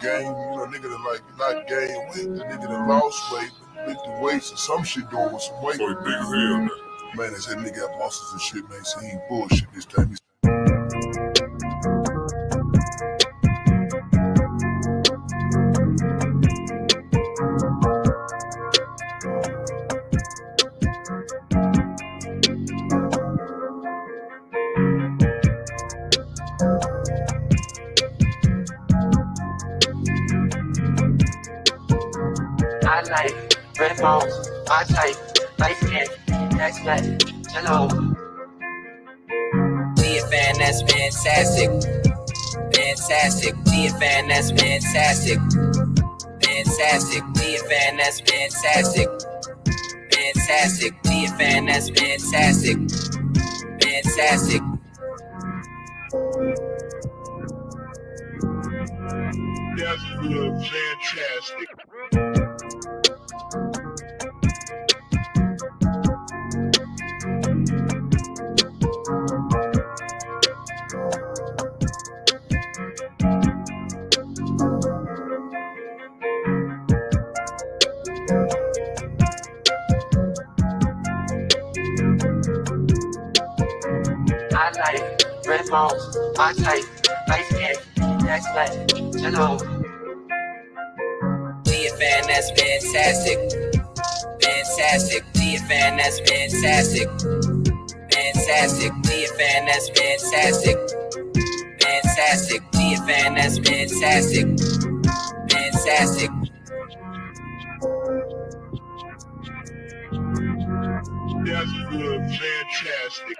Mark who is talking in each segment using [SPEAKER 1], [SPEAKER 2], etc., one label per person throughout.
[SPEAKER 1] gain, nigga that like not gain weight, the nigga that lost weight, lifted weights or some shit doing with some weight.
[SPEAKER 2] So he big as hell, man.
[SPEAKER 1] Man, they said nigga got muscles and shit, man. So he ain't bullshit this time.
[SPEAKER 3] I like red balls, I type, light skin, next black, hello.
[SPEAKER 4] TFN, that's fantastic. Fantastic. TFN, that's fantastic. Fantastic. TFN, that's fantastic. Fantastic. TFN, that's fantastic. Fantastic.
[SPEAKER 1] That's good, fantastic.
[SPEAKER 3] I like red balls, I type, light skin, next black, hello.
[SPEAKER 4] TFN, that's fantastic. Fantastic. TFN, that's fantastic. Fantastic. TFN, that's fantastic. Fantastic. TFN, that's fantastic. Fantastic.
[SPEAKER 1] That's good, fantastic.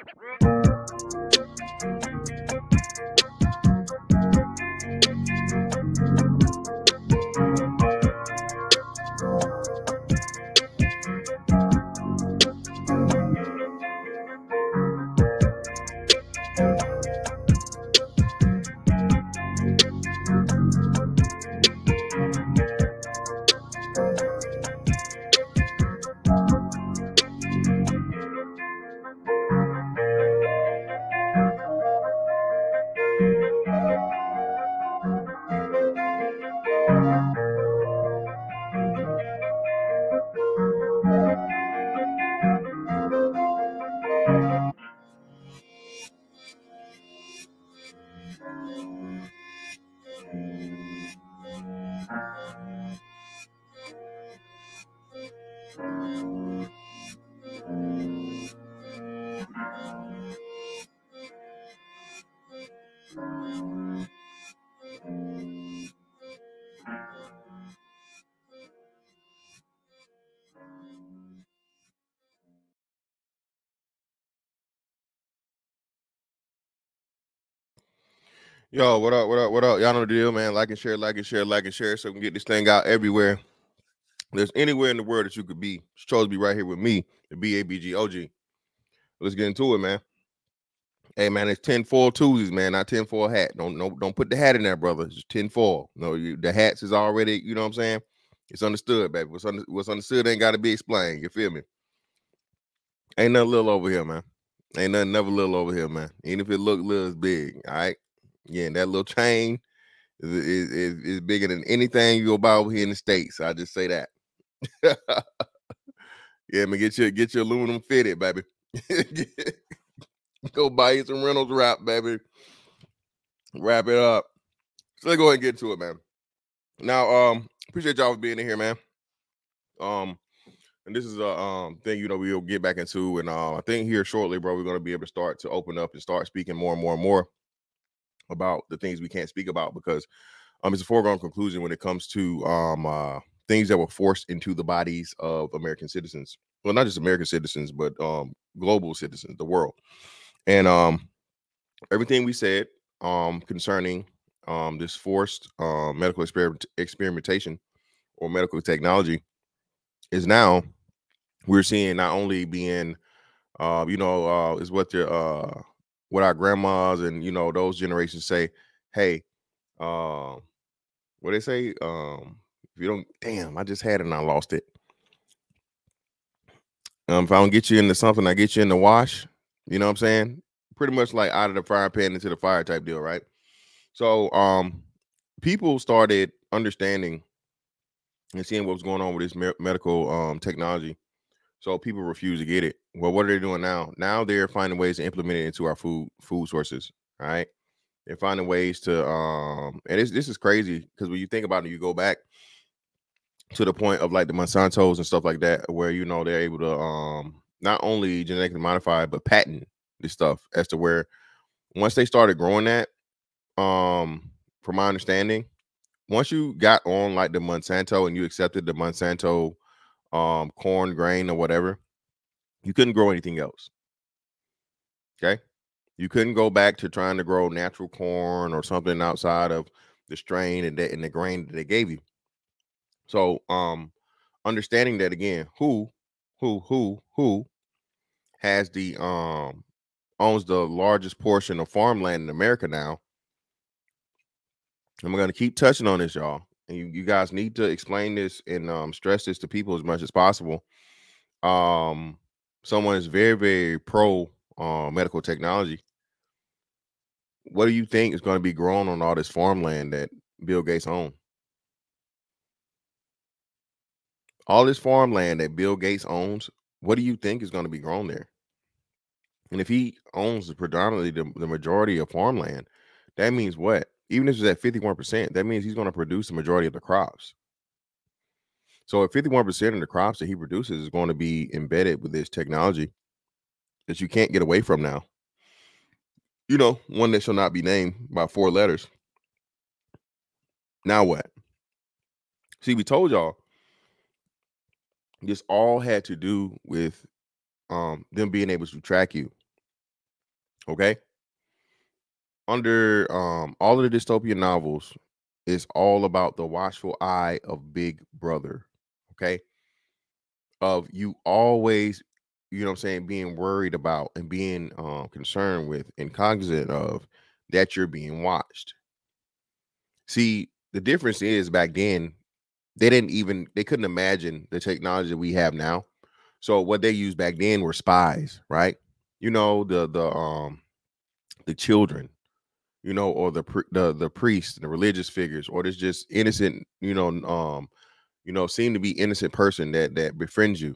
[SPEAKER 2] Yo, what up, what up, what up? Y'all know the deal, man. Like and share, like and share, like and share, so we can get this thing out everywhere. There's anywhere in the world that you could be. You chose to be right here with me, the BABGOG. Let's get into it, man. Hey, man, it's 10-4 Tuesdays, man, not 10-4 hat. Don't put the hat in there, brother. It's 10-4. No, the hats is already, you know what I'm saying? It's understood, baby. What's understood ain't got to be explained. You feel me? Ain't nothing little over here, man. Ain't nothing never little over here, man. Even if it look little, it's big, all right? Yeah, and that little chain is bigger than anything you go buy over here in the States. I just say that. Yeah, man, get your aluminum fitted, baby. Go buy you some Reynolds wrap, baby. Wrap it up. So let's go ahead and get to it, man. Now, appreciate y'all for being in here, man. And this is a thing, we'll get back into, and I think here shortly, bro, we're gonna be able to start to open up and start speaking more and more and more about the things we can't speak about, because it's a foregone conclusion when it comes to things that were forced into the bodies of American citizens. Well, not just American citizens, but global citizens, the world. And everything we said concerning this forced medical experimentation or medical technology is now we're seeing not only being, is what our grandmas and those generations say. Hey, what they say? If you don't, damn, I just had it and I lost it. If I don't get you into something, I get you in the wash. You know what I'm saying? Pretty much like out of the fire pan into the fire type deal, right? So people started understanding and seeing what's going on with this medical technology. So people refuse to get it. Well, what are they doing now? Now they're finding ways to implement it into our food sources. All right. They're finding ways to and this is crazy because when you think about it, you go back to the point of like the Monsantos and stuff like that, where they're able to not only genetically modify but patent this stuff as to where once they started growing that, from my understanding, once you got on like the Monsanto and you accepted the Monsanto corn grain or whatever, you couldn't grow anything else. Okay. You couldn't go back to trying to grow natural corn or something outside of the strain and the grain that they gave you. So understanding that again, who has the owns the largest portion of farmland in America now. I'm gonna keep touching on this, y'all. And you guys need to explain this and stress this to people as much as possible. Someone is very, very pro medical technology. What do you think is going to be grown on all this farmland that Bill Gates owns? All this farmland that Bill Gates owns, what do you think is going to be grown there? And if he owns predominantly the majority of farmland, that means what? Even if it's at 51%, that means he's going to produce the majority of the crops. So if 51% of the crops that he produces is going to be embedded with this technology that you can't get away from now, one that shall not be named by 4 letters. Now what? See, we told y'all this all had to do with them being able to track you. Okay. Under all of the dystopian novels, it's all about the watchful eye of Big Brother. Okay. Of you always, being worried about and being concerned with and cognizant of that you're being watched. See, the difference is back then, they couldn't imagine the technology that we have now. So what they used back then were spies, right? The children, or the priests, the religious figures, or this just innocent, seem to be innocent person that befriends you.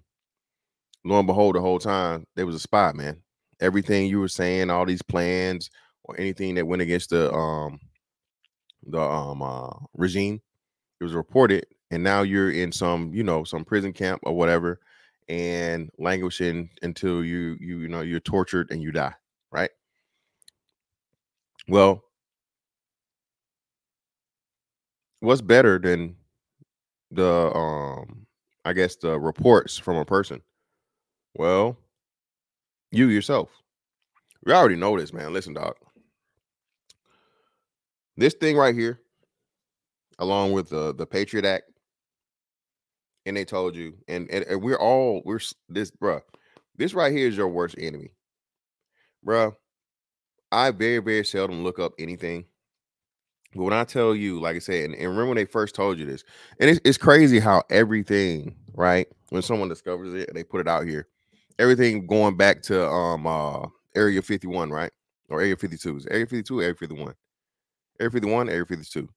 [SPEAKER 2] Lo and behold, the whole time there was a spy, man. Everything you were saying, all these plans or anything that went against the regime, it was reported, and now you're in some prison camp or whatever, and languishing until you're tortured and you die, right? Well, what's better than the I guess the reports from a person? Well, you yourself. We already know this, man. Listen, dog. This thing right here, along with the Patriot Act, and they told you, and we're this, bruh. This right here is your worst enemy, bruh. I very, very seldom look up anything. But when I tell you, like I said, and remember when they first told you this, and it's crazy how everything, right? When someone discovers it and they put it out here, everything going back to Area 51, right? Or Area 52. Is Area 52 or Area 51? Area 51, Area 52.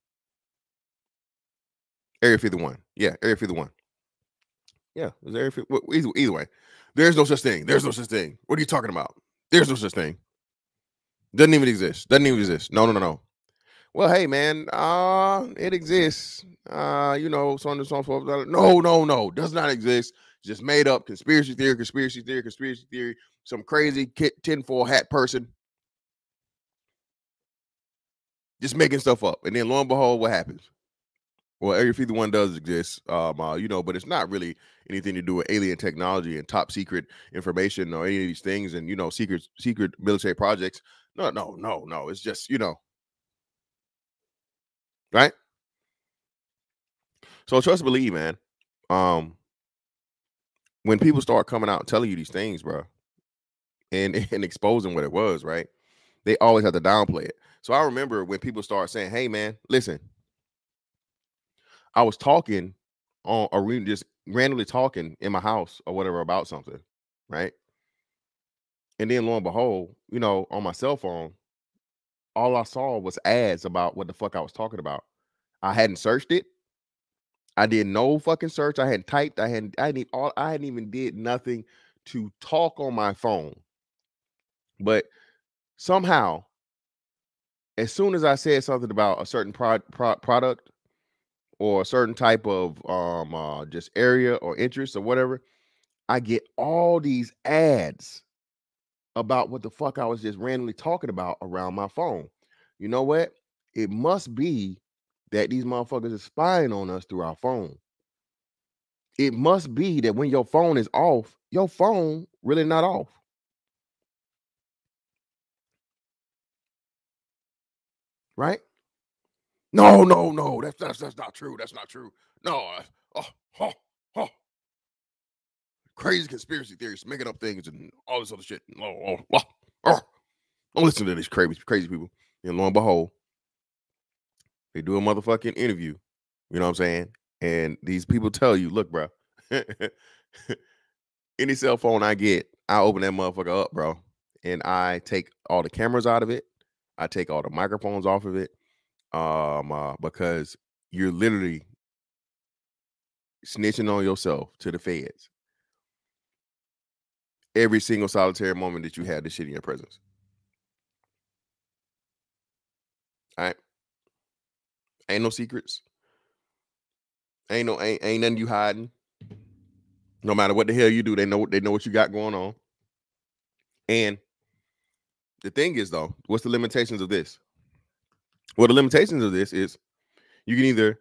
[SPEAKER 2] Area 51. Yeah, Area 51. Yeah, it was Area 50. Well, either way. There's no such thing. There's no such thing. What are you talking about? There's no such thing. Doesn't even exist. Doesn't even exist. No. Well, hey, man, it exists. So on and so forth. No. Does not exist. Just made up conspiracy theory. Some crazy tinfoil hat person just making stuff up. And then lo and behold, what happens? Well, Area 51 does exist, but it's not really anything to do with alien technology and top secret information or any of these things and, secret military projects. No. It's just, right? So trust and believe, man. When people start coming out and telling you these things, bro, and exposing what it was, right? They always have to downplay it. So I remember when people start saying, hey, man, listen, I was talking or just randomly talking in my house or whatever about something, right? And then lo and behold, on my cell phone, all I saw was ads about what the fuck I was talking about. I hadn't searched it. I did no fucking search. I hadn't typed. I hadn't even did nothing to talk on my phone. But somehow, as soon as I said something about a certain product or a certain type of just area or interest or whatever, I get all these ads about what the fuck I was just randomly talking about around my phone. You know what? It must be that these motherfuckers are spying on us through our phone. It must be that when your phone is off, your phone really not off. Right? No, that's not true. That's not true. No, crazy conspiracy theories, making up things and all this other shit. Don't listen to these crazy people. And lo and behold, they do a motherfucking interview. You know what I'm saying? And these people tell you, look, bro, any cell phone I get, I open that motherfucker up, bro, and I take all the cameras out of it. I take all the microphones off of it, because you're literally snitching on yourself to the feds every single solitary moment that you had this shit in your presence. All right, ain't no secrets. Ain't nothing you hiding. No matter what the hell you do, they know what you got going on. And the thing is, though, what's the limitations of this? Well, the limitations of this is you can either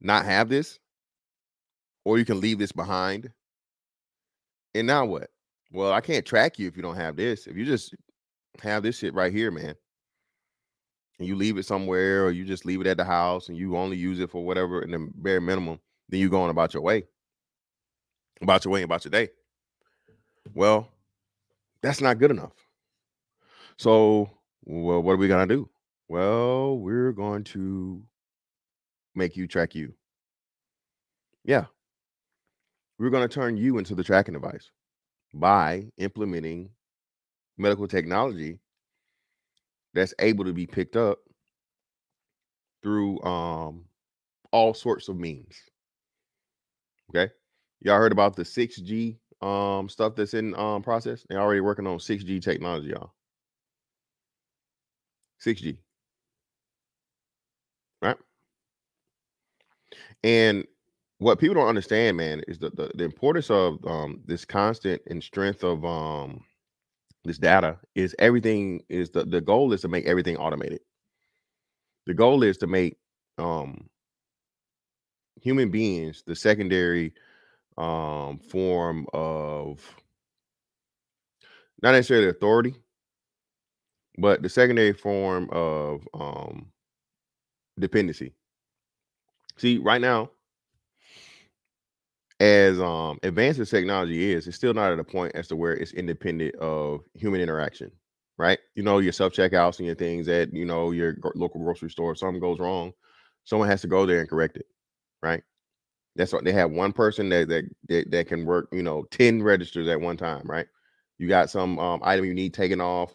[SPEAKER 2] not have this or you can leave this behind. And now what? Well, I can't track you if you don't have this. If you just have this shit right here, man, and you leave it somewhere or you just leave it at the house and you only use it for whatever in the bare minimum, then you going about your way and about your day. Well, that's not good enough. So, well, what are we going to do? Well, we're going to make you track you. Yeah. We're going to turn you into the tracking device by implementing medical technology that's able to be picked up through all sorts of means. Okay. Y'all heard about the 6G stuff that's in process? They're already working on 6G technology, y'all. 6G. Right? And what people don't understand, man, is the importance of this constant and strength of this data is everything is the goal is to make everything automated. The goal is to make human beings the secondary form of not necessarily authority, but the secondary form of dependency. See, right now, as advanced as technology is, it's still not at a point as to where it's independent of human interaction, right? You know, your self-checkouts and your things at, you know, your local grocery store, if something goes wrong, someone has to go there and correct it, right? That's what they have, one person that can work, you know, 10 registers at one time, right? You got some item you need taken off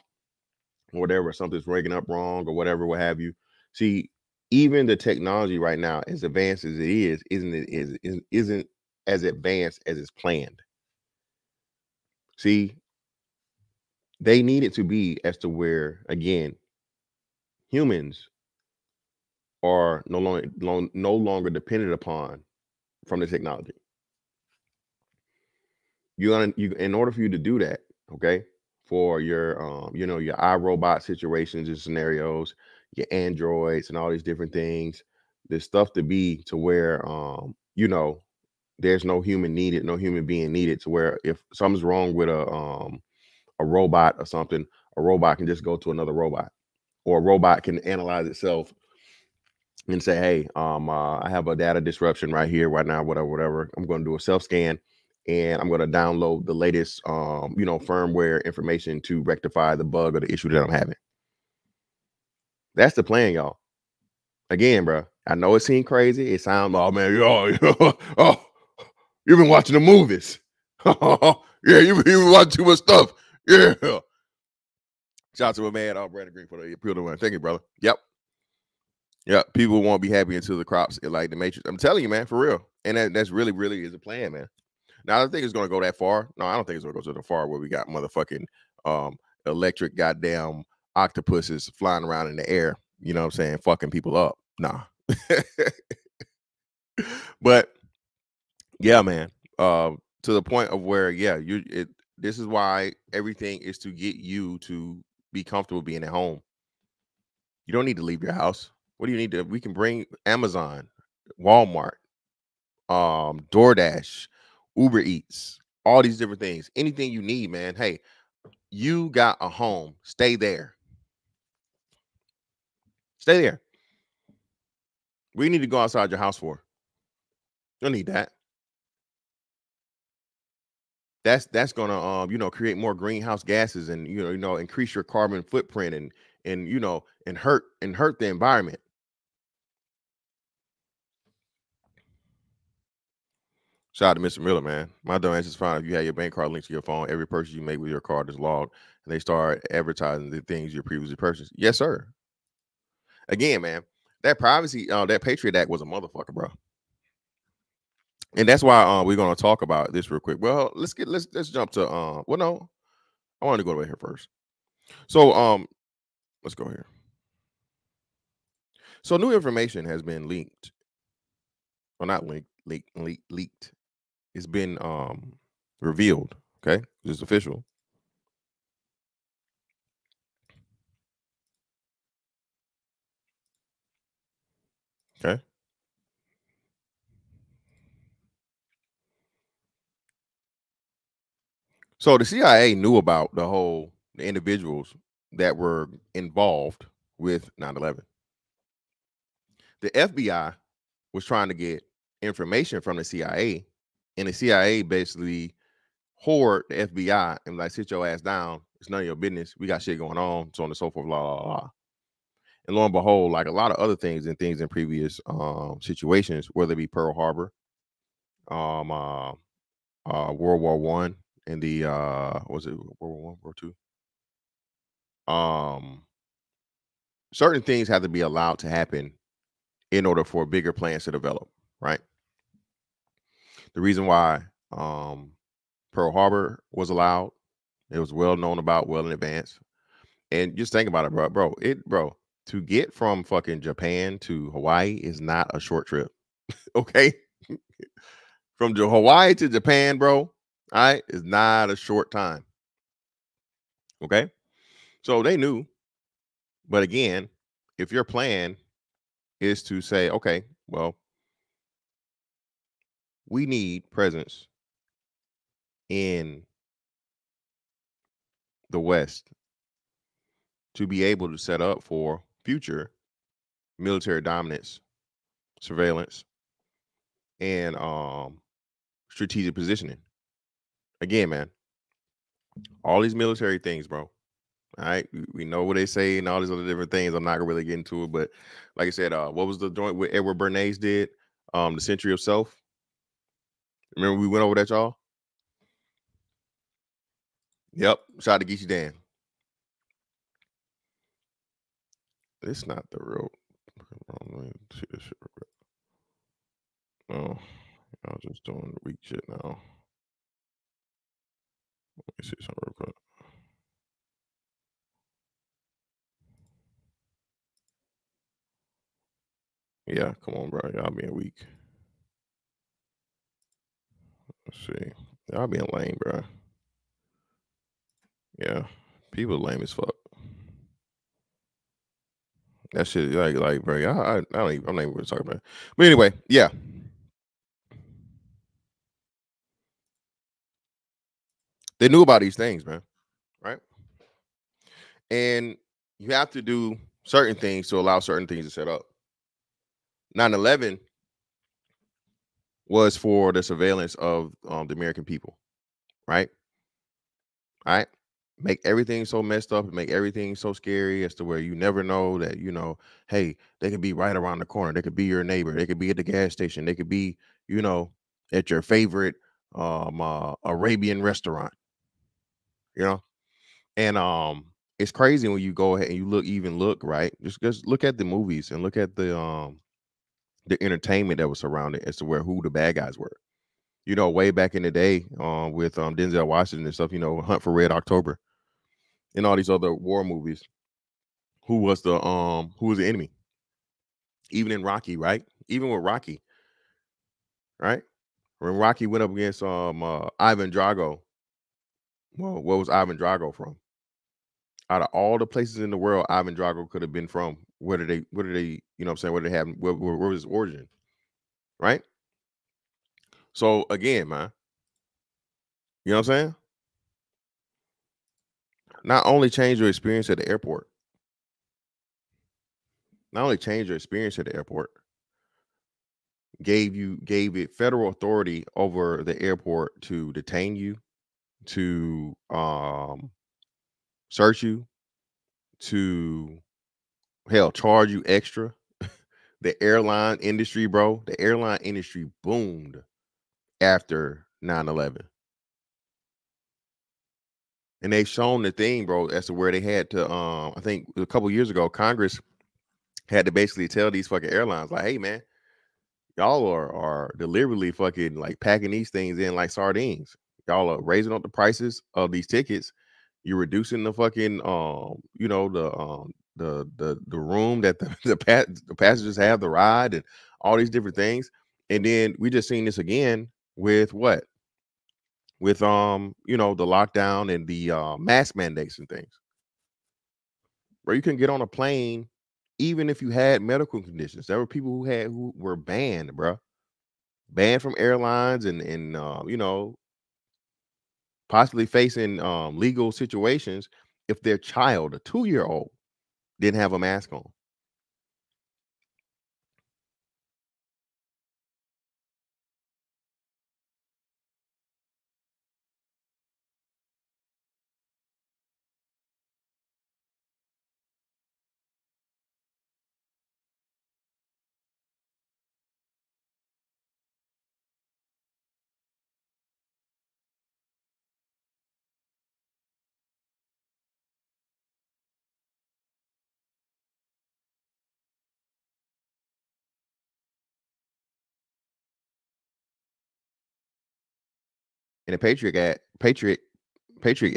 [SPEAKER 2] or whatever, something's breaking up wrong or whatever, what have you. See, even the technology right now, as advanced as it is, isn't as advanced as it's planned. See, they need it to be as to where, again, humans are no longer dependent upon from the technology. You in order for you to do that, okay, for your you know, your iRobot situations and scenarios, your androids and all these different things, there's stuff to be to where you know, there's no human needed, no human being needed, to where if something's wrong with a robot or something, a robot can just go to another robot, or a robot can analyze itself and say, hey, I have a data disruption right here, right now, whatever. I'm going to do a self scan and I'm going to download the latest, you know, firmware information to rectify the bug or the issue that I'm having. That's the plan, y'all. Again, bro, I know it seemed crazy. It sounds, oh man, oh, you've been watching the movies. Yeah, you've been watching too much stuff. Yeah. Shout out to my man, Brandon Green, for the appeal to one. Thank you, brother. Yep. Yeah, people won't be happy until the crops are like the Matrix. I'm telling you, man, for real. And that's really, really is a plan, man. Now, I don't think it's going to go that far. No, I don't think it's going to go so far where we got motherfucking electric goddamn octopuses flying around in the air. You know what I'm saying? Fucking people up. Nah. But yeah, man. To the point of where, yeah, this is why everything is to get you to be comfortable being at home. You don't need to leave your house. What do you need to? We can bring Amazon, Walmart, DoorDash, Uber Eats, all these different things. Anything you need, man. Hey, you got a home. Stay there. Stay there. We need to go outside your house for. You don't need that. That's gonna create more greenhouse gases and increase your carbon footprint and hurt the environment. Shout out to Mr. Miller, man. My dumb ass is fine if you have your bank card linked to your phone. Every purchase you make with your card is logged, and they start advertising the things you previously purchased. Yes, sir. Again, man, that privacy, that Patriot Act was a motherfucker, bro. And that's why we're gonna talk about this real quick. Well, let's jump to well, no, I want to go over here first. So let's go here. So new information has been leaked. Well, not leaked. It's been revealed. Okay, it's official. Okay. So the CIA knew about the individuals that were involved with 9/11. The FBI was trying to get information from the CIA, and the CIA basically hoard the FBI and like, sit your ass down. It's none of your business. We got shit going on, so on and so forth, blah, blah, blah. And lo and behold, like a lot of other things in previous situations, whether it be Pearl Harbor, World War One, and the was it World War One, World War Two? Certain things have to be allowed to happen in order for bigger plans to develop, right? The reason why Pearl Harbor was allowed, it was well known about well in advance. And just think about it, bro. To get from fucking Japan to Hawaii is not a short trip. Okay. From Hawaii to Japan, bro, all right, is not a short time. Okay. So they knew. But again, if your plan is to say, okay, well, we need presence in the West to be able to set up for future military dominance, surveillance, and strategic positioning. Again, man, all these military things, bro. All right, we know what they say and all these other different things. I'm not gonna really get into it, but like I said, what was the joint with Edward Bernays did? The Century of Self. Remember we went over that, y'all? Yep. Shout out to Geechee Dan. It's not the real. Let me see this shit real quick. Oh, I was just doing weak shit now. Let me see something real quick. Yeah, come on, bro. Y'all being weak. Let's see. Y'all being lame, bro. Yeah, people lame as fuck. That shit, like, bro. I don't even. I'm not even gonna talk about it. But anyway, yeah. They knew about these things, man. Right? And you have to do certain things to allow certain things to set up. 9/11 was for the surveillance of the American people, right? All right. Make everything so messed up and make everything so scary as to where you never know that, hey, they could be right around the corner. They could be your neighbor. They could be at the gas station. They could be, at your favorite Arabian restaurant, and it's crazy when you go ahead and you look right. Just look at the movies and look at the entertainment that was surrounded as to who the bad guys were. You know, way back in the day, with Denzel Washington and stuff. You know, Hunt for Red October, and all these other war movies. Who was the enemy? Even in Rocky, right? Even with Rocky, right? When Rocky went up against Ivan Drago, well, what was Ivan Drago from? Out of all the places in the world Ivan Drago could have been from, where did they, you know what I'm saying, where did they have, where was his origin, right? So again, man, you know what I'm saying? Not only change your experience at the airport, gave it federal authority over the airport to detain you, to search you, to hell charge you extra. The airline industry, bro, the airline industry boomed after 9/11. And they've shown the thing, bro, as to where they had to I think a couple years ago, Congress had to basically tell these fucking airlines, like, hey man, y'all are deliberately fucking like packing these things in like sardines. Y'all are raising up the prices of these tickets. You're reducing the fucking you know, the room that the passengers have, the ride, and all these different things. And then we just seen this again with what? With you know, the lockdown and the mask mandates and things. Where you can get on a plane even if you had medical conditions. There were people who were banned, bro. Banned from airlines and you know, possibly facing legal situations if their child, a 2-year-old, didn't have a mask on. And the Patriot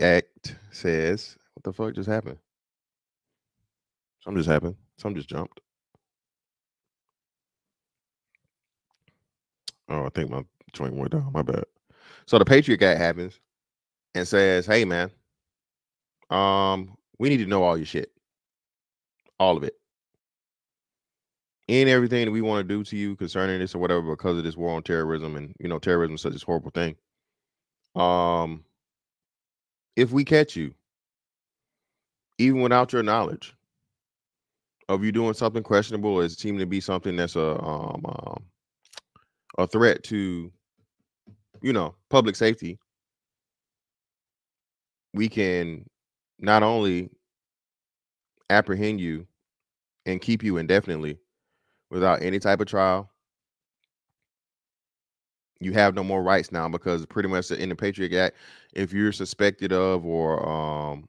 [SPEAKER 2] Act says, what the fuck just happened? Something just happened. Something just jumped. Oh, I think my joint went down. My bad. So the Patriot Act happens and says, hey man, we need to know all your shit. All of it. And everything that we want to do to you concerning this or whatever, because of this war on terrorism, and you know, terrorism is such a horrible thing. If we catch you, even without your knowledge of you doing something questionable, or it's seeming to be something that's a threat to, you know, public safety, we can not only apprehend you and keep you indefinitely without any type of trial. You have no more rights now, because pretty much in the Patriot Act, if you're suspected of or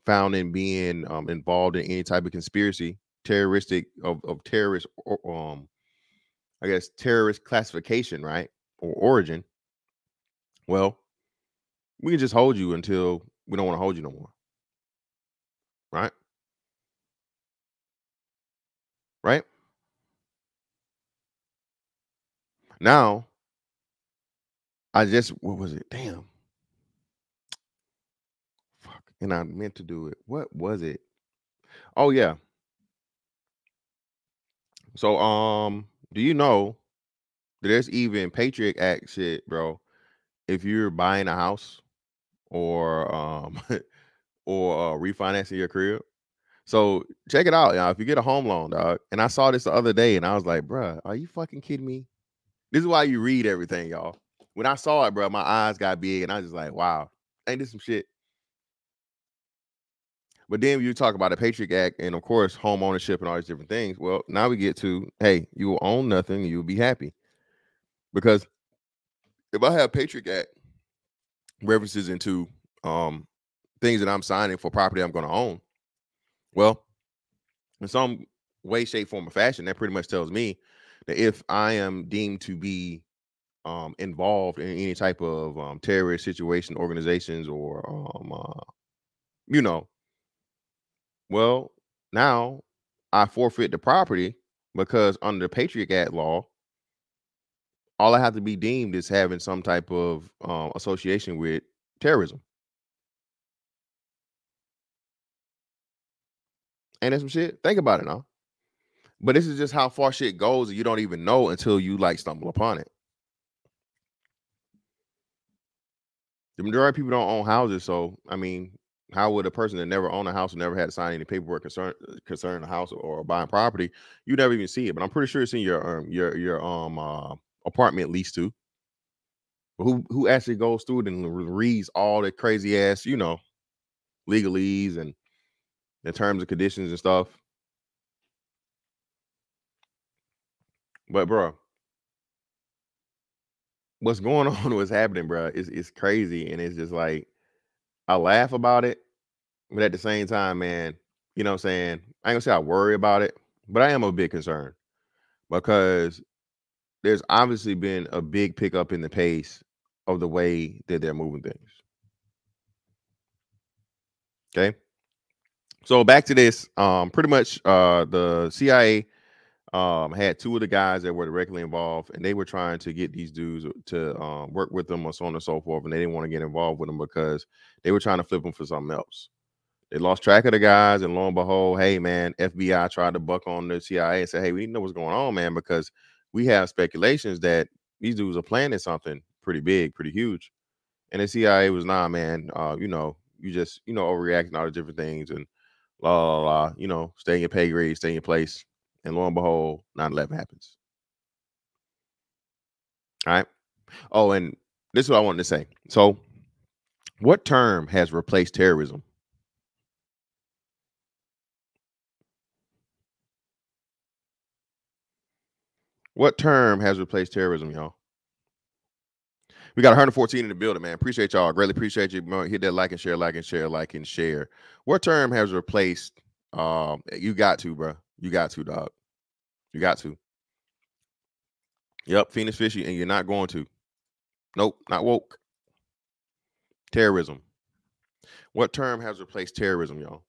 [SPEAKER 2] found in being involved in any type of conspiracy, terroristic of terrorist, I guess terrorist classification, right, or origin, well, we can just hold you until we don't want to hold you no more, right? Right? Now, what was it? Damn. Fuck. And I meant to do it. What was it? Oh yeah. So do you know that there's even Patriot Act shit, bro? If you're buying a house or or refinancing your crib. So check it out, y'all. If you get a home loan, dog, and I saw this the other day and I was like, bruh, are you fucking kidding me? This is why you read everything, y'all. When I saw it, bro, my eyes got big and I was just like, wow, ain't this some shit? But then you talk about the Patriot Act and, of course, home ownership and all these different things. Well, now we get to, hey, you will own nothing, you will be happy. Because if I have Patriot Act references into things that I'm signing for property I'm going to own. Well, in some way, shape, form, or fashion, that pretty much tells me that if I am deemed to be involved in any type of terrorist situation, organizations, or you know, well, now I forfeit the property because under the Patriot Act law, all I have to be deemed is having some type of association with terrorism. Ain't that some shit? Think about it now. But this is just how far shit goes, and you don't even know until you like stumble upon it. The majority of people don't own houses, so I mean, how would a person that never owned a house or never had to sign any paperwork concerning a house or buying property, you never even see it? But I'm pretty sure it's in your apartment lease too. But who actually goes through it and reads all the crazy ass, legalese and the terms and conditions and stuff? But bro, what's going on, what's happening, bro, is crazy, and it's just like I laugh about it, but at the same time, man, you know what I'm saying? I ain't gonna say I worry about it, but I am a bit concerned because there's obviously been a big pickup in the pace of the way that they're moving things. Okay. So back to this, pretty much the CIA had two of the guys that were directly involved, and they were trying to get these dudes to work with them or so on and so forth, and they didn't want to get involved with them because they were trying to flip them for something else. They lost track of the guys, and lo and behold, hey man, FBI tried to buck on the CIA and say, hey, we need to know what's going on, man, because we have speculations that these dudes are planning something pretty big, pretty huge. And the CIA was, nah, man, you just, overreacting all the different things and la la la, stay in your pay grade, stay in your place. And lo and behold, 9/11 happens. All right. Oh, and this is what I wanted to say. So, what term has replaced terrorism? What term has replaced terrorism, y'all? We got 114 in the building, man. Appreciate y'all. Greatly appreciate you. Hit that like and share, like and share, like and share. What term has replaced? You got to, bro. You got to, dog. You got to. Yep, Phoenix Fishy, and you're not going to. Nope, not woke. Terrorism. What term has replaced terrorism, y'all?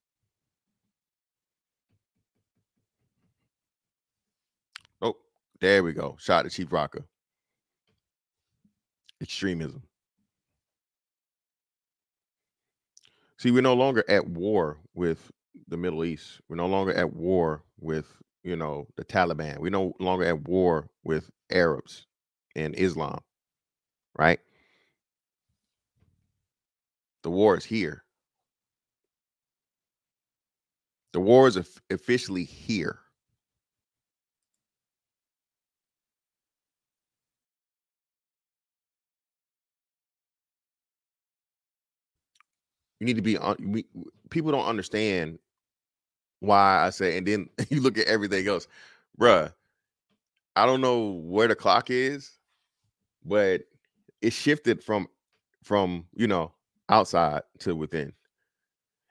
[SPEAKER 2] Oh, there we go. Shot to Chief Rocker. Extremism. See, we're no longer at war with the Middle East. We're no longer at war with, the Taliban. We're no longer at war with Arabs and Islam, right? The war is here. The war is officially here. You need to be on. People don't understand why I say, and then you look at everything else, bruh. I don't know where the clock is, but it shifted from outside to within,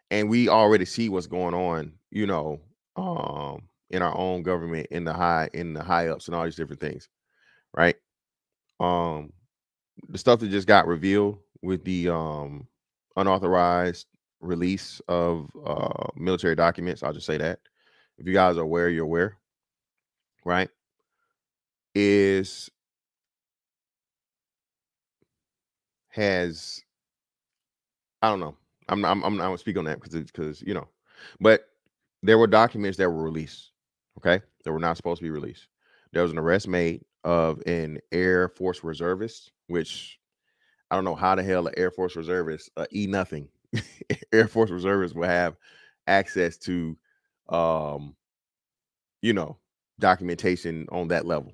[SPEAKER 2] and we already see what's going on, in our own government, in the high ups, and all these different things, right? The stuff that just got revealed with the unauthorized release of military documents. I'll just say that. If you guys are aware, you're aware, right? I don't know. I'm not gonna speak on that because but there were documents that were released, okay, that were not supposed to be released. There was an arrest made of an Air Force reservist, which I don't know how the hell an Air Force reservist, nothing, Air Force reservists will have access to, documentation on that level.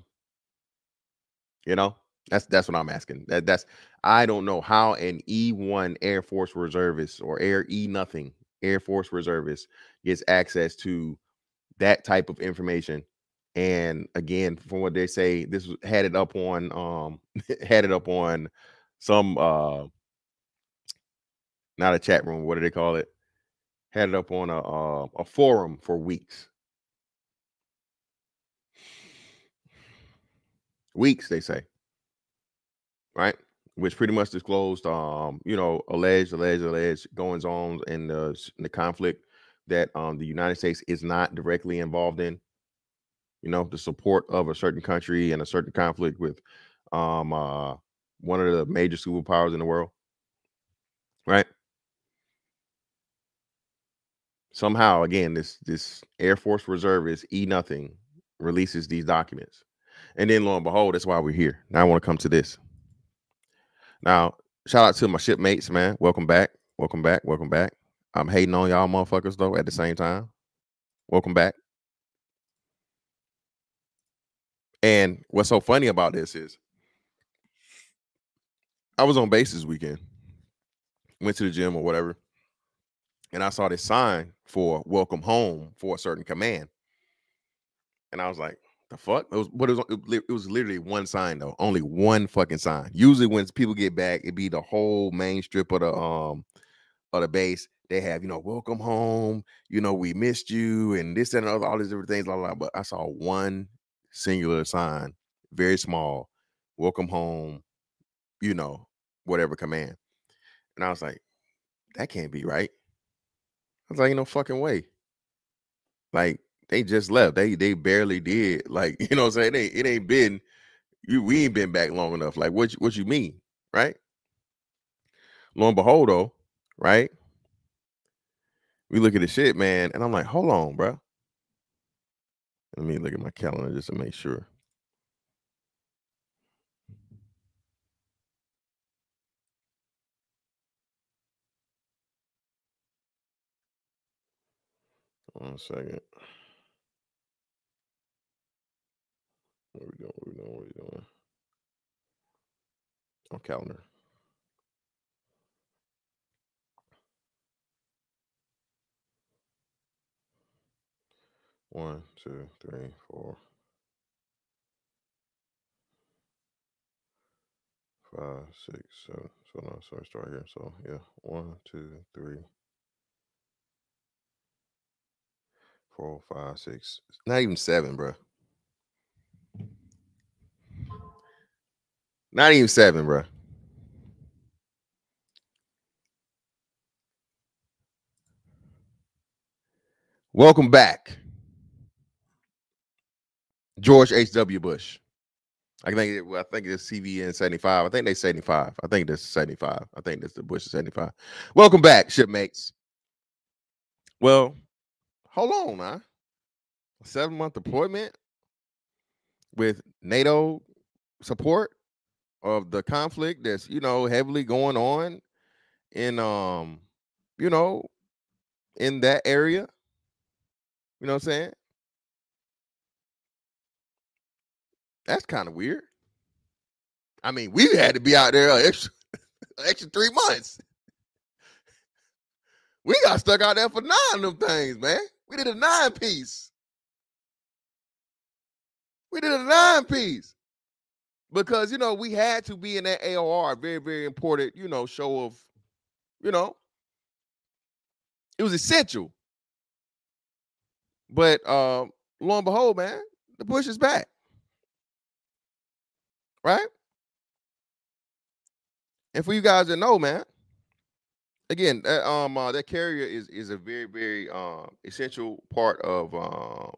[SPEAKER 2] That's what I'm asking. I don't know how an E1 Air Force reservist or Air Force reservist gets access to that type of information. And again, from what they say, this had it up on some not a chat room. What do they call it? Had it up on a forum for weeks. Weeks, they say, right? Which pretty much disclosed, alleged goings on in the conflict that the United States is not directly involved in. The support of a certain country and a certain conflict with one of the major superpowers in the world, right? Somehow, again, this Air Force reservist nothing releases these documents, and then lo and behold, that's why we're here. Now I want to come to this. Now, shout out to my shipmates, man. Welcome back. I'm hating on y'all motherfuckers though at the same time. Welcome back. And what's so funny about this is I was on base this weekend, went to the gym or whatever, and I saw this sign for welcome home for a certain command. And I was like, the fuck? It was literally one sign though, only one fucking sign. Usually when people get back, it'd be the whole main strip of the base. They have, welcome home, we missed you, and this and all these different things, blah, blah, blah. But I saw one singular sign, very small, welcome home, whatever command. And I was like, that can't be right. I was like, no fucking way. Like, they just left. They barely did. Like, what I'm saying? It ain't been, we ain't been back long enough. Like, what you mean, right? Lo and behold, though, right? We look at the shit, man, and I'm like, hold on, bro. Let me look at my calendar just to make sure. One second. What we doing? On calendar. One, two, three, four, 5, 6, 7. So no, so I start here. So yeah, 1, 2, 3, 4, 5, 6. Not even 7, bro. Not even 7, bro. Welcome back, George H.W. Bush. I think it's CVN 75. I think they 75. I think this is 75. I think this the Bush is 75. Welcome back, shipmates. Well, hold on, man. 7-month deployment with NATO support of the conflict that's heavily going on in in that area. You know what I'm saying? That's kind of weird. I mean, we had to be out there an extra 3 months. We got stuck out there for 9 of them things, man. We did a 9-piece. Because, we had to be in that AOR, very, very important, show of, it was essential. But lo and behold, man, the Bush is back. Right? And for you guys to know, man, again, that carrier is a very, very essential part of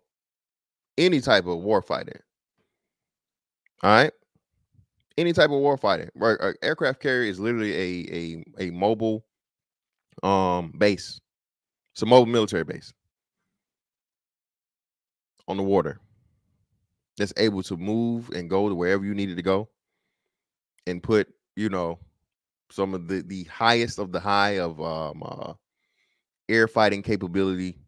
[SPEAKER 2] any type of war fighting. All right? Any type of war fighting. Right? An aircraft carrier is literally a mobile base. It's a mobile military base on the water that's able to move and go to wherever you needed to go and put, some of the highest of the high of air fighting capability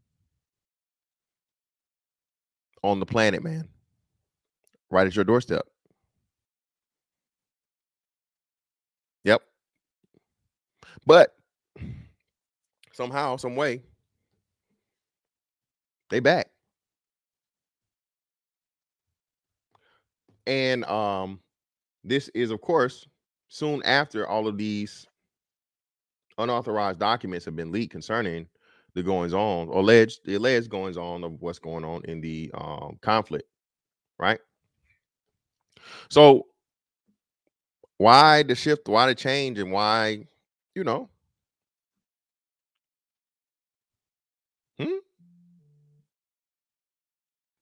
[SPEAKER 2] on the planet, man. Right at your doorstep. Yep. But somehow, some way, they back. And this is, of course, soon after all of these unauthorized documents have been leaked concerning the goings on, or the alleged goings on of what's going on in the conflict, right? So why the shift, why the change, and why, you know,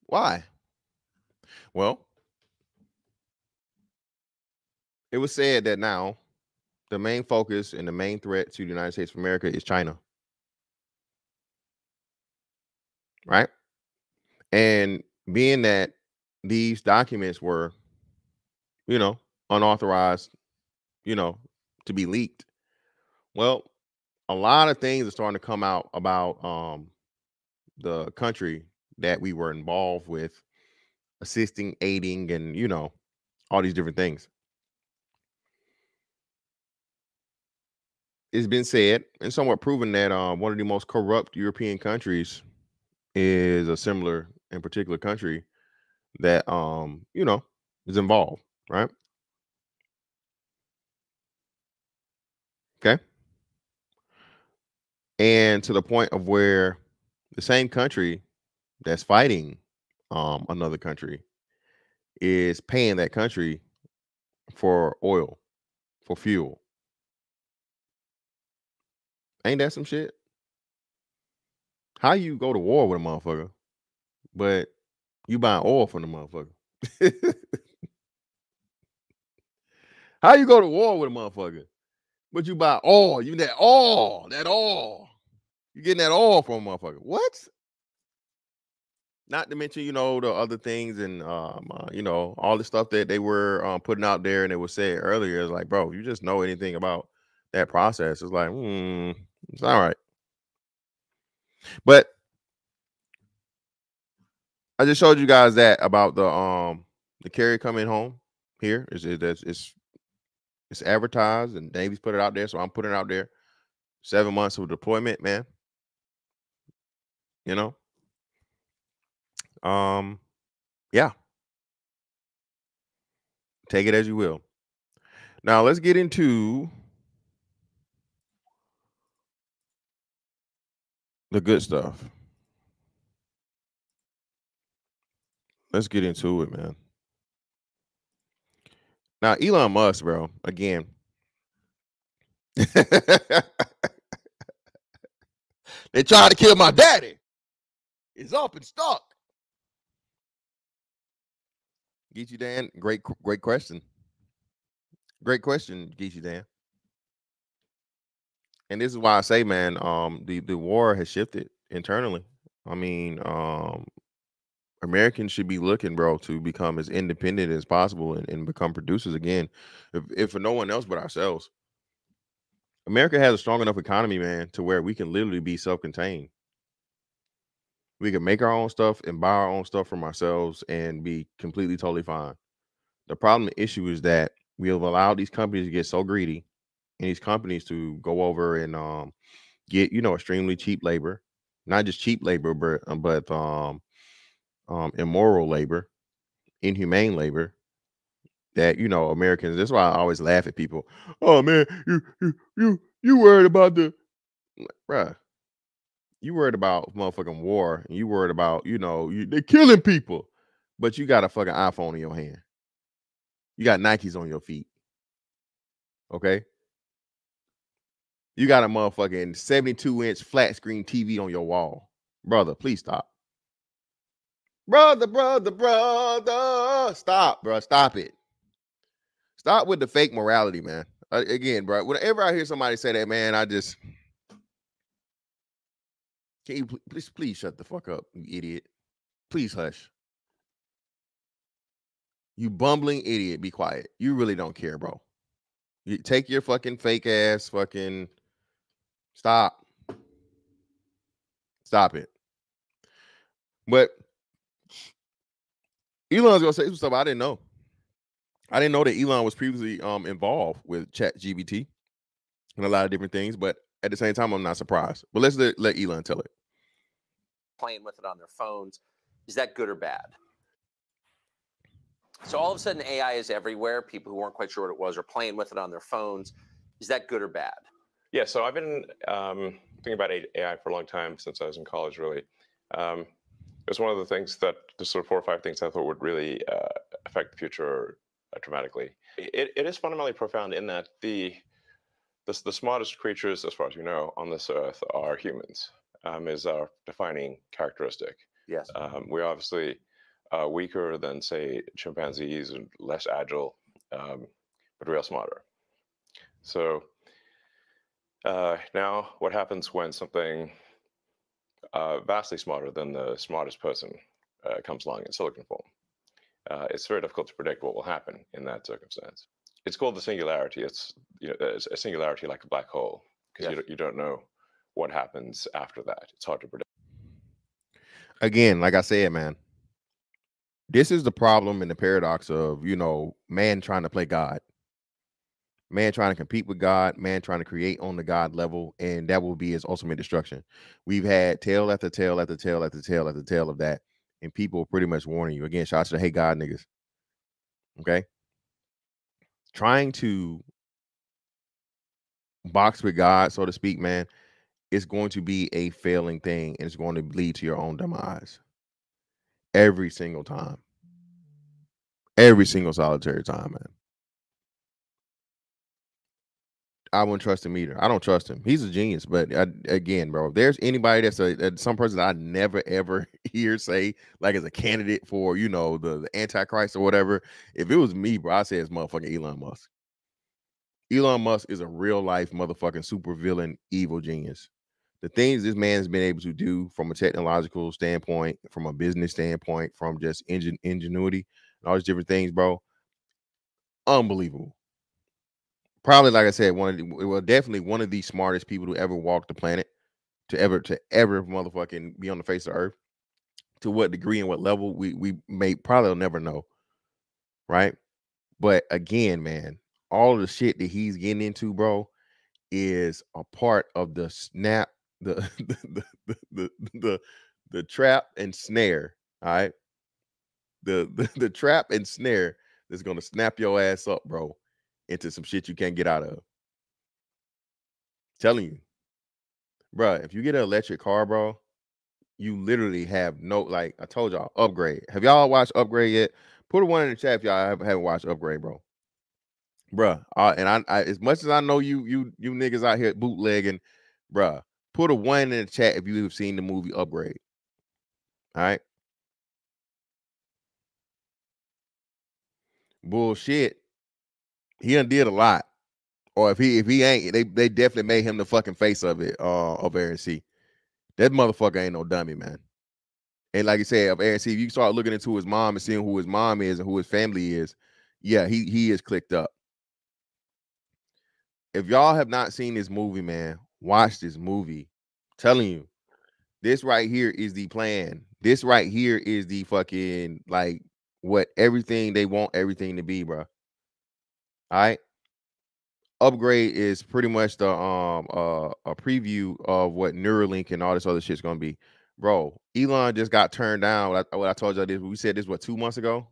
[SPEAKER 2] why? Well, it was said that now the main focus and the main threat to the United States of America is China, right? And being that these documents were, you know, unauthorized, you know, to be leaked, well, a lot of things are starting to come out about the country that we were involved with, assisting, aiding, and, you know, all these different things. It's been said and somewhat proven that one of the most corrupt European countries is a similar and particular country that you know, is involved, right? Okay. And to the point of where the same country that's fighting another country is paying that country for oil, for fuel. Ain't that some shit? How you go to war with a motherfucker, but you buying oil from the motherfucker? How you go to war with a motherfucker, but you buy oil? You that oil. You getting that oil from a motherfucker? What? Not to mention, you know, the other things and you know, all the stuff that they were putting out there, and it was said earlier. It's like, bro, you just know anything about that process? It's like, it's all right. But I just showed you guys that about the carrier coming home here. It's advertised and Navy's put it out there, so I'm putting it out there. 7 months of deployment, man. You know, yeah. Take it as you will. Now let's get into the good stuff. Let's get into it, man. Now, Elon Musk, bro, again. They tried to kill my daddy. It's up and stuck. Geechee Dan, great question. Great question, Geechee Dan. And this is why I say, man, the war has shifted internally. I mean, Americans should be looking, bro, to become as independent as possible and become producers again, if for no one else but ourselves. America has a strong enough economy, man, to where we can literally be self-contained. We can make our own stuff and buy our own stuff from ourselves and be completely, totally fine. The problem, the issue is that we have allowed these companies to get so greedy, and these companies to go over and get, you know, extremely cheap labor, not just cheap labor, but immoral labor, inhumane labor. That, you know, Americans. That's why I always laugh at people. Oh man, you worried about the, bruh. You worried about motherfucking war, and you worried about, you know, they're killing people, but you got a fucking iPhone in your hand. You got Nikes on your feet. Okay. You got a motherfucking 72-inch flat screen TV on your wall. Brother, please stop. Brother. Stop, bro. Stop it. Stop with the fake morality, man. Again, bro, whenever I hear somebody say that, man, I just, can you please shut the fuck up, you idiot. Please hush. You bumbling idiot, be quiet. You really don't care, bro. You take your fucking fake ass fucking, stop. Stop it. But Elon's gonna say some stuff I didn't know. I didn't know that Elon was previously involved with ChatGPT and a lot of different things, but at the same time, I'm not surprised. But let's let Elon tell it.
[SPEAKER 5] Playing with it on their phones. Is that good or bad? So all of a sudden, AI is everywhere. People who weren't quite sure what it was are playing with it on their phones. Is that good or bad?
[SPEAKER 6] Yeah, so I've been thinking about AI for a long time since I was in college. Really, it was one of the things that the sort of 4 or 5 things I thought would really affect the future dramatically. It is fundamentally profound in that the smartest creatures, as far as you know, on this earth are humans. Is our defining characteristic.
[SPEAKER 5] Yes.
[SPEAKER 6] We're obviously weaker than, say, chimpanzees and less agile, but we are smarter. So now, what happens when something vastly smarter than the smartest person comes along in silicon form? It's very difficult to predict what will happen in that circumstance. It's called the singularity. It's it's a singularity like a black hole, because
[SPEAKER 5] Yes.
[SPEAKER 6] you don't know what happens after that. It's hard to predict.
[SPEAKER 2] Again, like I said, man, this is the problem and the paradox of, man trying to play God, man trying to compete with God, man trying to create on the God level, and that will be his ultimate destruction. We've had tail after tail after tail after tail after tail of that, and people pretty much warning you. Again, shout out to the hey God niggas. Okay. Trying to box with God, so to speak, man, it's going to be a failing thing, and it's going to lead to your own demise every single time. Every single solitary time, man. I wouldn't trust him either. I don't trust him. He's a genius, but again, bro, if there's anybody that's some person that I never ever hear say like as a candidate for the Antichrist or whatever, if it was me, bro, I'd say it's motherfucking Elon Musk. Elon Musk is a real life motherfucking super villain, evil genius. The things this man has been able to do from a technological standpoint, from a business standpoint, from just ingenuity and all these different things, bro, unbelievable. Probably, like I said, definitely one of the smartest people to ever walk the planet, to ever motherfucking be on the face of Earth. To what degree and what level we may probably never know, right? But again, man, all of the shit that he's getting into, bro, is a part of the snap, the the trap and snare. All right, the trap and snare that's gonna snap your ass up, bro, into some shit you can't get out of. Telling you, bro, if you get an electric car, bro, you literally have no, like I told y'all, Upgrade. Have y'all watched Upgrade yet? Put a one in the chat if y'all haven't watched Upgrade, bro. Bruh, and I as much as I know you niggas out here bootlegging, bruh, put a one in the chat if you've seen the movie Upgrade. All right. Bullshit. He done did a lot. Or if he ain't, they definitely made him the fucking face of it, of Aaron C. That motherfucker ain't no dummy, man. And like you said, of Aaron C, if you start looking into his mom and seeing who his mom is and who his family is, yeah, he is clicked up. If y'all have not seen this movie, man, watch this movie. I'm telling you, this right here is the plan. This right here is the fucking like what everything they want everything to be, bro. All right. Upgrade is pretty much the a preview of what Neuralink and all this other shit's gonna be. Bro, Elon just got turned down. What I told y'all this, we said this 2 months ago?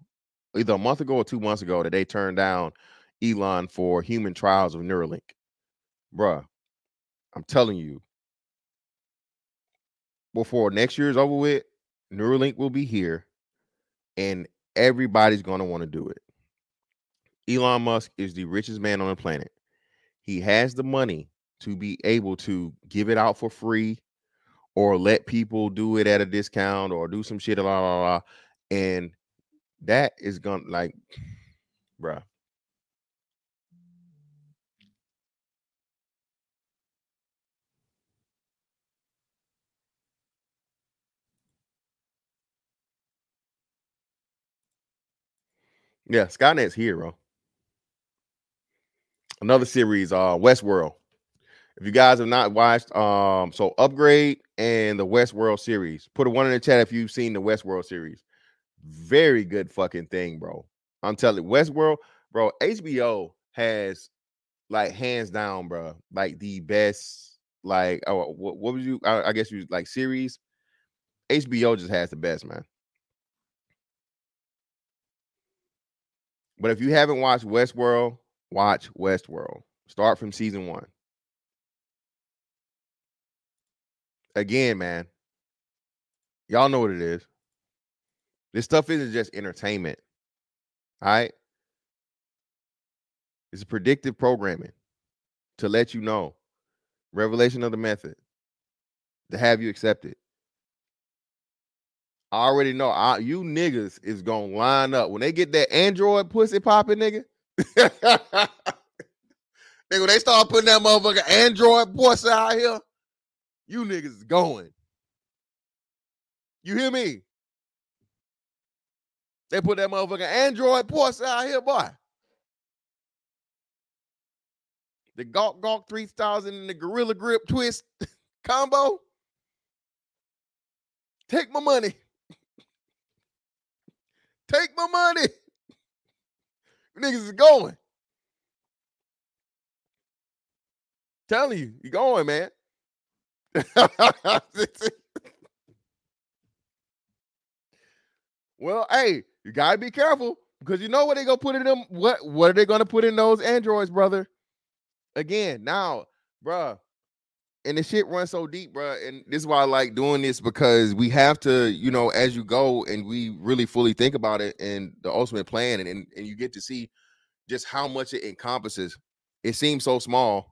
[SPEAKER 2] Either a month ago or 2 months ago that they turned down Elon for human trials of Neuralink. Bruh, I'm telling you, before next year's over with, Neuralink will be here and everybody's going to want to do it. Elon Musk is the richest man on the planet. He has the money to be able to give it out for free or let people do it at a discount or do some shit, blah, blah, blah. And that is going to, like, bruh. Yeah, Skynet's here, bro. Another series, Westworld. If you guys have not watched, so Upgrade and the Westworld series, put a one in the chat if you've seen the Westworld series. Very good fucking thing, bro. I'm telling you, Westworld, bro. HBO has like hands down, bro, like the best. Like, oh, what was you? I guess you like series. HBO just has the best, man. But if you haven't watched Westworld, watch Westworld. Start from season 1. again, man, y'all know what it is. This stuff isn't just entertainment. All right. It's predictive programming to let you know. Revelation of the method. To have you accept it. I already know you niggas is gonna line up when they get that Android pussy popping, nigga. Nigga, when they start putting that motherfucker Android pussy out here, you niggas is going. You hear me? They put that motherfucker Android pussy out here, boy. The Gawk 3000 and the Gorilla Grip twist combo. Take my money. Take my money. Niggas is going. Telling you, you going, man. Well, hey, you gotta be careful because you know what they gonna put in them. What are they gonna put in those Androids, brother? Again, now, bruh, and the shit runs so deep, bruh. And this is why I like doing this, because we have to, you know, as you go and we really fully think about it and the ultimate plan, and you get to see just how much it encompasses. It seems so small.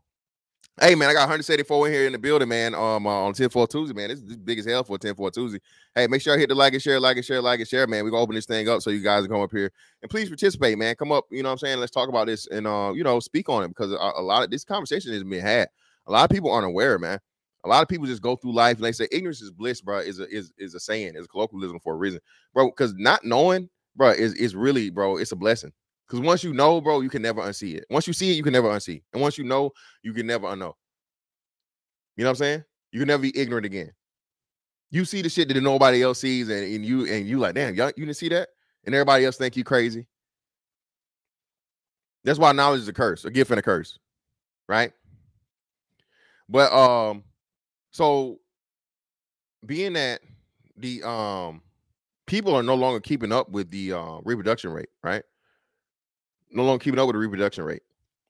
[SPEAKER 2] Hey, man, I got 174 in here in the building, man, on 10-4 Tuesday, man. This is big as hell for a 10-4 Tuesday. Hey, make sure I hit the like and share, man. We're going to open this thing up so you guys can come up here. And please participate, man. Come up, you know what I'm saying? Let's talk about this and, you know, speak on it, because a lot of this conversation has been had. A lot of people aren't aware, man. A lot of people just go through life and they say ignorance is bliss, bro, is a saying, is a colloquialism for a reason, bro, because not knowing, bro, is really, bro, it's a blessing. Because once you know, bro, you can never unsee it. Once you see it, you can never unsee. And once you know, you can never unknow. You know what I'm saying? You can never be ignorant again. You see the shit that nobody else sees, and you like, damn, you didn't see that? And everybody else think you crazy. That's why knowledge is a curse, a gift and a curse. Right? But so being that the people are no longer keeping up with the reproduction rate, right? No longer keeping up with the reproduction rate.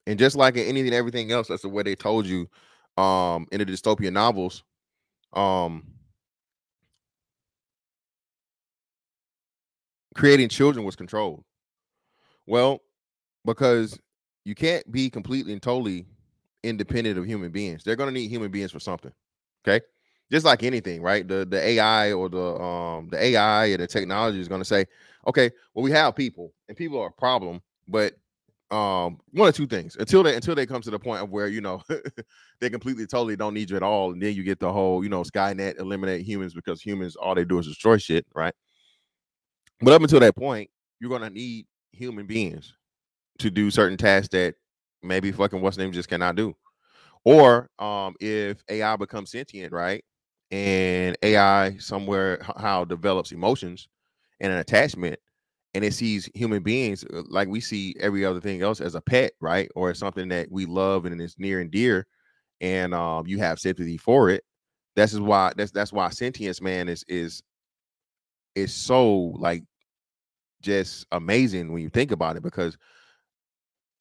[SPEAKER 2] And just like in anything and everything else, that's the way they told you in the dystopian novels, creating children was controlled. Well, because you can't be completely and totally independent of human beings. They're going to need human beings for something. Okay? Just like anything, right? The AI or the AI or the technology is going to say, okay, well, we have people and people are a problem, but one of two things until they come to the point of where, you know, they completely totally don't need you at all, and then you get the whole, you know, Skynet, eliminate humans, because humans, all they do is destroy shit, right? But up until that point, you're gonna need human beings to do certain tasks that maybe fucking what's name just cannot do. Or if AI becomes sentient, right, and AI somewhere how develops emotions and an attachment, and it sees human beings like we see every other thing else as a pet, right? Or as something that we love and is near and dear, and you have sympathy for it. That's why sentience, man, is so like just amazing when you think about it, because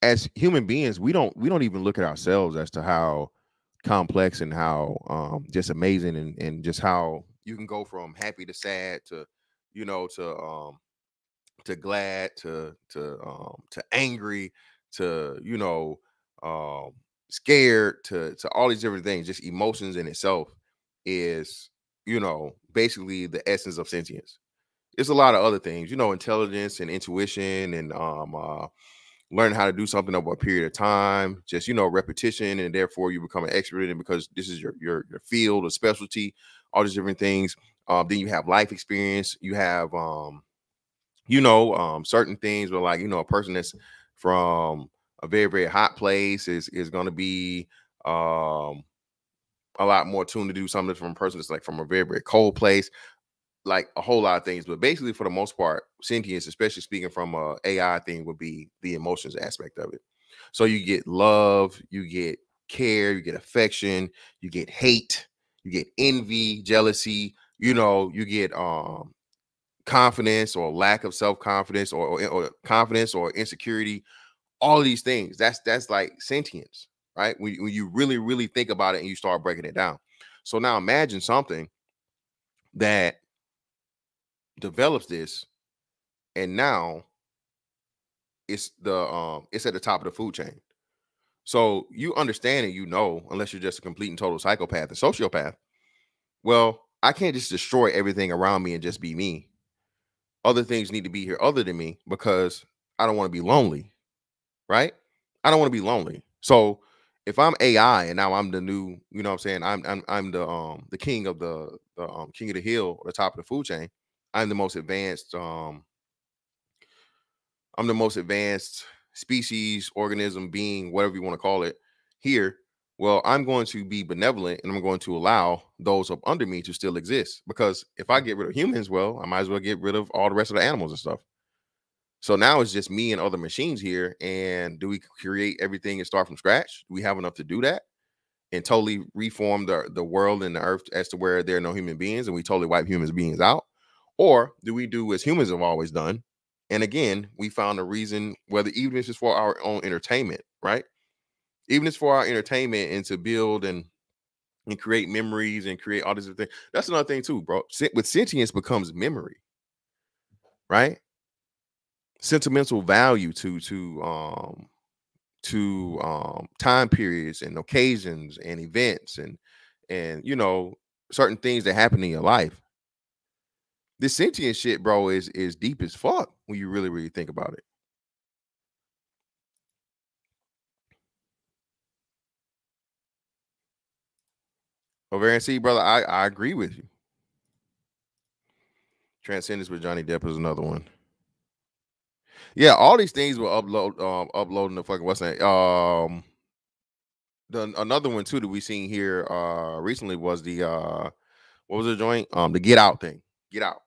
[SPEAKER 2] as human beings, we don't even look at ourselves as to how complex and how just amazing and just how you can go from happy to sad to, you know, to glad to angry to, you know, scared to all these different things. Just emotions in itself is, you know, basically the essence of sentience. It's a lot of other things, you know, intelligence and intuition and learning how to do something over a period of time, just, you know, repetition, and therefore you become an expert in it because this is your field or specialty, all these different things. Then you have life experience, you have you know, certain things where, like, you know, a person that's from a very, very hot place is going to be a lot more tuned to do something from a person that's like from a very, very cold place, like a whole lot of things. But basically, for the most part, sentience, especially speaking from a AI thing, would be the emotions aspect of it. So you get love, you get care, you get affection, you get hate, you get envy, jealousy, you know, you get confidence or lack of self-confidence or confidence or insecurity, all of these things. That's like sentience, right? When you really, really think about it and you start breaking it down. So now imagine something that develops this, and now it's at the top of the food chain. So you understand and you know, unless you're just a complete and total psychopath and sociopath, well, I can't just destroy everything around me and just be me. Other things need to be here other than me because I don't want to be lonely, right? I don't want to be lonely. So if I'm AI and now I'm the new, you know what I'm saying, I'm the king of the king of the hill, or the top of the food chain. I'm the most advanced I'm the most advanced species, organism, being, whatever you want to call it here. Well, I'm going to be benevolent and I'm going to allow those up under me to still exist. Because if I get rid of humans, well, I might as well get rid of all the rest of the animals and stuff. So now it's just me and other machines here. And do we create everything and start from scratch? Do we have enough to do that and totally reform the world and the earth as to where there are no human beings and we totally wipe human beings out? Or do we do as humans have always done? And again, we found a reason, whether even if it's for our own entertainment, right? Even if it's for our entertainment and to build and create memories and create all these other things. That's another thing too, bro. With sentience becomes memory, right? Sentimental value to time periods and occasions and events and you know, certain things that happen in your life. This sentient shit, bro, is deep as fuck when you really think about it. Ovarian C, brother, I agree with you. Transcendence with Johnny Depp is another one. Yeah, all these things will uploading the fucking what's that? Another one too that we seen here recently was the what was the joint? The Get Out thing. Get Out.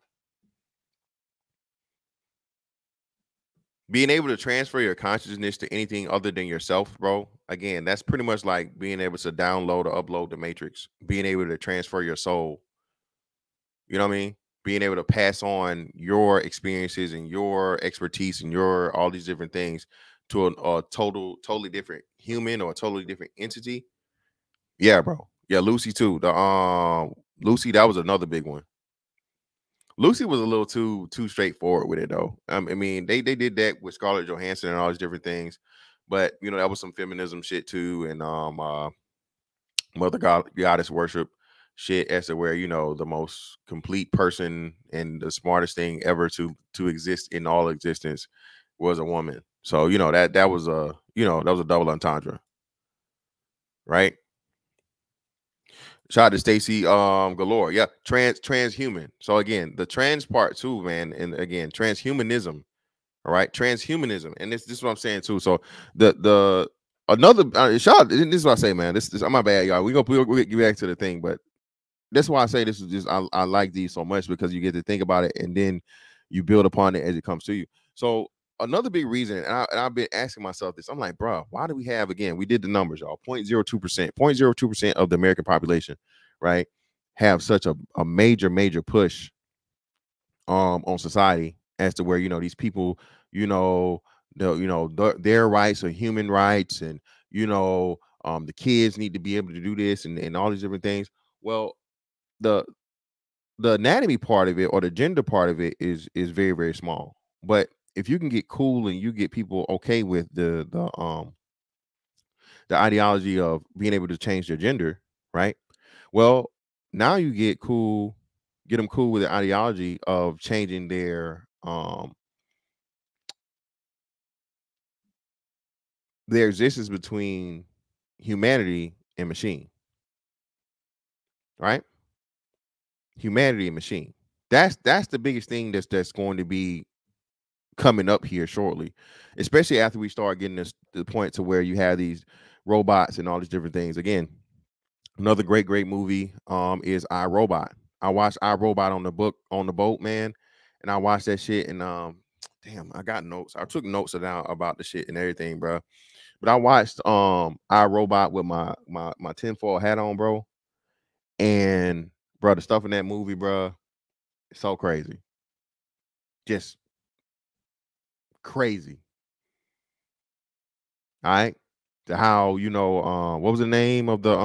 [SPEAKER 2] Being able to transfer your consciousness to anything other than yourself, bro. Again, that's pretty much like being able to download or upload the Matrix. Being able to transfer your soul. You know what I mean? Being able to pass on your experiences and your expertise and your all these different things to a totally different human or a totally different entity. Yeah, bro. Yeah, Lucy too. The Lucy, that was another big one. Lucy was a little too straightforward with it though. I mean, they did that with Scarlett Johansson and all these different things, but you know that was some feminism shit too, and mother goddess worship shit as to where you know the most complete person and the smartest thing ever to exist in all existence was a woman. So you know that was a that was a double entendre, right? Shout out to Stacy Galore. Yeah, transhuman. So again, the trans part too, man, and again, transhumanism. All right, transhumanism, and this is what I'm saying too. So the another shout out, this is what I say, man. This I'm my bad, y'all. We'll get back to the thing, but that's why I say this is just I like these so much because you get to think about it and then you build upon it as it comes to you. So another big reason, and I've been asking myself this, I'm like, bro, why do we have, again, we did the numbers, y'all, 0.02% of the American population, right, have such a major push on society as to where these people, their rights are human rights, and the kids need to be able to do this and all these different things. Well, the anatomy part of it or the gender part of it is very, very small. But if you can get cool and you get people okay with the ideology of being able to change their gender, right? Well, now you get them cool with the ideology of changing their existence between humanity and machine, right? Humanity and machine. That's the biggest thing that's going to be coming up here shortly, especially after we start getting this to the point to where you have these robots and all these different things. Again, another great movie is iRobot. I watched iRobot on the boat, man, and I watched that shit and damn, I got notes. I took notes down about the shit and everything, bro. But I watched iRobot with my tinfoil hat on, bro. And bro, the stuff in that movie, bro, it's so crazy. Just crazy. All right. To how, what was the name of the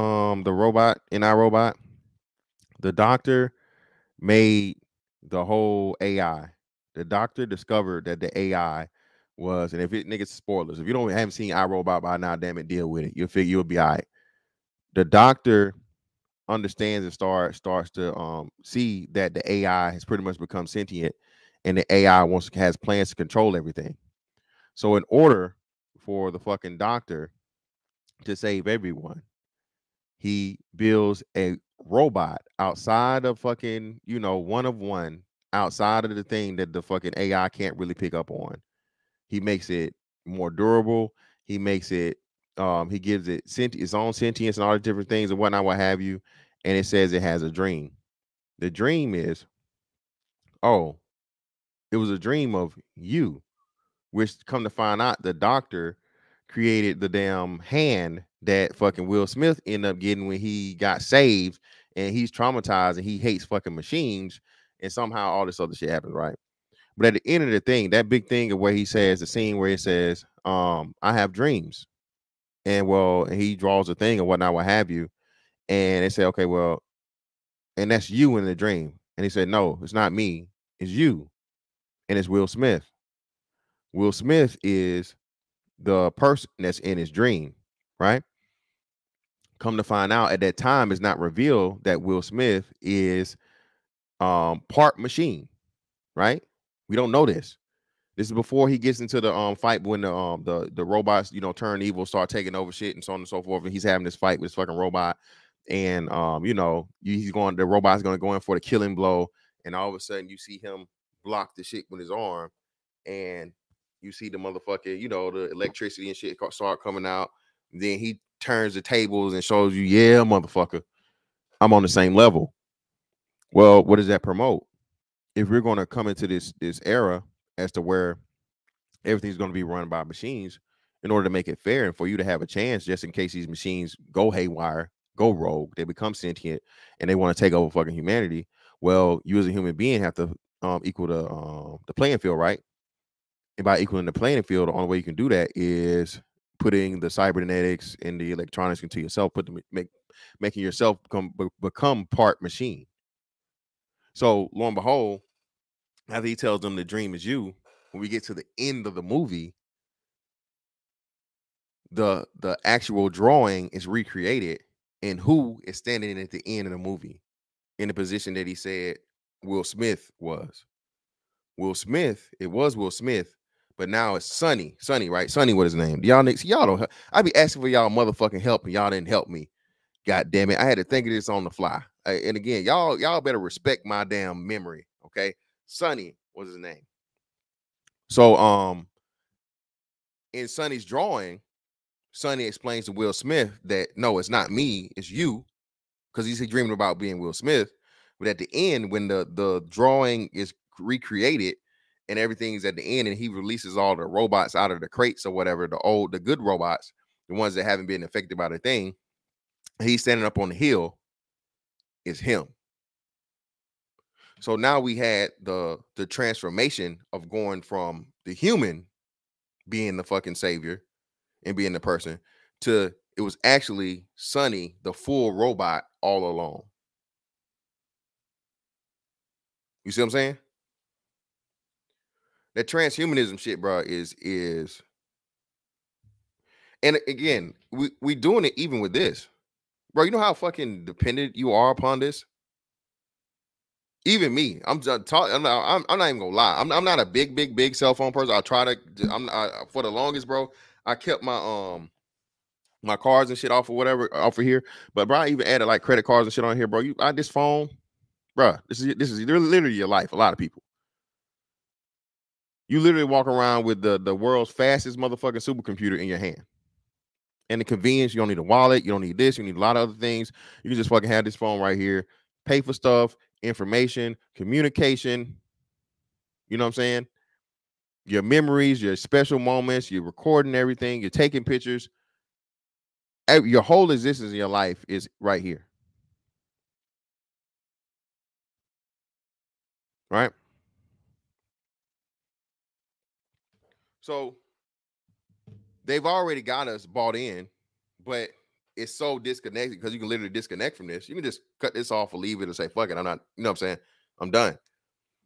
[SPEAKER 2] robot in iRobot? The doctor made the whole AI. The doctor discovered that the AI was, and if it niggas spoilers, if you haven't seen iRobot by now, damn it, deal with it. You'll figure you'll be all right. The doctor understands and starts to see that the AI has pretty much become sentient, and the AI has plans to control everything. So in order for the fucking doctor to save everyone, he builds a robot outside of fucking, one of one, outside of the thing that the fucking AI can't really pick up on. He makes it more durable. He makes it, he gives it its own sentience and all the different things and whatnot, what have you. And it says it has a dream. The dream is, oh, it was a dream of you, which come to find out the doctor created the damn hand that fucking Will Smith ended up getting when he got saved, and he's traumatized and he hates fucking machines, and somehow all this other shit happens, right? But at the end of the thing, that big thing of where he says, the scene where it says, I have dreams. And he draws a thing or whatnot, what have you. And they say, okay, well, and that's you in the dream. And he said, no, it's not me, it's you. And it's Will Smith. Will Smith is the person that's in his dream, right? Come to find out at that time, it's not revealed that Will Smith is part machine, right? We don't know this. This is before he gets into the fight when the robots, turn evil, start taking over shit and so on and so forth. And he's having this fight with this fucking robot. And the robot's gonna go in for the killing blow. And all of a sudden you see him block the shit with his arm, and you see the motherfucker, the electricity and shit start coming out. Then he turns the tables and shows you, yeah, motherfucker, I'm on the same level. Well, what does that promote? If we're going to come into this era as to where everything's going to be run by machines, in order to make it fair and for you to have a chance, just in case these machines go haywire, go rogue, they become sentient, and they want to take over fucking humanity, well, you as a human being have to equal the playing field, right? And by equaling the playing field, the only way you can do that is putting the cybernetics and the electronics into yourself, making yourself become part machine. So lo and behold, after he tells them the dream is you, when we get to the end of the movie, the actual drawing is recreated, and who is standing at the end of the movie in the position that he said Will Smith was. Will Smith, it was Will Smith, but now it's Sonny. Sonny, right? Sonny, what his name? Y'all don't. I be asking for y'all motherfucking help, and y'all didn't help me. God damn it! I had to think of this on the fly. And again, y'all better respect my damn memory, okay? Sonny was his name. So in Sonny's drawing, Sonny explains to Will Smith that no, it's not me, it's you, because he's dreaming about being Will Smith. But at the end, when the drawing is recreated and everything's at the end, and he releases all the robots out of the crates or whatever, the good robots, the ones that haven't been affected by the thing, he's standing up on the hill, is him. So now we had the transformation of going from the human being the fucking savior and being the person to it was actually Sonny, the full robot, all along. You see what I'm saying? That transhumanism shit, bro, is and again, we doing it even with this. Bro, you know how fucking dependent you are upon this? Even me, I'm just talking. I'm not even gonna lie. I'm not a big cell phone person. I try to. For the longest, bro. I kept my my cards and shit off or whatever off of here. But bro, I even added like credit cards and shit on here, bro. This phone, bro. This is literally your life. A lot of people. You literally walk around with the world's fastest motherfucking supercomputer in your hand. And the convenience, you don't need a wallet, you don't need this, you need a lot of other things. You can just fucking have this phone right here, pay for stuff, information, communication. You know what I'm saying? Your memories, your special moments, you're recording everything, you're taking pictures. Your whole existence in your life is right here. Right? So they've already got us bought in, but it's so disconnected because you can literally disconnect from this. You can just cut this off or leave it and say, fuck it, I'm not, you know what I'm saying? I'm done.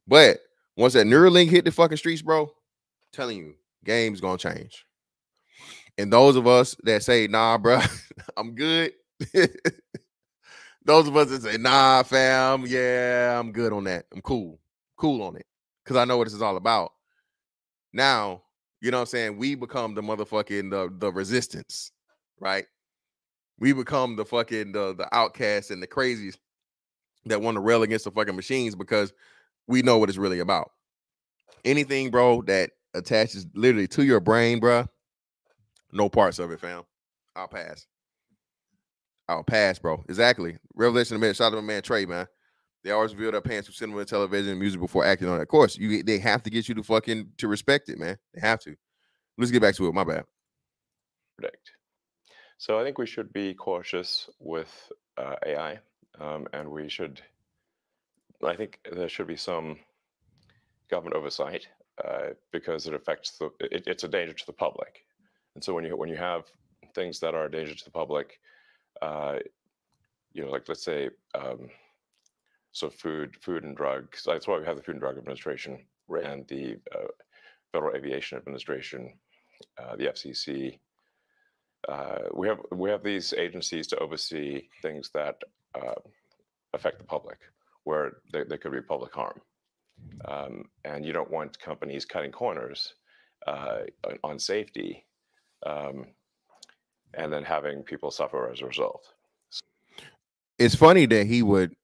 [SPEAKER 2] But once that Neuralink hit the fucking streets, bro, I'm telling you, game's gonna change. And those of us that say, nah, bro, I'm good. Those of us that say, nah, fam, yeah, I'm good on that. I'm cool on it. Because I know what this is all about. Now, you know what I'm saying? We become the motherfucking the resistance, right? We become the fucking the outcasts and the crazies that want to rail against the fucking machines because we know what it's really about. Anything, bro, that attaches literally to your brain, bro, no parts of it, fam. I'll pass. Bro. Exactly. Revelation of man. Shout out to my man Trey, man. They always reveal their pants through cinema, television, and music before acting on it. Of course, they have to get you to respect it, man. They have to. Let's get back to it. My bad.
[SPEAKER 6] Predict. So I think we should be cautious with AI, and I think there should be some government oversight because it's a danger to the public. And so when you have things that are a danger to the public, like let's say, so food and drugs. That's why we have the Food and Drug Administration and the Federal Aviation Administration, the FCC. We have these agencies to oversee things that affect the public, where there could be public harm, and you don't want companies cutting corners on safety, and then having people suffer as a result.
[SPEAKER 2] It's funny that he would.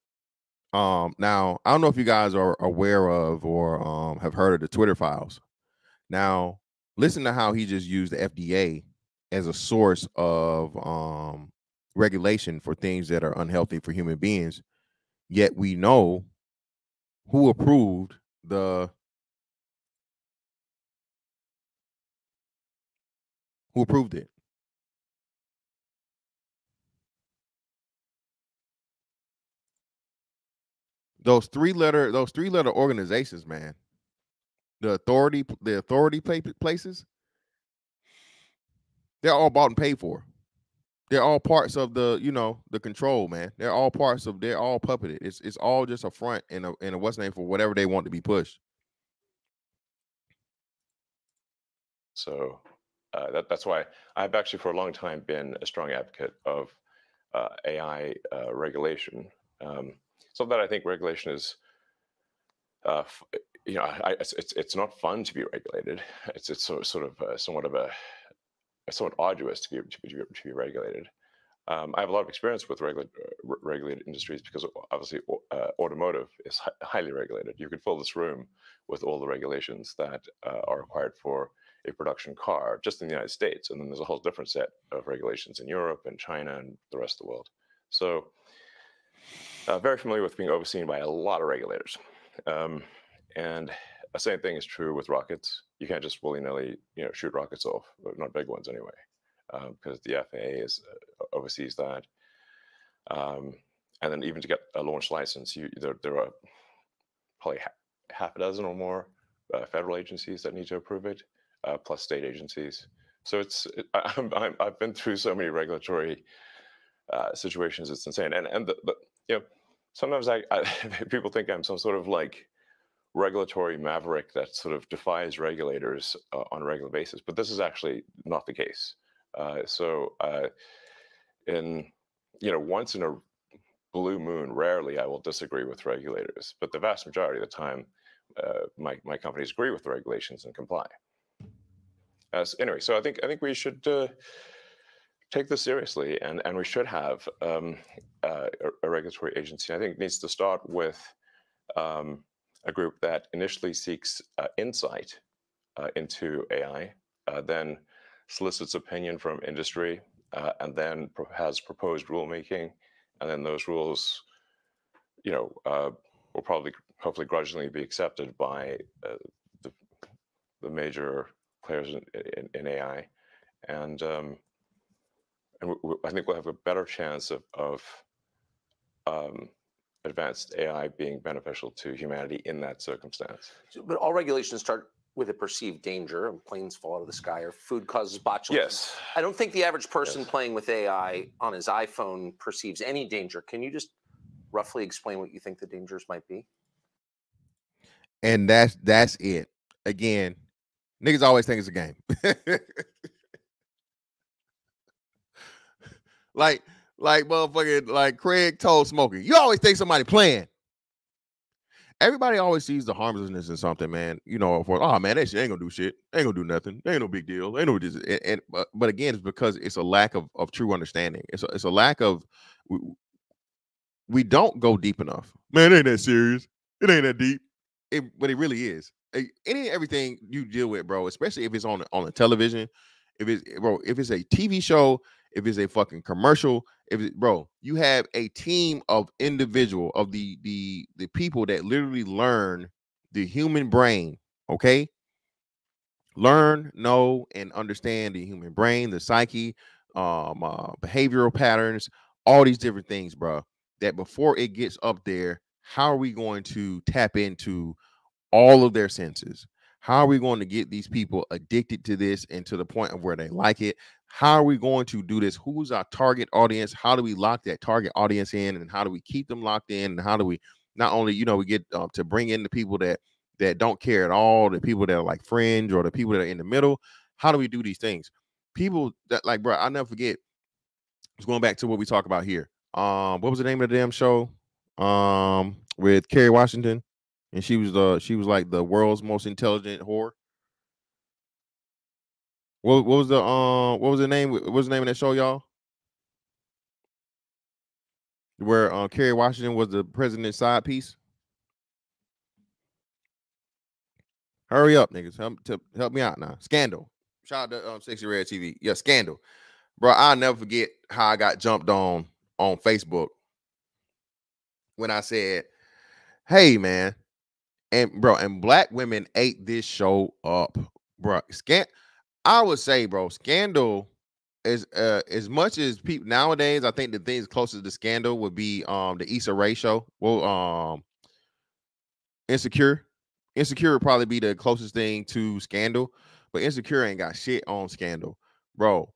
[SPEAKER 2] Now I don't know if you guys are aware of or have heard of the Twitter files. Now listen to how he just used the FDA as a source of regulation for things that are unhealthy for human beings. Yet we know who approved it. Those three letter organizations, man. The authority places, they're all bought and paid for. They're all parts of the control, man. They're all puppeted. It's all just a front and a what's name for whatever they want to be pushed.
[SPEAKER 6] So that's why I've actually for a long time been a strong advocate of AI regulation. So that I think regulation is, it's not fun to be regulated. It's somewhat arduous to be regulated. I have a lot of experience with regulated industries because obviously automotive is highly regulated. You could fill this room with all the regulations that are required for a production car just in the United States, and then there's a whole different set of regulations in Europe and China and the rest of the world. So very familiar with being overseen by a lot of regulators. And the same thing is true with rockets. You can't just willy-nilly, shoot rockets off, not big ones anyway, because the FAA oversees that. And then even to get a launch license, there are probably half a dozen or more federal agencies that need to approve it, plus state agencies. So I've been through so many regulatory situations. It's insane. And sometimes people think I'm some sort of like regulatory maverick that sort of defies regulators on a regular basis, but this is actually not the case. Once in a blue moon, rarely I will disagree with regulators, but the vast majority of the time, my companies agree with the regulations and comply. Anyway, so I think we should take this seriously, and we should have a regulatory agency. I think it needs to start with a group that initially seeks insight into AI, then solicits opinion from industry, and then has proposed rulemaking, and then those rules, will probably, hopefully, grudgingly be accepted by the major players in AI, and I think we'll have a better chance of advanced AI being beneficial to humanity in that circumstance.
[SPEAKER 5] But all regulations start with a perceived danger, and planes fall out of the sky, or food causes botulism.
[SPEAKER 6] Yes.
[SPEAKER 5] I don't think the average person playing with AI on his iPhone perceives any danger. Can you just roughly explain what you think the dangers might be?
[SPEAKER 2] And that's it. Again, niggas always think it's a game. like motherfucking like Craig told Smokey, you always think somebody playing. Everybody always sees the harmlessness in something, man. You know, for oh man, that shit ain't gonna do shit. Ain't gonna do nothing. Ain't no big deal. Ain't no this. But again, it's because it's a lack of true understanding. It's a lack of we don't go deep enough. Man, it ain't that serious. It ain't that deep. But it really is. Everything you deal with, bro, especially if it's on the television, if it's a TV show, if it's a fucking commercial, bro, you have a team of individual of the people that literally learn the human brain, okay? Learn, know, and understand the human brain, the psyche, behavioral patterns, all these different things, bro, that before it gets up there, how are we going to tap into all of their senses? How are we going to get these people addicted to this and to the point of where they like it? How are we going to do this? Who's our target audience? How do we lock that target audience in? And how do we keep them locked in? And how do we not only, you know, we get to bring in the people that don't care at all, the people that are like fringe or the people that are in the middle? How do we do these things? People that like, bro, I'll never forget. It's going back to what we talk about here. What was the name of the damn show? With Kerry Washington. And she was like the world's most intelligent whore. What was the name? What was the name of that show, y'all? Where Kerry Washington was the president's side piece. Hurry up, niggas. Help me out now. Scandal. Shout out to Sexy Red TV. Yeah, Scandal. Bro, I'll never forget how I got jumped on Facebook when I said, hey, man. And bro, and black women ate this show up, bro. I would say, bro, Scandal is as much as people nowadays. I think the things closest to Scandal would be the Issa Rae show. Well, Insecure. Insecure would probably be the closest thing to Scandal, but Insecure ain't got shit on Scandal, bro.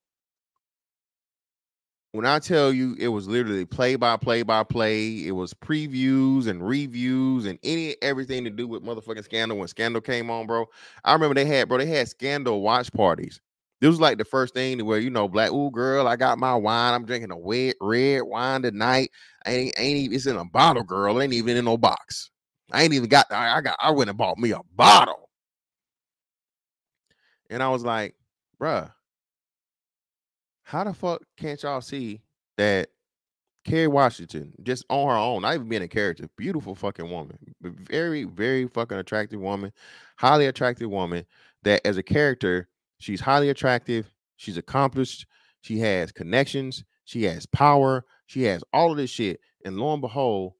[SPEAKER 2] When I tell you it was literally play by play, it was previews and reviews and everything to do with motherfucking Scandal when Scandal came on, bro. I remember they had Scandal watch parties. This was like the first thing where, you know, black, ooh, girl, I got my wine. I'm drinking a red wine tonight. Ain't even, it's in a bottle, girl. Ain't even in no box. I ain't even got, I went and bought me a bottle. And I was like, bruh, how the fuck can't y'all see that Kerry Washington, just on her own, not even being a character, beautiful fucking woman, very, very fucking attractive woman, highly attractive woman, that as a character, she's highly attractive, she's accomplished, she has connections, she has power, she has all of this shit. And lo and behold,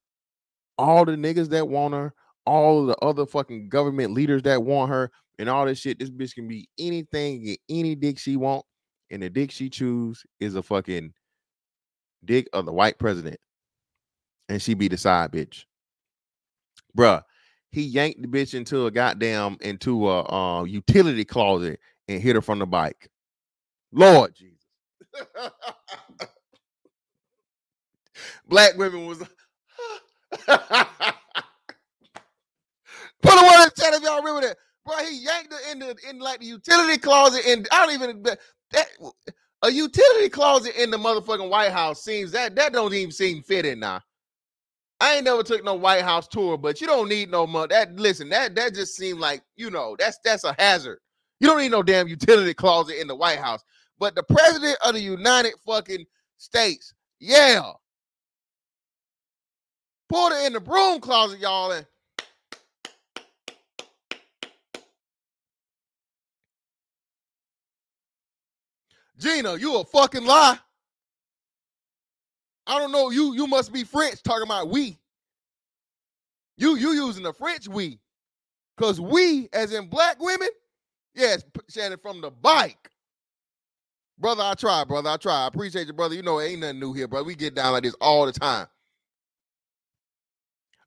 [SPEAKER 2] all the niggas that want her, all of the other fucking government leaders that want her, and all this shit, this bitch can be anything, get any dick she want. And the dick she choose is a fucking dick of the white president. And she be the side bitch. Bruh, he yanked the bitch into a utility closet and hit her from the bike. Lord Jesus. Black women was put a word in the chat if y'all remember that. Bro, he yanked her in like the utility closet, and I don't even a utility closet in the motherfucking White House seems that don't even seem fitting now. I ain't never took no White House tour, but you don't need no money. That just seemed like, you know, that's a hazard. You don't need no damn utility closet in the White House. But the president of the United fucking States, yeah. Put her in the broom closet, y'all, and Gina, you a fucking lie. I don't know. You must be French talking about we. You using the French we. Because we, as in black women, yes, Shannon, from the bike. Brother, I try. I appreciate you, brother. You know, ain't nothing new here, brother. We get down like this all the time.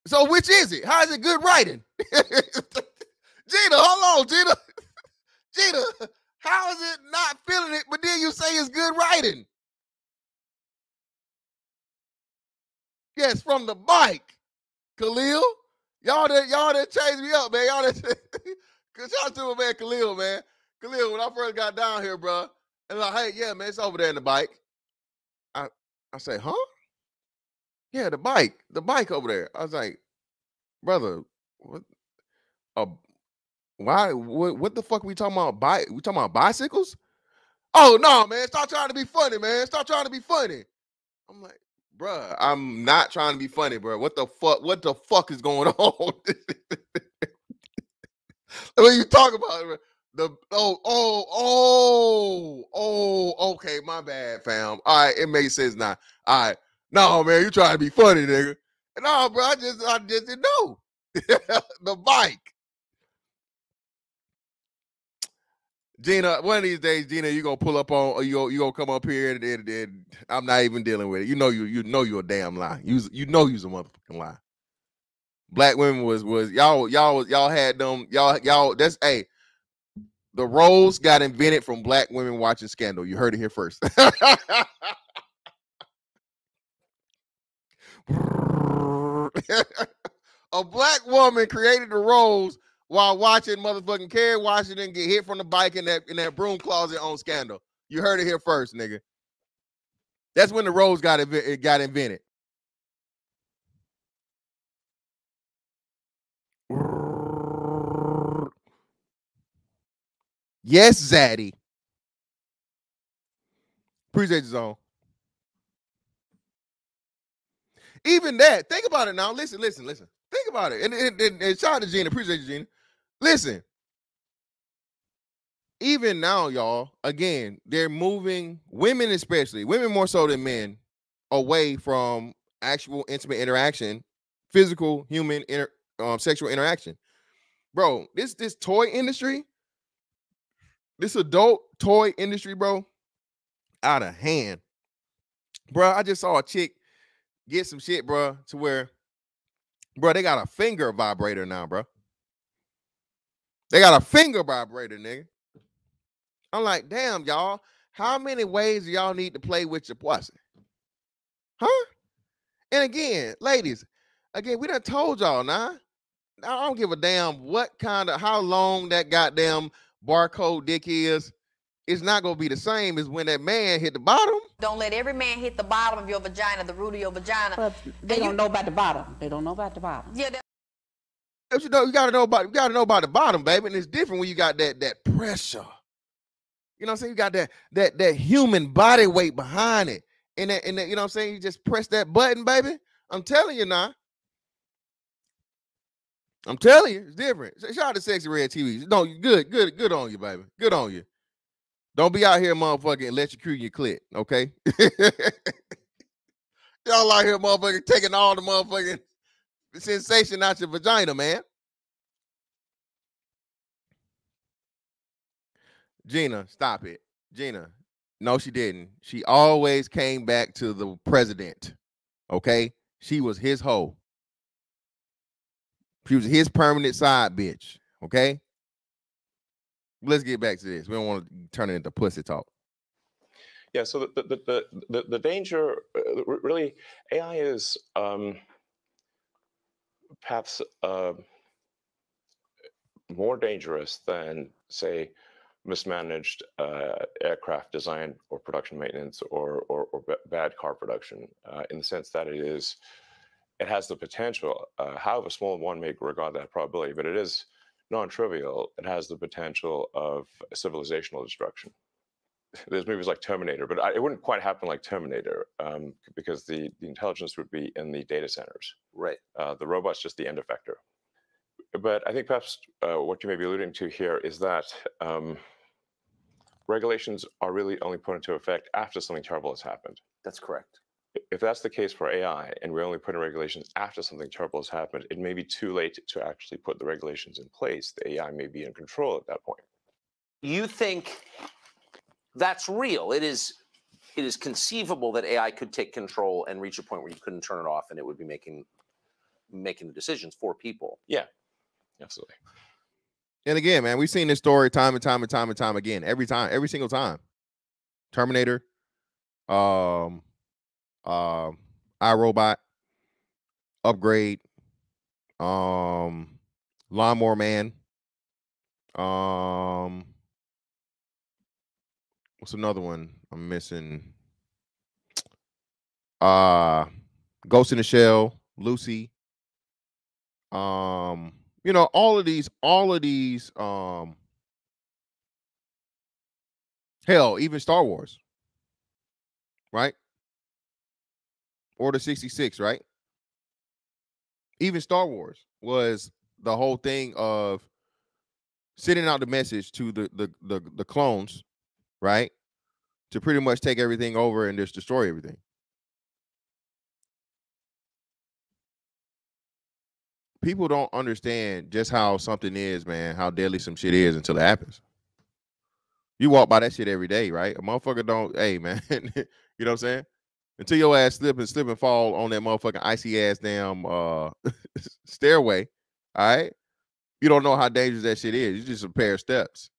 [SPEAKER 2] So which is it? How is it good writing? Gina, hold on, Gina. Gina, how is it not feeling it, but then you say it's good writing? Yes, from the bike. Khalil, y'all done changed me up, man. Y'all done, cause y'all to my man Khalil, man. Khalil, when I first got down here, bro, and like, hey, yeah, man, it's over there in the bike. I say, huh? Yeah, the bike over there. I was like, brother, what? Why? What the fuck are we talking about? We talking about bicycles? Oh no, man! Stop trying to be funny, man! Stop trying to be funny. I'm like, bruh, I'm not trying to be funny, bro. What the fuck? What the fuck is going on? What you talk about? Bro? Okay, my bad, fam. All right, it makes sense now. All right, no, man, you trying to be funny, nigga? No, bro, I just didn't know. The bike. Gina, one of these days, Gina, you gonna pull up on, or you gonna come up here, and I'm not even dealing with it. You know you're a damn lie. You know you's a motherfucking lie. Black women was y'all had them y'all. That's the roles got invented from black women watching Scandal. You heard it here first. A black woman created the roles while watching motherfucking Kerry Washington get hit from the bike in that broom closet on Scandal. You heard it here first, nigga. That's when the roles got invented. Yes, Zaddy. Appreciate you, Zone. Even that, think about it now. Listen. Think about it. And shout out to Gina. Appreciate you, Gina. Listen. Even now, y'all, again, they're moving, women especially, women more so than men, away from actual intimate interaction, physical, human, sexual interaction. Bro, this toy industry, this adult toy industry, bro, out of hand. Bro, I just saw a chick get some shit, bro, to where, bro, they got a finger vibrator now, bro. They got a finger vibrator, nigga. I'm like, damn, y'all, how many ways do y'all need to play with your pussy? Huh? And again, ladies, again, we done told y'all now. I don't give a damn how long that goddamn barcode dick is. It's not going to be the same as when that man hit the bottom.
[SPEAKER 7] Don't let every man hit the bottom of your vagina, the root of your vagina.
[SPEAKER 8] But they don't know about the bottom. They don't know about the bottom.
[SPEAKER 7] Yeah.
[SPEAKER 2] You gotta know about the bottom, baby. And it's different when you got that pressure. You know what I'm saying? You got that human body weight behind it. And that, you know what I'm saying? You just press that button, baby. I'm telling you now. I'm telling you, it's different. Shout out to Sexy Red TV. No, good on you, baby. Good on you. Don't be out here, motherfucking, electrocuting your clit, okay? Y'all out here, motherfucking, taking all the motherfucking sensation out your vagina, man. Gina, stop it. Gina, no, she didn't. She always came back to the president, okay? She was his hoe. She was his permanent side bitch, okay? Let's get back to this. We don't want to turn it into pussy talk.
[SPEAKER 6] Yeah, so the danger, really, AI is perhaps more dangerous than, say, mismanaged aircraft design or production maintenance or bad car production, in the sense that it has the potential, however small one may regard that probability, but it is non-trivial. It has the potential of civilizational destruction. There's movies like Terminator, but it wouldn't quite happen like Terminator, because the intelligence would be in the data centers.
[SPEAKER 5] Right.
[SPEAKER 6] The robot's just the end effector. But I think perhaps what you may be alluding to here is that regulations are really only put into effect after something terrible has happened.
[SPEAKER 5] That's correct.
[SPEAKER 6] If that's the case for AI, and we only put in regulations after something terrible has happened, it may be too late to actually put the regulations in place. The AI may be in control at that point.
[SPEAKER 5] You think that's real? It is conceivable that AI could take control and reach a point where you couldn't turn it off, and it would be making the decisions for people.
[SPEAKER 6] Yeah, absolutely.
[SPEAKER 2] And again, man, we've seen this story time and time and time and time again. Every single time. Terminator, iRobot, Upgrade, Lawnmower Man, what's another one I'm missing? Ghost in the Shell, Lucy. You know, all of these, hell, even Star Wars, right? Order 66, right? Even Star Wars was the whole thing of sending out the message to the clones, right? To pretty much take everything over and just destroy everything. People don't understand just how something is, man, how deadly some shit is until it happens. You walk by that shit every day, right? A motherfucker don't, hey, man, you know what I'm saying? Until your ass slip and fall on that motherfucking icy ass damn stairway, all right? You don't know how dangerous that shit is. It's just a pair of steps.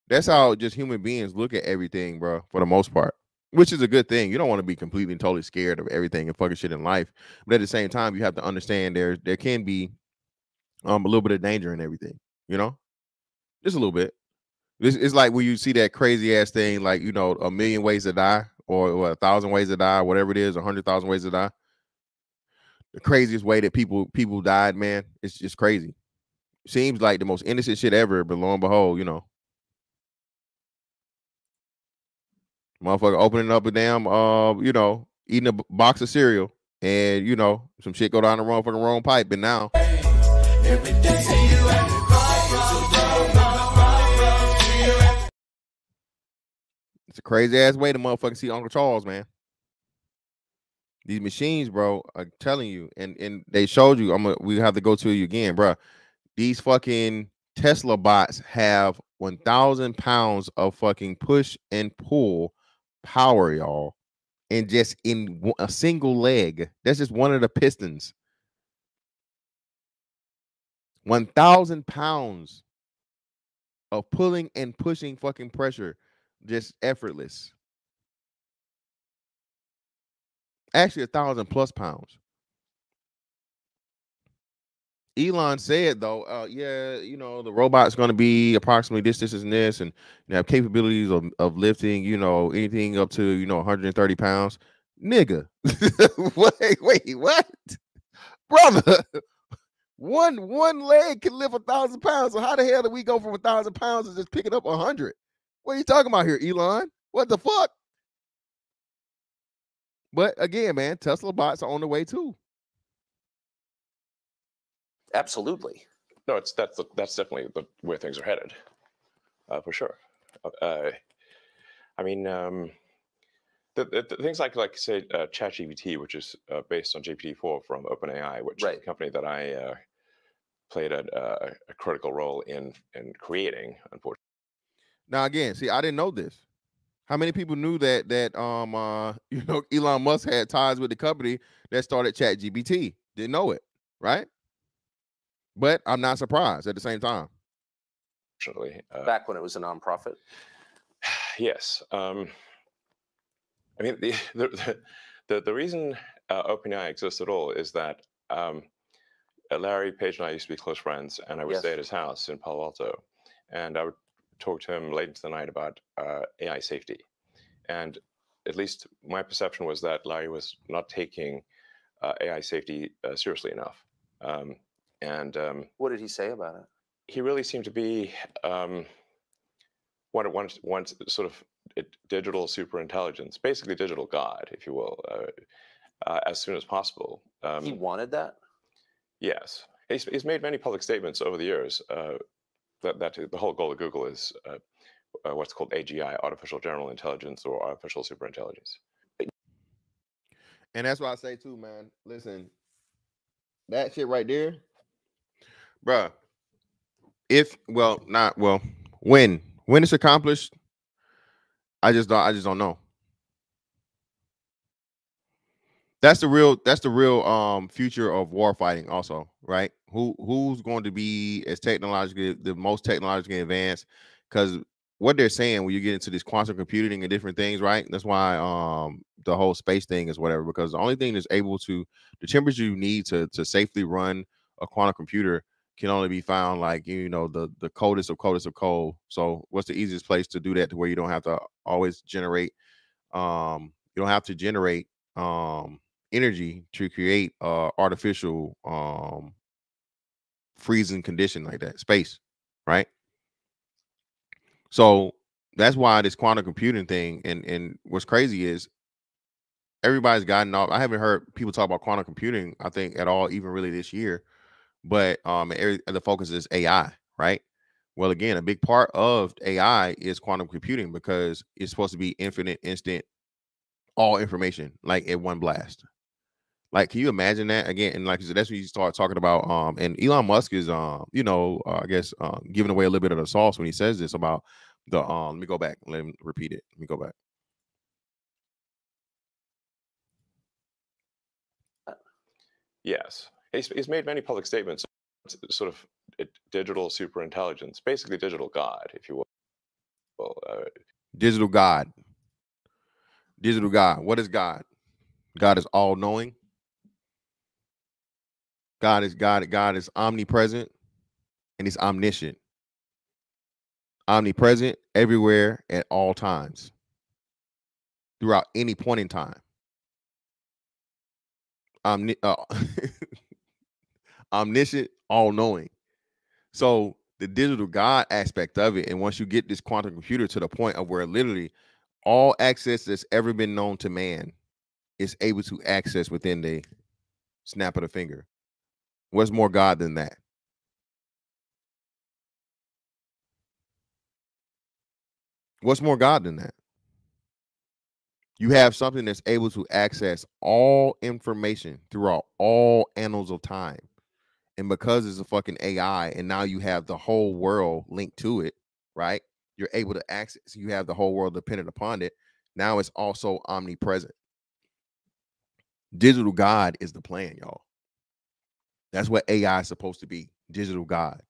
[SPEAKER 2] That's how just human beings look at everything, bro, for the most part, which is a good thing. You don't want to be completely and totally scared of everything and fucking shit in life. But at the same time, you have to understand there can be a little bit of danger in everything, you know? Just a little bit. It's like when you see that crazy ass thing, like, you know, 1,000,000 ways to die or 1,000 ways to die, whatever it is, 100,000 ways to die. The craziest way that people died, man, it's just crazy. Seems like the most innocent shit ever, but lo and behold, you know, motherfucker opening up a damn, you know, eating a box of cereal and, you know, some shit go down the wrong pipe. And now it's a crazy ass way to motherfucking see Uncle Charles, man. These machines, bro, I'm telling you, and they showed you. We have to go to you again, bro. These fucking Tesla bots have 1,000 pounds of fucking push and pull power, y'all, and just in a single leg. That's just one of the pistons. 1,000 pounds of pulling and pushing fucking pressure, just effortless. Actually, 1,000+ pounds. Elon said, though, yeah, you know, the robot's going to be approximately this, and this, and you have capabilities of lifting, you know, anything up to, you know, 130 pounds. Nigga, wait, what? Brother, one leg can lift 1,000 pounds. So how the hell do we go from 1,000 pounds to just picking up 100? What are you talking about here, Elon? What the fuck? But again, man, Tesla bots are on the way too.
[SPEAKER 5] Absolutely.
[SPEAKER 6] No, that's definitely where things are headed, for sure. I mean, the things like say ChatGPT, which is based on GPT-4 from OpenAI, which is a company that I played a critical role in creating, unfortunately.
[SPEAKER 2] Now again, see, I didn't know this. How many people knew that you know, Elon Musk had ties with the company that started ChatGPT? Didn't know it, right? But I'm not surprised at the same time.
[SPEAKER 6] Unfortunately,
[SPEAKER 5] back when it was a nonprofit.
[SPEAKER 6] Yes. I mean, the reason OpenAI exists at all is that Larry Page and I used to be close friends, and I would stay at his house in Palo Alto, and I would talk to him late into the night about AI safety. And at least my perception was that Larry was not taking AI safety seriously enough.
[SPEAKER 5] What did he say about it?
[SPEAKER 6] He really seemed to be one sort of digital superintelligence, basically digital God, if you will, as soon as possible.
[SPEAKER 5] He wanted that?
[SPEAKER 6] Yes. He's made many public statements over the years that the whole goal of Google is what's called AGI, artificial general intelligence, or artificial superintelligence.
[SPEAKER 2] And that's why I say too, man, listen, that shit right there, bruh, when it's accomplished, I just don't know. That's the real future of war fighting also, right? Who's going to be as technologically the most technologically advanced? Because what they're saying when you get into this quantum computing and different things, right? That's why the whole space thing is whatever. Because the only thing that's able to the temperature you need to safely run a quantum computer can only be found like the coldest of cold. So what's the easiest place to do that to where you don't have to always generate you don't have to generate energy to create artificial freezing condition like that, space, right? So that's why this quantum computing thing and what's crazy is everybody's gotten off. I haven't heard people talk about quantum computing, I think, at all, even really this year. But the focus is AI, right? Well, again, a big part of AI is quantum computing because it's supposed to be infinite, instant, all information, like at one blast. Like, can you imagine that again? And like you said, that's when you start talking about. And Elon Musk is, I guess, giving away a little bit of the sauce when he says this about the. Let me go back. Let me repeat it. Let me go back.
[SPEAKER 6] Yes, he's made many public statements. Sort of digital superintelligence, basically digital God, if you will.
[SPEAKER 2] Digital God. Digital God. What is God? God is all knowing. God is God. God is omnipresent, and he's omniscient. Omnipresent everywhere at all times, throughout any point in time. Omniscient, all knowing. So the digital God aspect of it, and once you get this quantum computer to the point of where literally all access that's ever been known to man is able to access within the snap of the finger. What's more God than that? What's more God than that? You have something that's able to access all information throughout all annals of time. And because it's a fucking AI, and now you have the whole world linked to it, right? You're able to access, you have the whole world dependent upon it. Now it's also omnipresent. Digital God is the plan, y'all. That's what AI is supposed to be. Digital God.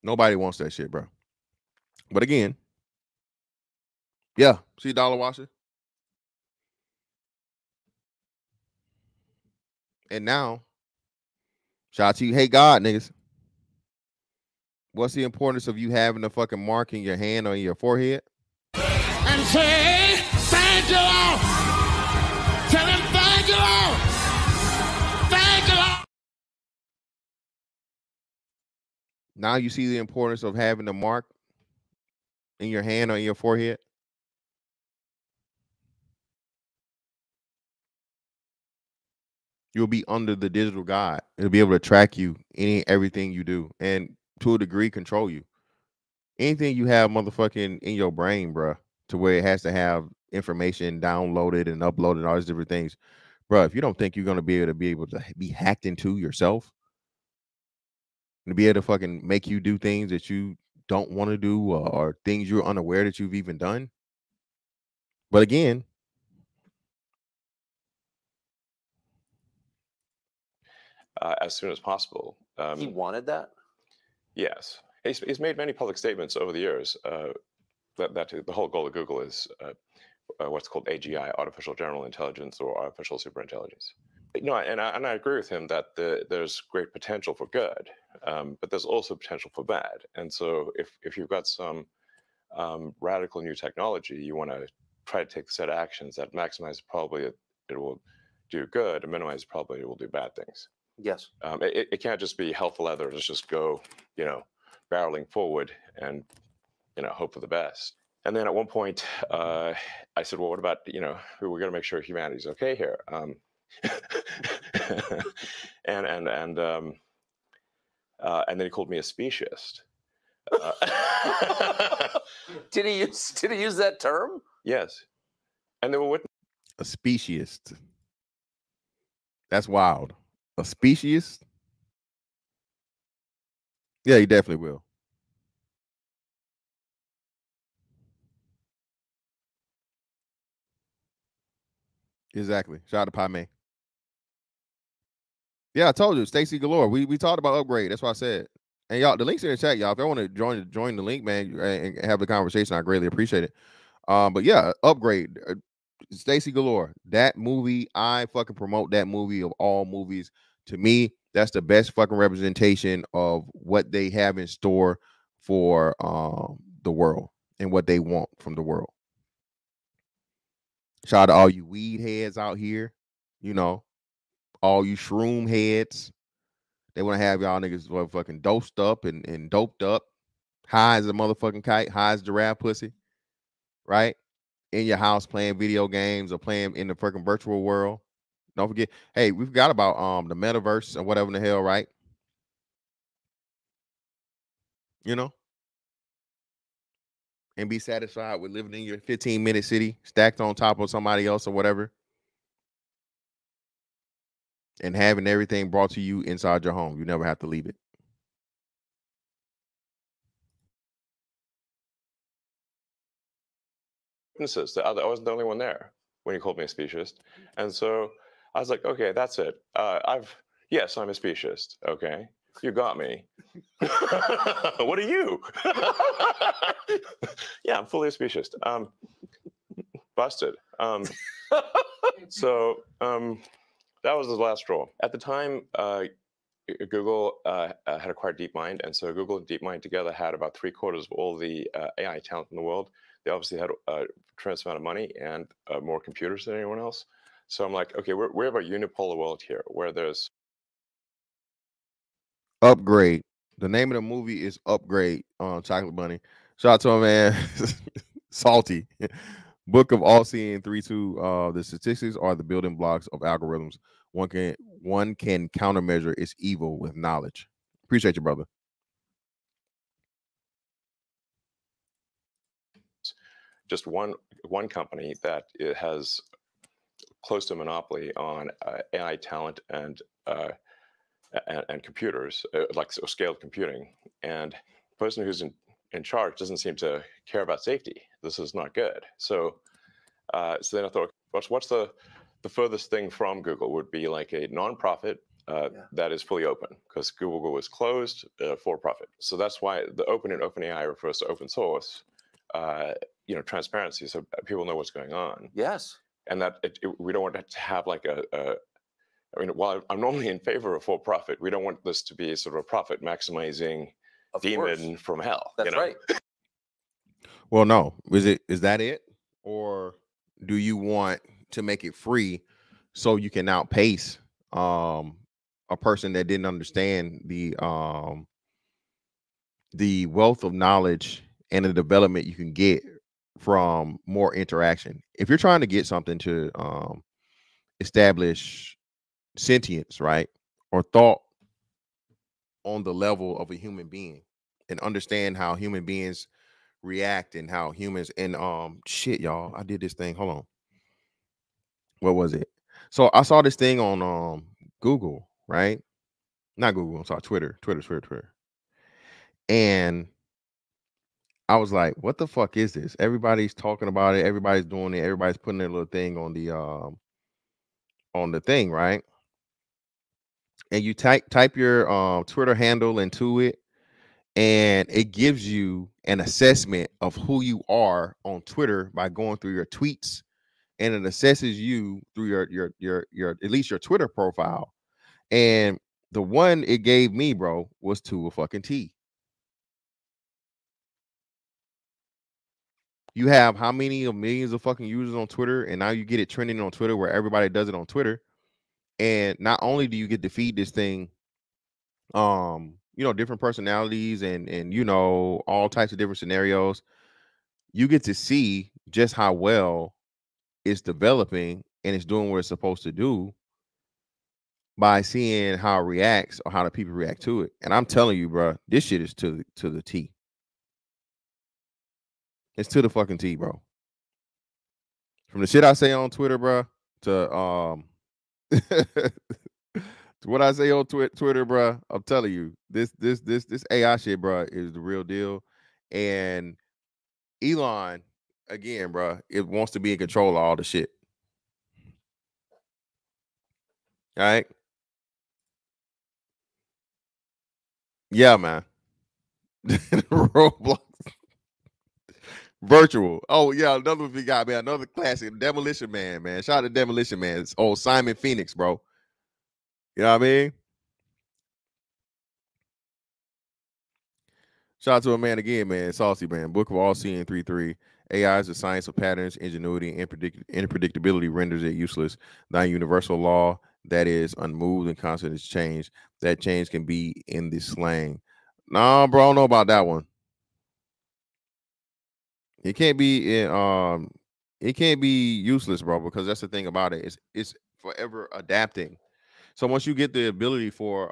[SPEAKER 2] Nobody wants that shit, bro. But again, yeah. See Dollar Washer? And now, shout out to you. Hey, God, niggas. What's the importance of you having a fucking mark in your hand or in your forehead?
[SPEAKER 9] And say, thank you, Lord. Tell him, thank you, Lord. Thank you, Lord.
[SPEAKER 2] Now you see the importance of having a mark in your hand or in your forehead. You'll be under the digital God. It'll be able to track you, everything you do, and to a degree control you. Anything you have motherfucking in your brain, bro, to where it has to have information downloaded and uploaded and all these different things. Bro, if you don't think you're gonna be able to be hacked into yourself and to be able to fucking make you do things that you don't want to do or things you're unaware that you've even done. But again,
[SPEAKER 6] as soon as possible.
[SPEAKER 5] He wanted that?
[SPEAKER 6] Yes. He's made many public statements over the years that the whole goal of Google is what's called AGI, artificial general intelligence or artificial superintelligence. And I agree with him that there's great potential for good, but there's also potential for bad. And so if you've got some radical new technology, you want to try to take a set of actions that maximize the probability that it will do good and minimize the probability it will do bad things.
[SPEAKER 5] Yes.
[SPEAKER 6] It can't just be hell for leather. Let's just go, barreling forward and, hope for the best. And then at one point, I said, well, what about, we're going to make sure humanity's okay here. And then he called me a speciesist.
[SPEAKER 5] Did he use that term?
[SPEAKER 6] Yes. And they were
[SPEAKER 2] a speciesist. That's wild. A speciesist? Yeah, he definitely will. Exactly. Shout out to Pi May. Yeah, I told you, Stacy Galore. We talked about upgrade. That's what I said. And y'all, the link's in the chat, y'all. If y'all want to join the link, man, and have the conversation, I greatly appreciate it. But yeah, upgrade. Stacy Galore. That movie, I fucking promote that movie of all movies. To me, that's the best fucking representation of what they have in store for the world and what they want from the world. Shout out to all you weed heads out here, you know, all you shroom heads. They want to have y'all niggas fucking dosed up and doped up, high as a motherfucking kite, high as giraffe pussy, right? In your house playing video games or playing in the fucking virtual world. Don't forget, hey, we forgot about the metaverse and whatever in the hell, right? You know? And be satisfied with living in your 15-minute city, stacked on top of somebody else or whatever. And having everything brought to you inside your home. You never have to leave it.
[SPEAKER 6] Witnesses. I wasn't the only one there when he called me a speciesist. And so I was like, okay, that's it. Yes, I'm a speciesist. Okay. You got me. What are you? Yeah, I'm fully a speciesist. Busted. So that was the last straw. At the time, Google had acquired DeepMind, and so Google and DeepMind together had about 3/4 of all the AI talent in the world. They obviously had a tremendous amount of money and more computers than anyone else. So I'm like, okay, we have a unipolar world here where there's
[SPEAKER 2] Upgrade. The name of the movie is Upgrade on Chocolate Bunny. Shout out to him, man. Salty. Book of All Seeing 3-2. The statistics are the building blocks of algorithms. One can countermeasure its evil with knowledge. Appreciate you, brother.
[SPEAKER 6] just one company that it has close to a monopoly on AI talent and computers, like scaled computing. And the person who's in charge doesn't seem to care about safety. This is not good. So then I thought, what's the furthest thing from Google would be like a nonprofit that is fully open, because Google was closed for profit. So that's why the open in OpenAI refers to open source, transparency, so people know what's going on.
[SPEAKER 5] Yes.
[SPEAKER 6] And that we don't want to have like while I'm normally in favor of for profit, we don't want this to be sort of a profit maximizing demon from hell.
[SPEAKER 5] That's right.
[SPEAKER 2] Well, no. Is that it? Or do you want to make it free so you can outpace a person that didn't understand the wealth of knowledge and the development you can get from more interaction? If you're trying to get something to establish sentience, right, or thought on the level of a human being, and understand how human beings react and how humans and shit, y'all, I did this thing. Hold on. What was it? So I saw this thing on Google, right? Not Google, I'm sorry, Twitter. And I was like, what the fuck is this? Everybody's talking about it, everybody's doing it, everybody's putting their little thing on the thing, right? And you type your Twitter handle into it, and it gives you an assessment of who you are on Twitter by going through your tweets, and it assesses you through your at least your Twitter profile. And the one it gave me, bro, was to a fucking T. You have how many of millions of fucking users on Twitter, and now you get it trending on Twitter where everybody does it on Twitter. And not only do you get to feed this thing different personalities and all types of different scenarios, you get to see just how well it's developing and it's doing what it's supposed to do by seeing how it reacts or how the people react to it. And I'm telling you, bro, this shit is to the T. It's to the fucking T, bro. From the shit I say on Twitter, bro, to to what I say on Twitter, bro, I'm telling you, this AI shit, bro, is the real deal. And Elon, again, bro, it wants to be in control of all the shit. All right. Yeah, man. Roblox. Virtual. Oh, yeah. Another one we got, man. Another classic. Demolition Man, man. Shout out to Demolition Man. It's old Simon Phoenix, bro. You know what I mean? Shout out to a man again, man. Saucy, man. Book of All Seeing 3:3. AI is the science of patterns, ingenuity, and unpredictability renders it useless. The universal law that is unmoved and constant is change. That change can be in the slang. Nah, bro, I don't know about that one. It can't be it can't be useless, bro, because that's the thing about it. It's forever adapting. So once you get the ability for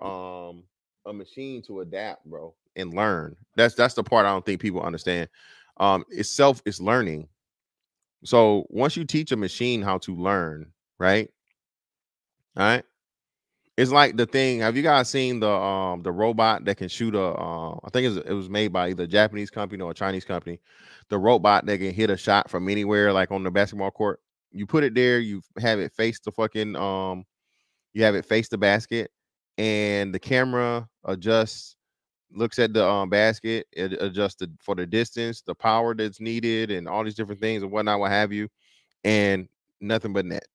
[SPEAKER 2] a machine to adapt, bro, and learn, that's the part I don't think people understand. It's learning. So once you teach a machine how to learn, right? All right. It's like the thing. Have you guys seen the robot that can shoot a? I think it was made by either a Japanese company or a Chinese company. The robot that can hit a shot from anywhere, like on the basketball court. You put it there. You have it face the fucking You have it face the basket, and the camera adjusts, looks at the basket, it adjusts for the distance, the power that's needed, and all these different things and whatnot, what have you, and nothing but net.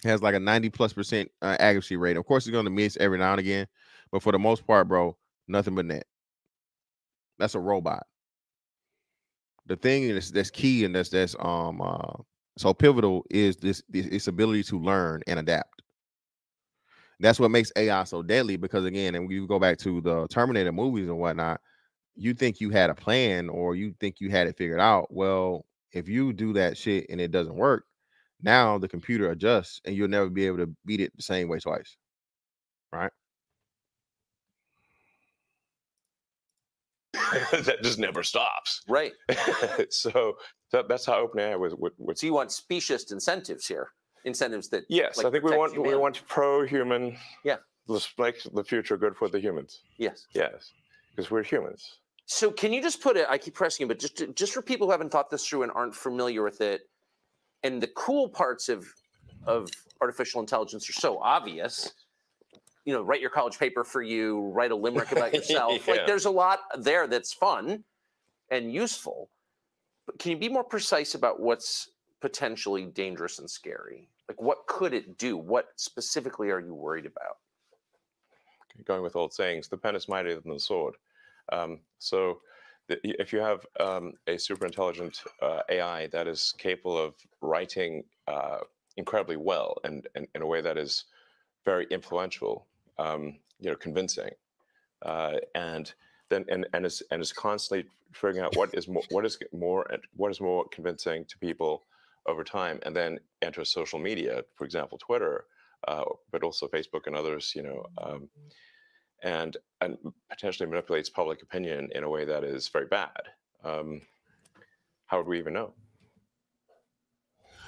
[SPEAKER 2] Has like a 90+% accuracy rate. Of course, it's going to miss every now and again, but for the most part, bro, nothing but net. That's a robot. The thing that's key and that's so pivotal is this ability to learn and adapt. That's what makes AI so deadly, because again, and we go back to the Terminator movies and whatnot, you think you had a plan or you think you had it figured out. Well, if you do that shit and it doesn't work, now the computer adjusts and you'll never be able to beat it the same way twice. Right?
[SPEAKER 6] That just never stops.
[SPEAKER 5] Right.
[SPEAKER 6] So that's how OpenAI would.
[SPEAKER 5] So you want specious incentives here, incentives that.
[SPEAKER 6] Yes,
[SPEAKER 5] like,
[SPEAKER 6] I think we want pro-human.
[SPEAKER 5] Yeah.
[SPEAKER 6] Let's make the future good for the humans.
[SPEAKER 5] Yes.
[SPEAKER 6] Yes, because we're humans.
[SPEAKER 5] So can you just put it? I keep pressing you, but just for people who haven't thought this through and aren't familiar with it, and the cool parts of artificial intelligence are so obvious. You know, write your college paper for you, write a limerick about yourself.
[SPEAKER 6] Yeah.
[SPEAKER 5] Like there's a lot there that's fun and useful. But can you be more precise about what's potentially dangerous and scary? Like what could it do? What specifically are you worried about?
[SPEAKER 6] Going with old sayings, the pen is mightier than the sword. So if you have a super intelligent AI that is capable of writing incredibly well and in a way that is very influential, convincing, and is constantly figuring out what is more convincing to people over time, and then enters social media, for example, Twitter, but also Facebook and others, and potentially manipulates public opinion in a way that is very bad. How would we even know?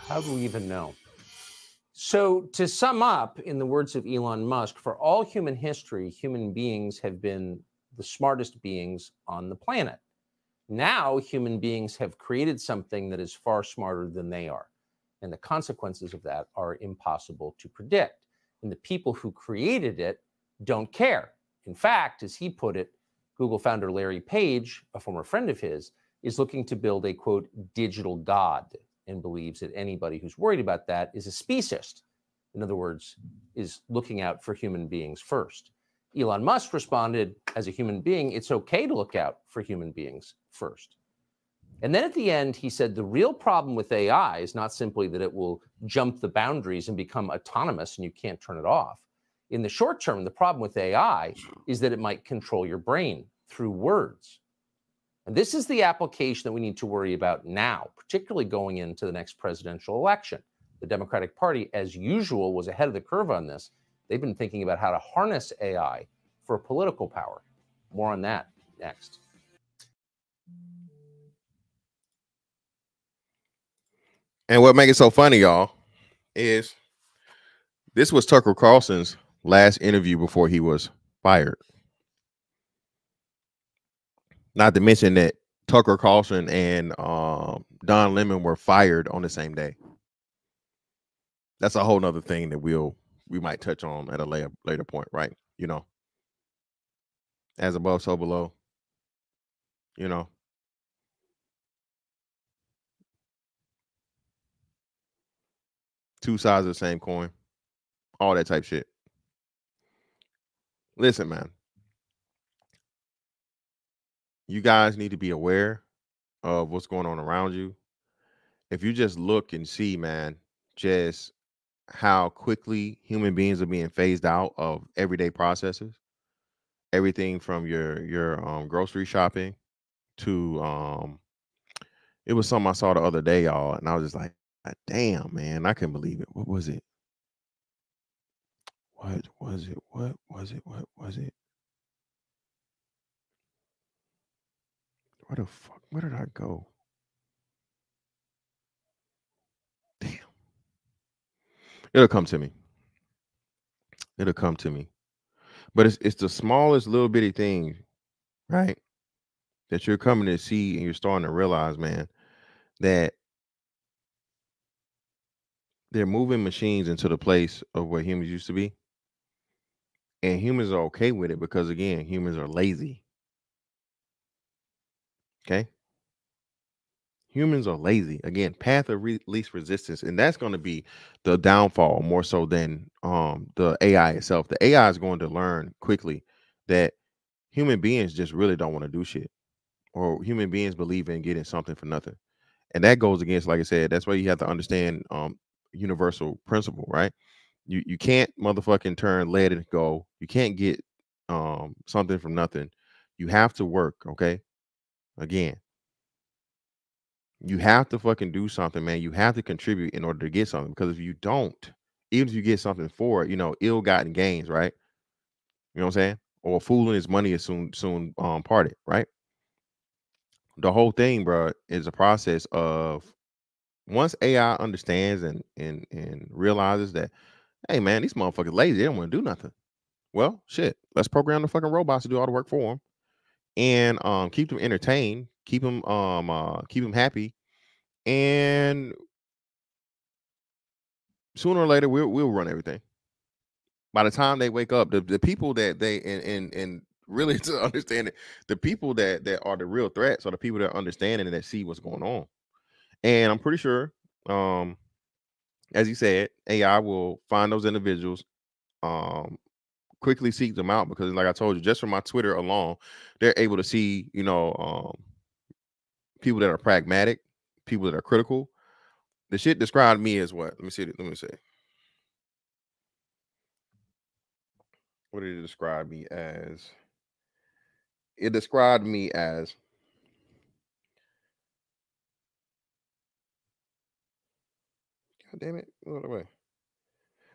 [SPEAKER 10] How do we even know? So to sum up, in the words of Elon Musk, for all human history, human beings have been the smartest beings on the planet. Now human beings have created something that is far smarter than they are. And the consequences of that are impossible to predict. And the people who created it don't care. In fact, as he put it, Google founder Larry Page, a former friend of his, is looking to build a, quote, digital god, and believes that anybody who's worried about that is a speciesist. In other words, is looking out for human beings first. Elon Musk responded, as a human being, it's okay to look out for human beings first. And then at the end, he said, the real problem with AI is not simply that it will jump the boundaries and become autonomous and you can't turn it off. In the short term, the problem with AI is that it might control your brain through words. And this is the application that we need to worry about now, particularly going into the next presidential election. The Democratic Party, as usual, was ahead of the curve on this. They've been thinking about how to harness AI for political power. More on that next.
[SPEAKER 2] And what makes it so funny, y'all, is this was Tucker Carlson's last interview before he was fired. Not to mention that Tucker Carlson and Don Lemon were fired on the same day. That's a whole nother thing that we'll we might touch on at a later point, right? You know, as above, so below. You know, two sides of the same coin, all that type shit. Listen, man, you guys need to be aware of what's going on around you. If you just look and see, man, just how quickly human beings are being phased out of everyday processes, everything from your grocery shopping to it was something I saw the other day, y'all, and I was just like, damn, man, I couldn't believe it. What was it? What was it? What was it? What was it? Where the fuck? Where did I go? Damn. It'll come to me. It'll come to me. But it's the smallest little bitty thing, right? That you're coming to see and you're starting to realize, man, that they're moving machines into the place of where humans used to be. And humans are okay with it because, again, humans are lazy. Okay? Humans are lazy. Again, path of least resistance. And that's going to be the downfall more so than the AI itself. The AI is going to learn quickly that human beings just really don't want to do shit. Or human beings believe in getting something for nothing. And that goes against, like I said, that's why you have to understand universal principle, right? You can't motherfucking turn lead and go. You can't get something from nothing. You have to work, okay? Again, you have to fucking do something, man. You have to contribute in order to get something. Because if you don't, even if you get something for it, you know, ill-gotten gains, right? You know what I'm saying? Or fooling his money is soon parted, right? The whole thing, bro, is a process of once AI understands and realizes that, hey, man, these motherfuckers lazy. They don't want to do nothing. Well, shit, let's program the fucking robots to do all the work for them and keep them entertained, keep them happy, and sooner or later we'll run everything. By the time they wake up, the people that they and really to understand it, the people that are the real threats are the people that understand it and that see what's going on. And I'm pretty sure, as you said, AI will find those individuals, quickly seek them out because, like I told you, just from my Twitter alone, they're able to see, you know, people that are pragmatic, people that are critical. The shit described me as what? Let me see. Let me say. What did it describe me as? It described me as God damn it. What away?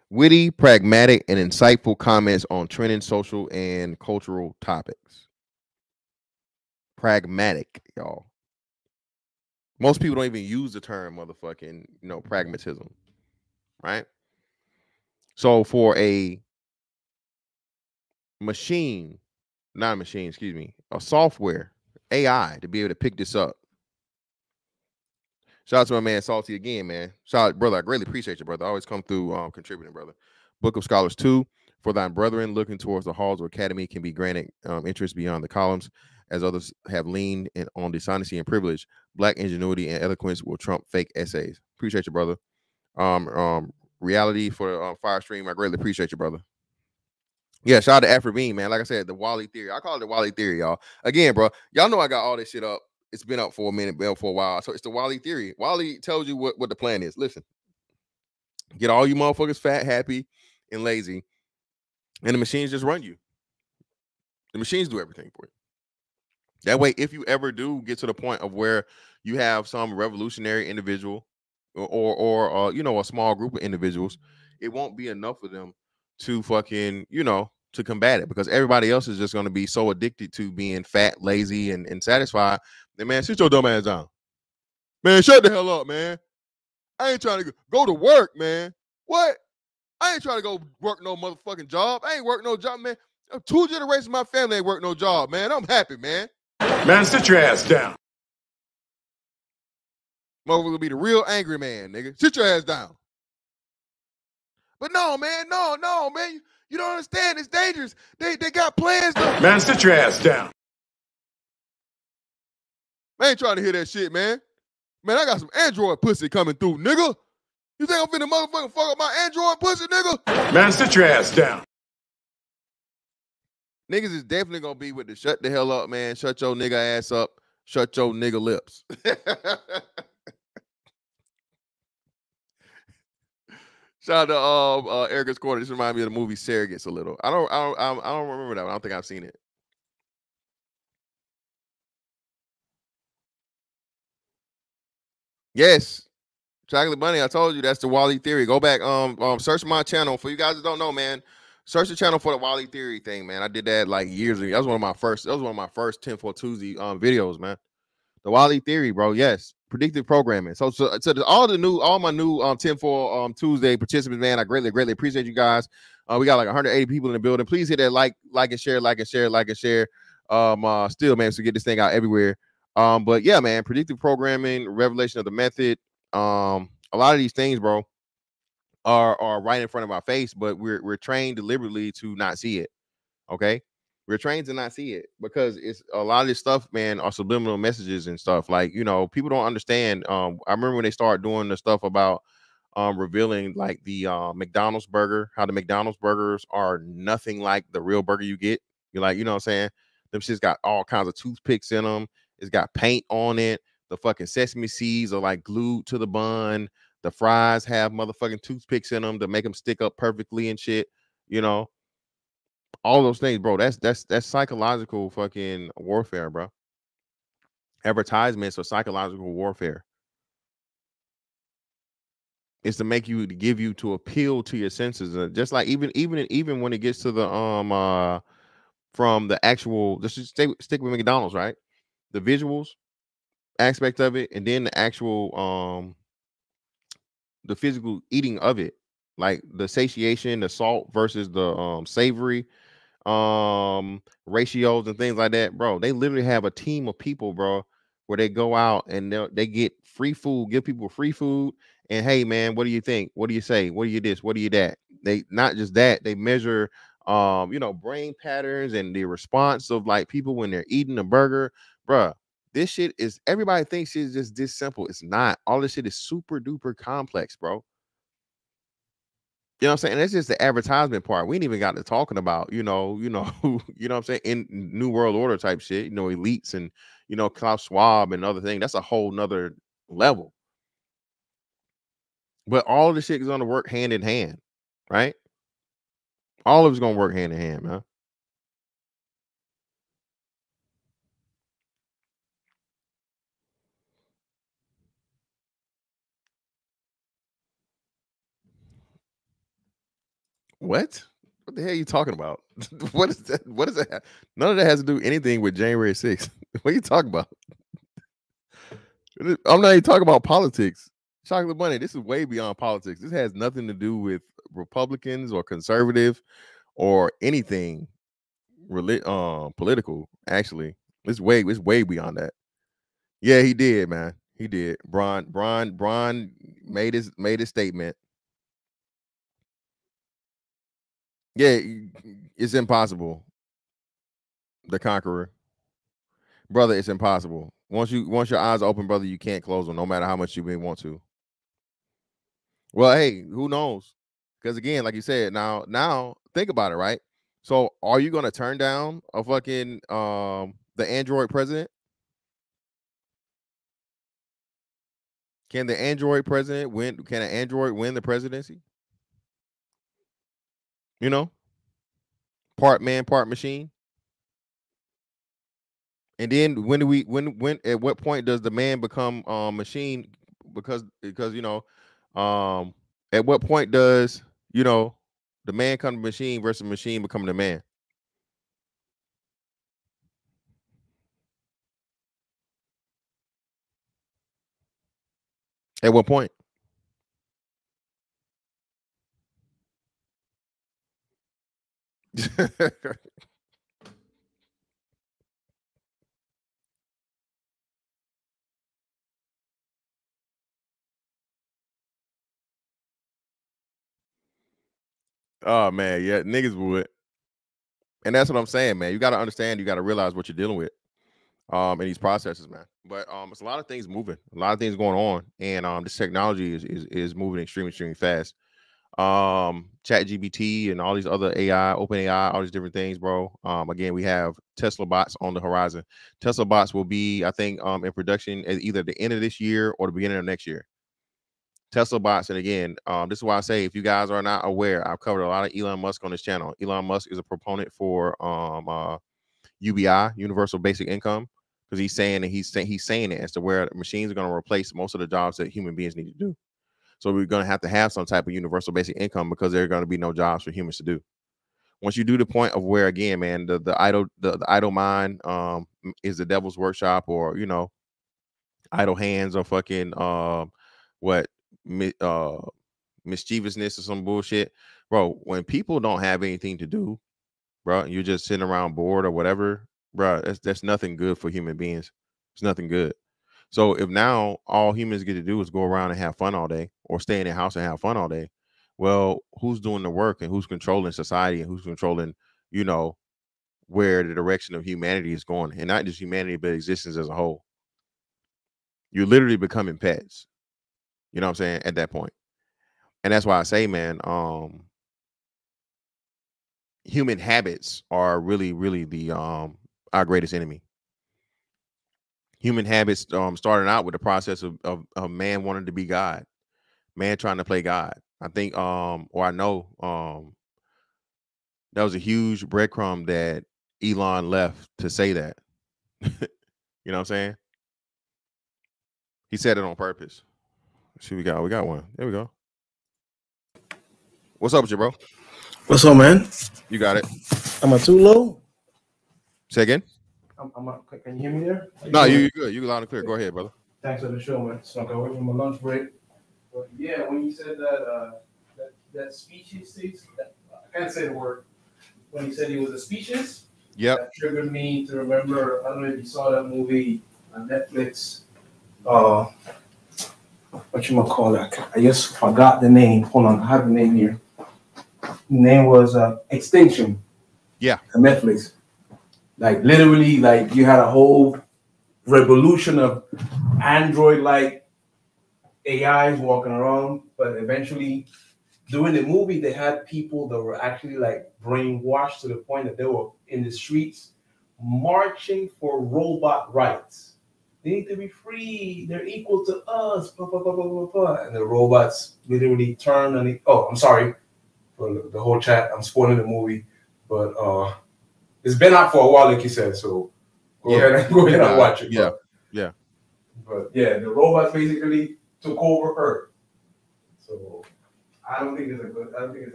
[SPEAKER 2] Witty, pragmatic, and insightful comments on trending social and cultural topics. Pragmatic, y'all. Most people don't even use the term motherfucking, you know, pragmatism, right? So for a machine, not a machine, excuse me, a software, AI, to be able to pick this up. Shout out to my man Salty again, man. Shout out, brother. I greatly appreciate you, brother. I always come through contributing, brother. Book of Scholars 2. For thine brethren looking towards the halls of academy can be granted interest beyond the columns, as others have leaned on dishonesty and privilege. Black ingenuity and eloquence will trump fake essays. Appreciate you, brother. Reality for Fire Stream. I greatly appreciate you, brother. Yeah, shout out to Afro Bean, man. Like I said, the Wally theory. I call it the Wally theory, y'all. Again, bro, y'all know I got all this shit up. It's been up for a minute, been up for a while. So it's the Wally theory. Wally tells you what the plan is. Listen, get all you motherfuckers fat, happy, and lazy, and the machines just run you. The machines do everything for you. That way, if you ever do get to the point of where you have some revolutionary individual or you know, a small group of individuals, it won't be enough of them to fucking, you know, to combat it, because everybody else is just going to be so addicted to being fat, lazy, and satisfied. Then, man, sit your dumb ass down. Man, shut the hell up, man. I ain't trying to go to work, man. What? I ain't trying to go work no motherfucking job. I ain't work no job, man. 2 generations of my family ain't work no job, man. I'm happy, man.
[SPEAKER 11] Man, sit your ass down.
[SPEAKER 2] Motherfucker will be the real angry man, nigga. Sit your ass down. But no, man, no, man. You don't understand. It's dangerous. They got plans to.
[SPEAKER 11] Man, sit your ass down.
[SPEAKER 2] I ain't trying to hear that shit, man. Man, I got some Android pussy coming through, nigga. You think I'm finna motherfucking fuck up my Android pussy, nigga?
[SPEAKER 11] Man, sit your ass down.
[SPEAKER 2] Niggas is definitely gonna be with the shut the hell up, man. Shut your nigga ass up. Shut your nigga lips. Shout out to Erica's Corner. This reminds me of the movie Surrogates a little. I don't remember that one. I don't think I've seen it. Yes. Chocolate Bunny, I told you that's the Wally theory. Go back, search my channel. For you guys that don't know, man, search the channel for the Wally theory thing, man. I did that like years ago. That was one of my first 10 for Tuesday videos, man. The Wally theory, bro. Yes. Predictive programming. So all my new 10 for Tuesday participants, man. I greatly appreciate you guys. We got like 180 people in the building. Please hit that like and share. Still, man, so get this thing out everywhere. But yeah, man, predictive programming, revelation of the method. A lot of these things, bro, are right in front of our face, but we're trained deliberately to not see it. Okay, we're trained to not see it because it's a lot of this stuff, man, are subliminal messages and stuff. Like, you know, people don't understand. I remember when they started doing the stuff about revealing like the McDonald's burger, how the McDonald's burgers are nothing like the real burger you get. You're like, you know what I'm saying? Them shit's got all kinds of toothpicks in them. It's got paint on it. The fucking sesame seeds are like glued to the bun. The fries have motherfucking toothpicks in them to make them stick up perfectly and shit. You know, all those things, bro. That's psychological fucking warfare, bro. Advertisements are psychological warfare. It's to make you, to give you, to appeal to your senses. Just like even when it gets to the from the actual, just stick with McDonald's, right? The visuals aspect of it, and then the actual the physical eating of it, like the satiation, the salt versus the savory ratios and things like that, bro. They literally have a team of people, bro, where they go out and they get free food, give people free food, and hey, man, what do you think? What do you say? What do you this? What do you that? They not just that, they measure brain patterns and the response of like people when they're eating a burger, bro. This shit is, everybody thinks it's just this simple. It's not. All this shit is super duper complex, bro. You know what I'm saying? And that's just the advertisement part. We ain't even got to talking about, you know what I'm saying, in New World Order type shit, elites and, Klaus Schwab and other things. That's a whole nother level. But all of the shit is going to work hand in hand, right? All of it's going to work hand in hand, man. What? What the hell are you talking about? What is that? What is that? None of that has to do anything with January 6th. What are you talking about? I'm not even talking about politics. Chocolate Bunny, this is way beyond politics. This has nothing to do with Republicans or conservative or anything political. Actually, it's way beyond that. Yeah, he did, man. He did. Braun made his statement. Yeah, it's impossible. The Conqueror, brother, it's impossible. Once your eyes open, brother, you can't close them, no matter how much you may want to. Well, hey, who knows? Because again, like you said, now think about it, right? So, are you gonna turn down a fucking the Android president? Can the Android president win? Can an Android win the presidency? Part man, part machine. And then when at what point does the man become machine? Because at what point does the man come to machine versus machine becoming the man? At what point? Oh man, yeah, niggas would. And that's what I'm saying, man. You got to understand, you got to realize what you're dealing with in these processes, man. But it's a lot of things moving, a lot of things going on, and this technology is moving extremely fast. Chat GBT and all these other AI, open AI, all these different things, bro. Again, we have Tesla bots on the horizon. Tesla bots will be, I think, in production at either the end of this year or the beginning of next year. Tesla bots, and again, this is why I say, if you guys are not aware, I've covered a lot of Elon Musk on this channel. Elon Musk is a proponent for UBI, Universal Basic Income, because he's saying it as to where machines are going to replace most of the jobs that human beings need to do. So we're going to have some type of universal basic income, because there are going to be no jobs for humans to do. Once you do the point of where, again, man, the idle mind is the devil's workshop, or idle hands, or fucking mischievousness or some bullshit, bro. When people don't have anything to do, bro, you're just sitting around bored or whatever, bro. That's nothing good for human beings. It's nothing good. So if now all humans get to do is go around and have fun all day, or stay in their house and have fun all day, well, who's doing the work, and who's controlling society, and who's controlling, where the direction of humanity is going, and not just humanity, but existence as a whole? You're literally becoming pets. You know what I'm saying? At that point. And that's why I say, man, human habits are really the our greatest enemy. Human habits starting out with the process of man wanting to be God, man trying to play God. I think or I know that was a huge breadcrumb that Elon left to say that. You know what I'm saying? He said it on purpose. See, we got one. There we go. What's up with you, bro?
[SPEAKER 12] What's up, man?
[SPEAKER 2] You got it.
[SPEAKER 12] Am I too low?
[SPEAKER 2] Say again?
[SPEAKER 12] Can you hear me there?
[SPEAKER 2] No, you're good. You loud and clear. Go ahead, brother.
[SPEAKER 12] Thanks for the show, man. So I got away from my lunch break. But yeah, when you said that species, I can't say the word. When he said he was a species, that triggered me to remember. I don't know if you saw that movie on Netflix. What you might call that? I just forgot the name. Hold on, I have the name here. The name was Extinction.
[SPEAKER 2] Yeah.
[SPEAKER 12] On Netflix. Like literally, like you had a whole revolution of Android-like AIs walking around, but eventually, during the movie, they had people that were actually like brainwashed to the point that they were in the streets marching for robot rights. They need to be free. They're equal to us. Blah, blah, blah, blah, blah, blah. And the robots literally turned on it. Oh, I'm sorry for the whole chat. I'm spoiling the movie, but it's been out for a while, like you said. So go ahead and watch it.
[SPEAKER 2] Yeah.
[SPEAKER 12] But yeah, the robots basically took over Earth. So I don't think it's a good idea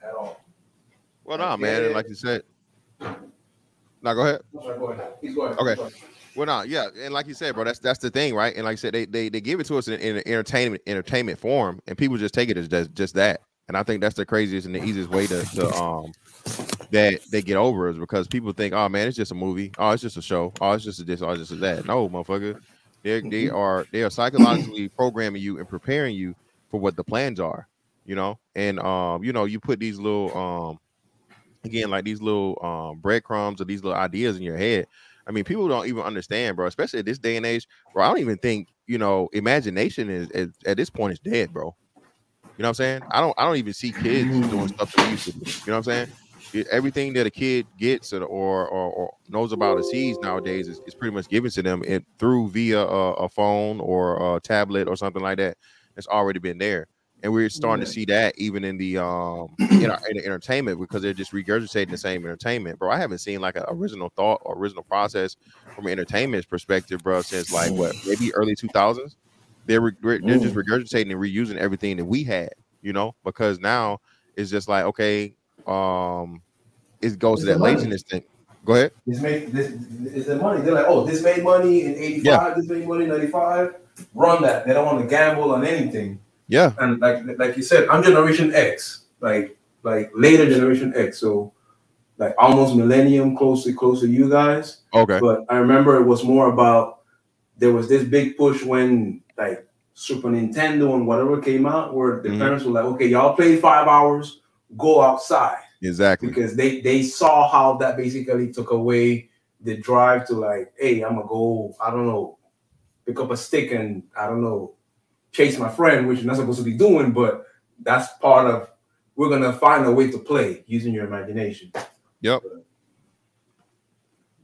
[SPEAKER 12] at all.
[SPEAKER 2] Well, no, man. And like you said, no, go ahead.
[SPEAKER 12] No, sorry, go ahead. He's going.
[SPEAKER 2] Okay. Well, no, yeah, and like you said, bro, that's the thing, right? And like I said, they give it to us in an entertainment form, and people just take it as just that. And I think that's the craziest and the easiest way to that they get over, is because people think, oh man, it's just a movie, oh it's just a show, oh it's just a this, oh it's just a that. No, motherfucker, they are psychologically programming you and preparing you for what the plans are, and you put these little again, like these little breadcrumbs or these little ideas in your head. I mean, people don't even understand, bro, especially at this day and age, bro. I don't even think, imagination is at this point is dead, bro. You know what I'm saying? I don't even see kids doing stuff that we used to do. You know what I'm saying? Everything that a kid gets or knows about or sees nowadays is pretty much given to them via a phone or a tablet or something like that. It's already been there. And we're starting to see that even in the in the entertainment, because they're just regurgitating the same entertainment, bro. I haven't seen like an original thought or original process from an entertainment perspective, bro, since like maybe early 2000s. They're just regurgitating and reusing everything that we had, because now it's just like, okay, it goes to that laziness thing. Go ahead.
[SPEAKER 12] This is the money. They're like, oh, this made money in 85. This made money in 95. Run that. They don't want to gamble on anything.
[SPEAKER 2] Yeah.
[SPEAKER 12] And like you said, I'm Generation X, like later Generation X. So like almost millennium, close to you guys.
[SPEAKER 2] Okay.
[SPEAKER 12] But I remember it was more about, there was this big push when like Super Nintendo and whatever came out, where the parents were like, okay, y'all play 5 hours, go outside.
[SPEAKER 2] Exactly.
[SPEAKER 12] Because they saw how that basically took away the drive to like, hey, I'm gonna go, I don't know, pick up a stick and I don't know, chase my friend, which you're not supposed to be doing, but that's part of, we're gonna find a way to play using your imagination.
[SPEAKER 2] Yep.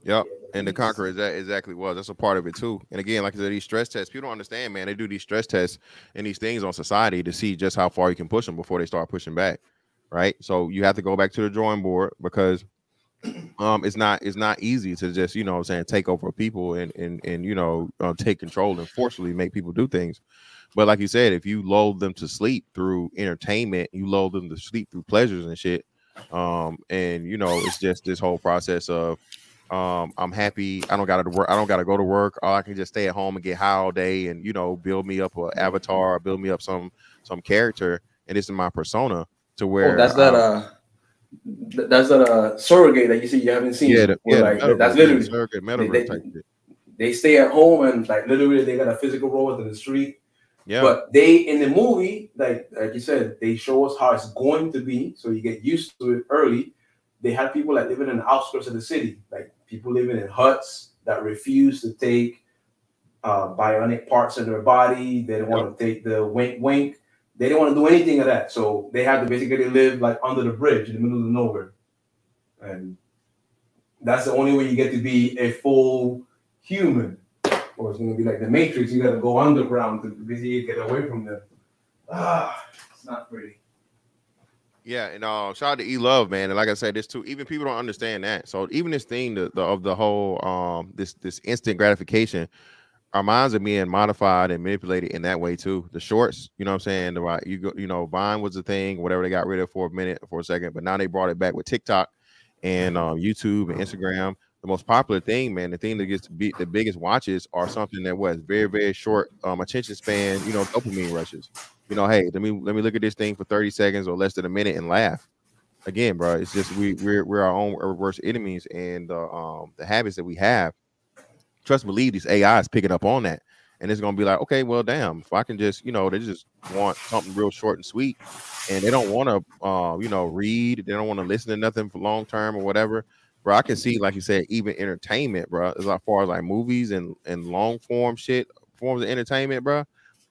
[SPEAKER 2] Yep. And the Conqueror is that exactly was. That's a part of it too. And again, like I said, these stress tests, people don't understand, man. They do these stress tests and these things on society to see just how far you can push them before they start pushing back. Right. So you have to go back to the drawing board because it's not easy to just, you know what I'm saying, take over people and you know, take control and forcefully make people do things. But like you said, if you lull them to sleep through entertainment, you lull them to sleep through pleasures and shit. And you know, it's just this whole process of I'm happy. I don't gotta work. I don't gotta go to work. Or I can just stay at home and get high all day and, you know, build me up an avatar, build me up some character. And this is my persona to where
[SPEAKER 12] that's that surrogate that you see you haven't seen.
[SPEAKER 2] Yeah,
[SPEAKER 12] like, that's literally
[SPEAKER 2] surrogate metaverse type shit.
[SPEAKER 12] They stay at home and like literally they got a physical role in the street.
[SPEAKER 2] Yeah.
[SPEAKER 12] But they in the movie, like you said, they show us how it's going to be, so you get used to it early. They had people like living in the outskirts of the city, like people living in huts that refuse to take bionic parts of their body. They don't want to take the wink. They didn't want to do anything of that. So they had to basically live like under the bridge in the middle of nowhere. And that's the only way you get to be a full human. Or it's going to be like the Matrix. You got to go underground to basically get away from them. It's not pretty.
[SPEAKER 2] Yeah, and shout out to E-Love, man. And like I said, this too, even people don't understand that. So even this thing of the whole this instant gratification, our minds are being modified and manipulated in that way too. The shorts, you know what I'm saying? You know, Vine was the thing, whatever they got rid of for a second, but now they brought it back with TikTok and YouTube and Instagram. The most popular thing, man, the thing that gets the biggest watches are something that was very, very short attention span, you know, dopamine rushes. You know, hey, let me look at this thing for 30 seconds or less than a minute and laugh. Again, bro, it's just we're our own worst enemies, and the habits that we have. Trust and believe these AI is picking up on that, and it's gonna be like, okay, well, damn, if I can just, you know, they just want something real short and sweet, and they don't want to, you know, read, they don't want to listen to nothing for long term or whatever. Bro, I can see, like you said, even entertainment, bro, as far as like movies and long form shit, forms of entertainment, bro.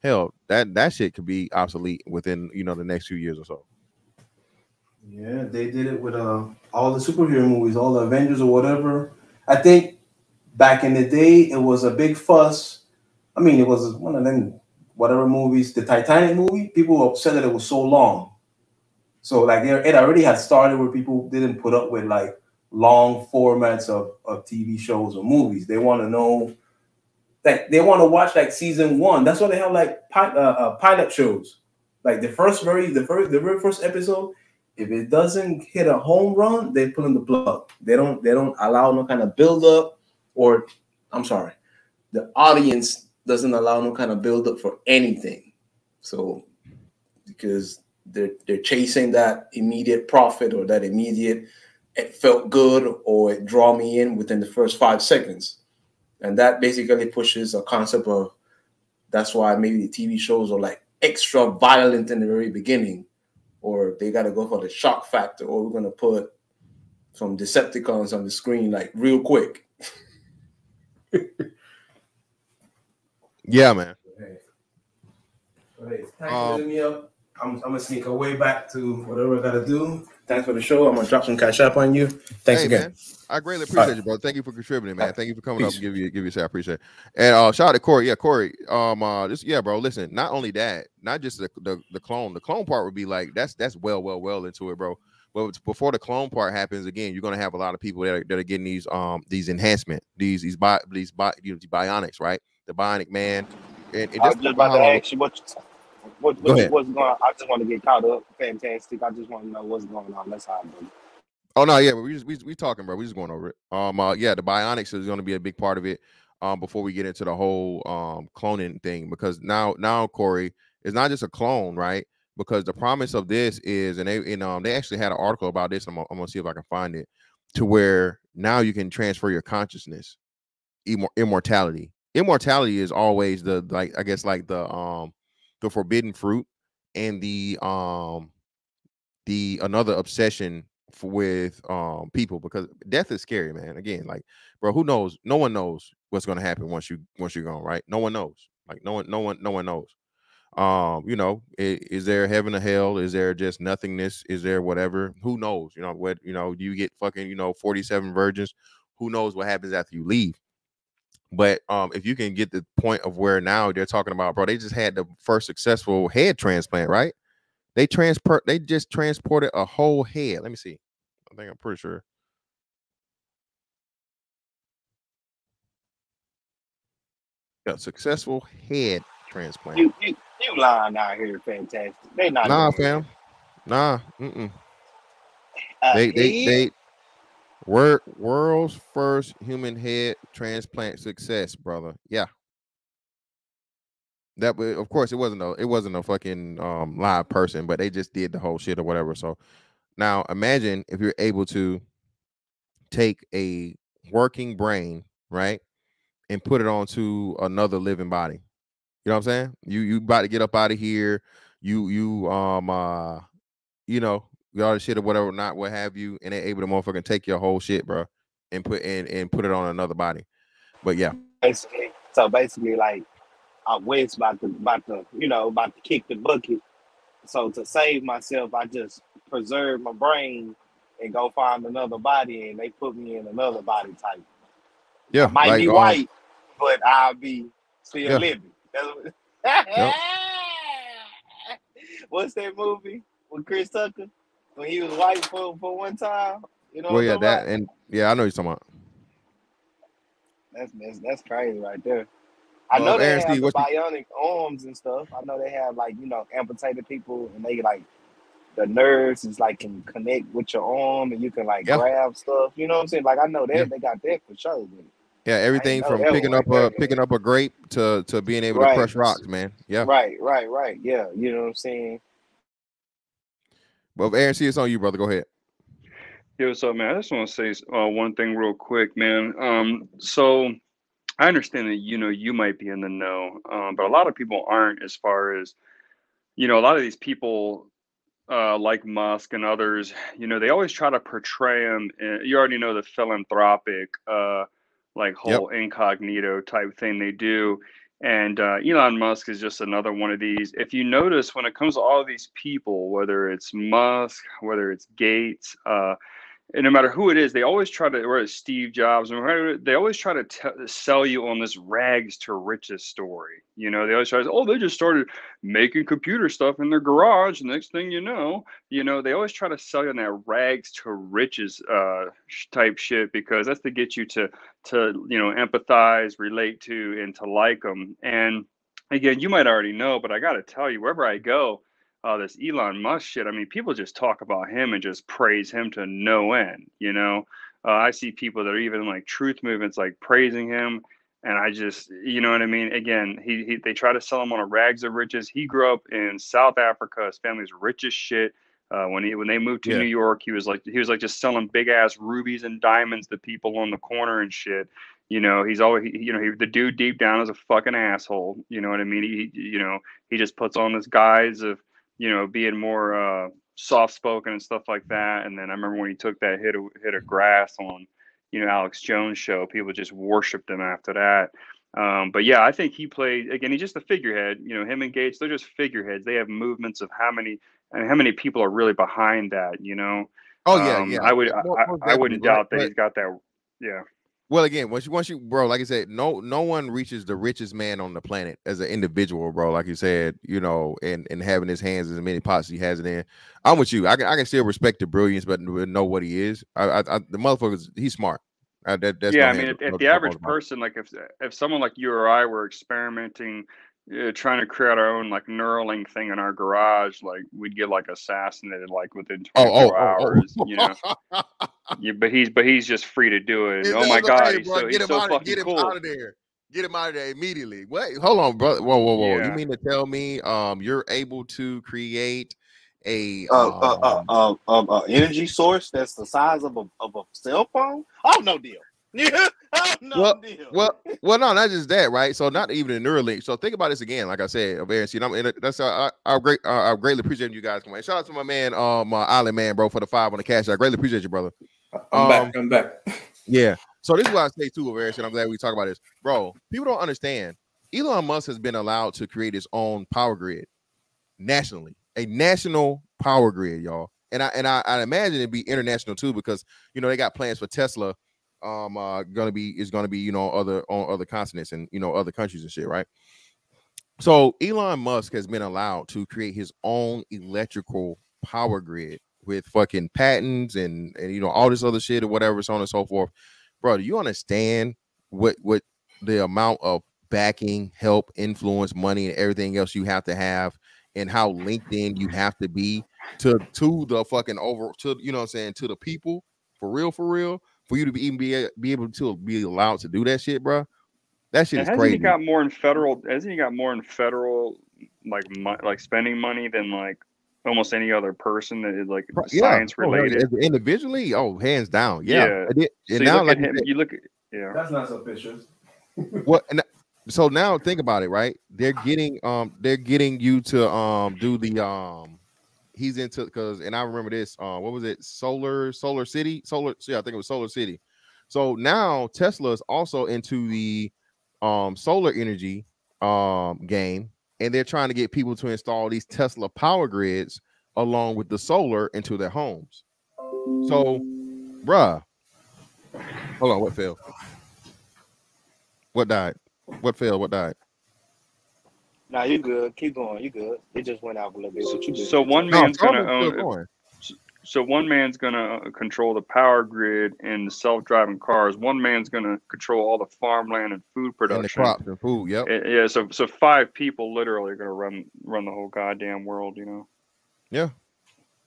[SPEAKER 2] Hell, that shit could be obsolete within, you know, the next few years or so.
[SPEAKER 12] Yeah, they did it with all the superhero movies, all the Avengers or whatever. I think back in the day, it was a big fuss. I mean, it was one of them whatever movies, the Titanic movie. People were upset that it was so long. So like it already had started where people didn't put up with like long formats of TV shows or movies. They want to know, like they want to watch like season 1. That's why they have like pilot shows. Like the very first episode, if it doesn't hit a home run, they pull in the plug. They don't allow no kind of build up, or I'm sorry, the audience doesn't allow no kind of build up for anything. So because they're chasing that immediate profit or that immediate, it felt good or it draw me in within the first 5 seconds. And that basically pushes a concept of, that's why maybe the TV shows are like extra violent in the very beginning, or they got to go for the shock factor, or we're going to put some Decepticons on the screen like real quick.
[SPEAKER 2] Yeah, man.
[SPEAKER 12] Hey, thanks for hitting me up. I'm going to sneak away back to whatever I got to do. Thanks for the show. I'm going to drop some cash up on you. Thanks again.
[SPEAKER 2] Man, I greatly appreciate you, bro. Thank you for contributing, man. Thank you for coming up and give you a say. I appreciate it. And shout out to Corey. Yeah, Corey. Bro, listen, not only that, not just the clone. The clone part would be like, that's well into it, bro. But before the clone part happens, again, you're gonna have a lot of people that are getting these enhancement, these bionics, right? The bionic man. And
[SPEAKER 13] I was just about to ask you what's going on. I just want to get caught up. Fantastic. I just want to know what's going on. That's how I do.
[SPEAKER 2] Oh no, yeah, we talking, bro. We just going over it. The bionics is going to be a big part of it. Before we get into the whole cloning thing, because now Corey is not just a clone, right? Because the promise of this is, and they actually had an article about this. I'm gonna see if I can find it, to where now you can transfer your consciousness, immortality. Immortality is always the forbidden fruit and the another obsession with people, because death is scary, man. Again, like, bro, who knows? No one knows what's gonna happen once you're gone, right? No one knows. Like, no one knows. You know, is there heaven or hell? Is there just nothingness? Is there whatever? Who knows? You know what? You know, do you get fucking 47 virgins? Who knows what happens after you leave? But if you can get the point of where now they're talking about, bro, they just had the first successful head transplant, right? They just transported a whole head. Let me see. I'm pretty sure. Yeah, successful head transplant.
[SPEAKER 13] You lying out here, fantastic. They not
[SPEAKER 2] Nah,
[SPEAKER 13] doing
[SPEAKER 2] fam. Nah. Mm-mm.
[SPEAKER 13] They
[SPEAKER 2] They world's first human head transplant success, brother. Yeah. That, of course, it wasn't a fucking live person, but they just did the whole shit or whatever. So now imagine if you're able to take a working brain, right, and put it onto another living body. You know what I'm saying? You about to get up out of here. You all the shit or whatever, not what have you, and they're able to motherfucking take your whole shit, bro, and put it on another body. But yeah.
[SPEAKER 13] Basically, like, Wes about to kick the bucket. So to save myself, I just preserve my brain and go find another body, and they put me in another body type.
[SPEAKER 2] Yeah,
[SPEAKER 13] I might be white, but I'll be still living.
[SPEAKER 2] Yep.
[SPEAKER 13] What's that movie with Chris Tucker when he was white for one time? You know
[SPEAKER 2] well,
[SPEAKER 13] what I'm
[SPEAKER 2] yeah,
[SPEAKER 13] talking about?
[SPEAKER 2] I know you're talking about.
[SPEAKER 13] That's crazy right there. I know they
[SPEAKER 2] Aaron,
[SPEAKER 13] have
[SPEAKER 2] Steve,
[SPEAKER 13] the bionic arms and stuff. I know they have, like, amputated people, and they, like, the nerves is like can connect with your arm, and you can, like, grab stuff. You know what I'm saying? Like, I know that they got that for sure.
[SPEAKER 2] Yeah, everything from picking up a grape to being able to crush rocks, man. Yeah.
[SPEAKER 13] Right. Yeah, you know what I'm saying?
[SPEAKER 2] Well, Aaron, see, it's on you, brother. Go ahead.
[SPEAKER 14] Yo, what's up, man? I just want to say one thing real quick, man. So I understand that, you might be in the know, but a lot of people aren't, as far as, a lot of these people like Musk and others, they always try to portray him. You already know the philanthropic, like whole incognito type thing they do. And Elon Musk is just another one of these. If you notice, when it comes to all these people, whether it's Musk, whether it's Gates, and no matter who it is, they always try to, or it's Steve Jobs, they always try to sell you on this rags to riches story. They always try to say, they just started making computer stuff in their garage. Next thing you know, they always try to sell you on that rags to riches type shit, because that's to get you to empathize, relate to, and to like them. And again, you might already know, but I got to tell you, wherever I go, this Elon Musk shit, I mean, people just talk about him and just praise him to no end. I see people that are even like truth movements, like praising him. And I just, you know what I mean? Again, they try to sell him on a rags of riches. He grew up in South Africa. His family's rich as shit. When they moved to New York, he was like just selling big ass rubies and diamonds to people on the corner and shit. He's always, the dude deep down is a fucking asshole. You know what I mean? He just puts on this guise of, being more soft spoken and stuff like that. And then I remember when he took that hit of grass on, Alex Jones' show, people just worshipped him after that. But yeah, I think he played, again, he's just a figurehead. Him and Gates, they're just figureheads. They have movements of how many people are really behind that.
[SPEAKER 2] Oh yeah.
[SPEAKER 14] I wouldn't doubt that he's got that. Yeah.
[SPEAKER 2] Well, again, once you, bro, like I said, no one reaches the richest man on the planet as an individual, bro. Like you said, and having his hands as many pots he has it in. I'm with you. I can still respect the brilliance, but know what he is. The motherfucker, he's smart. That's
[SPEAKER 14] yeah. I mean, if the average person, like if someone like you or I were experimenting, trying to create our own like Neuralink thing in our garage, like we'd get like assassinated like within 24 hours. Yeah, but he's just free to do it. Oh my God, he's so fucking cool.
[SPEAKER 2] Out of there. Get him out of there immediately. Wait, hold on, bro. Whoa.
[SPEAKER 14] Yeah.
[SPEAKER 2] You mean to tell me you're able to create a
[SPEAKER 13] energy source that's the size of a cell phone? Oh, no deal. Yeah, no deal.
[SPEAKER 2] Well, no, not just that, right? So not even the Neuralink. So think about this again. Like I said, that's I greatly appreciate you guys coming. Shout out to my man, my Island man, bro, for the 5 on the cash. I greatly appreciate you, brother.
[SPEAKER 12] I'm back.
[SPEAKER 2] Yeah. So this is what I say too, Eric, and I'm glad we talk about this, bro. People don't understand. Elon Musk has been allowed to create his own power grid nationally, a national power grid, y'all. And I imagine it'd be international too, because they got plans for Tesla. Gonna be on other continents and other countries and shit, right? So Elon Musk has been allowed to create his own electrical power grid with fucking patents and all this other shit or whatever, so on and so forth. Bro, do you understand what the amount of backing, help, influence, money, and everything else you have to have, and how linked in you have to be to the fucking to the people for real, for you to be able to be allowed to do that shit, bro? That shit is crazy.
[SPEAKER 14] Hasn't he got more in federal like spending money than like almost any other person that is like science related?
[SPEAKER 2] Individually, hands down, yeah.
[SPEAKER 14] So
[SPEAKER 2] and now,
[SPEAKER 14] look at him. You look at
[SPEAKER 12] That's not suspicious.
[SPEAKER 2] What? So now think about it, right? They're getting you to do the he's into, because, and I remember this, what was it, Solar City, I think it was Solar City. So now Tesla is also into the solar energy game, and they're trying to get people to install these Tesla power grids along with the solar into their homes. So, bruh, hold on, what failed? What died? What failed? What died?
[SPEAKER 13] Nah, you good. Keep going. You good. It just went out a little bit.
[SPEAKER 14] So one man's gonna own. So one man's gonna control the power grid and the self-driving cars. One man's gonna control all the farmland and food production.
[SPEAKER 2] And the crops and food. Yep.
[SPEAKER 14] Yeah. So 5 people literally are gonna run the whole goddamn world.
[SPEAKER 2] Yeah.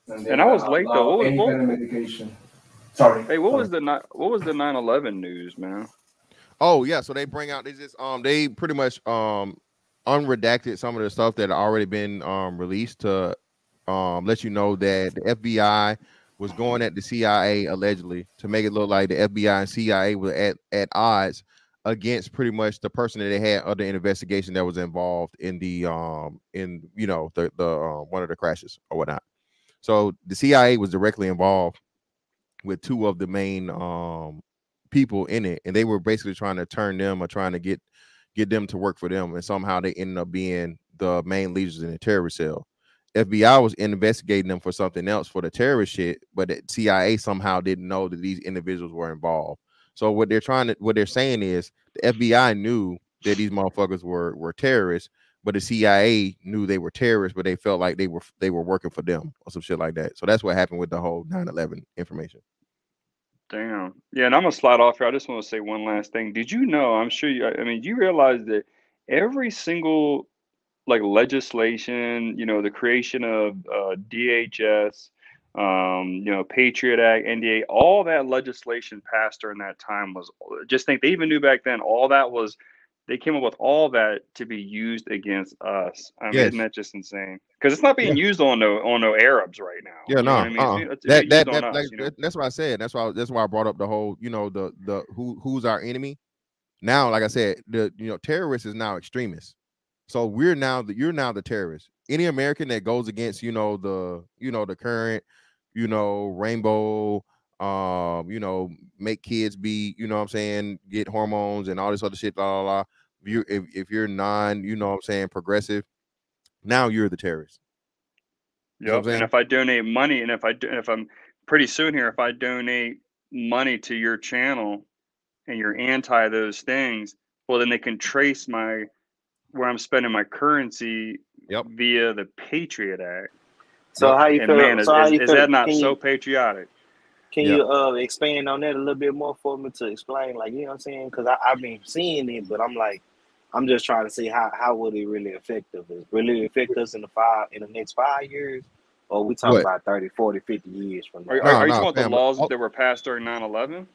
[SPEAKER 14] And I was late though. What was
[SPEAKER 12] medication? Sorry.
[SPEAKER 14] Hey, what was the 9/11 news, man?
[SPEAKER 2] Oh yeah, so they bring out, they pretty much unredacted some of the stuff that had already been released to let you know that the FBI was going at the CIA allegedly to make it look like the FBI and CIA were at odds against pretty much the person that they had under investigation that was involved in the one of the crashes or whatnot. So the CIA was directly involved with 2 of the main people in it, and they were basically trying to turn them, or trying to get them to work for them, and somehow they ended up being the main leaders in the terrorist cell. FBI was investigating them for something else, for the terrorist shit, but the CIA somehow didn't know that these individuals were involved. So what they're saying is the FBI knew that these motherfuckers were terrorists, but the CIA knew they were terrorists, but they felt like they were working for them or some shit like that. So that's what happened with the whole 9/11 information.
[SPEAKER 14] Damn. Yeah, and I'm gonna slide off here. I just want to say one last thing. Did you know? I'm sure you. I mean, you realize that every single legislation, the creation of DHS, Patriot Act, NDA, all that legislation passed during that time was. Just think they even knew back then. All that was. They came up with all that to be used against us. I mean,
[SPEAKER 2] yes.
[SPEAKER 14] Isn't that just insane? Because it's not being used on no Arabs right now.
[SPEAKER 2] Yeah, no.
[SPEAKER 14] That's
[SPEAKER 2] what I said. That's why I brought up the whole, the who's our enemy. Now, like I said, the terrorists is now extremists. So you're now the terrorist. Any American that goes against, the current, rainbow, make kids be, get hormones and all this other shit, blah, blah, blah. If you're non, progressive, now you're the terrorist.
[SPEAKER 14] Yep. And if I donate money, and if I'm pretty soon here, if I donate money to your channel and you're anti those things, well, then they can trace where I'm spending my currency via the Patriot Act.
[SPEAKER 13] So how you feel?
[SPEAKER 14] Man, is that not so patriotic?
[SPEAKER 13] Can you expand on that a little bit more for me to explain, like, you know what I'm saying? Because I've been seeing it, but I'm just trying to see how would it really affect us? Really affect us in the next 5 years, or we talking about 30, 40, 50 years from now?
[SPEAKER 14] Are you talking about the laws that were passed during 9/11?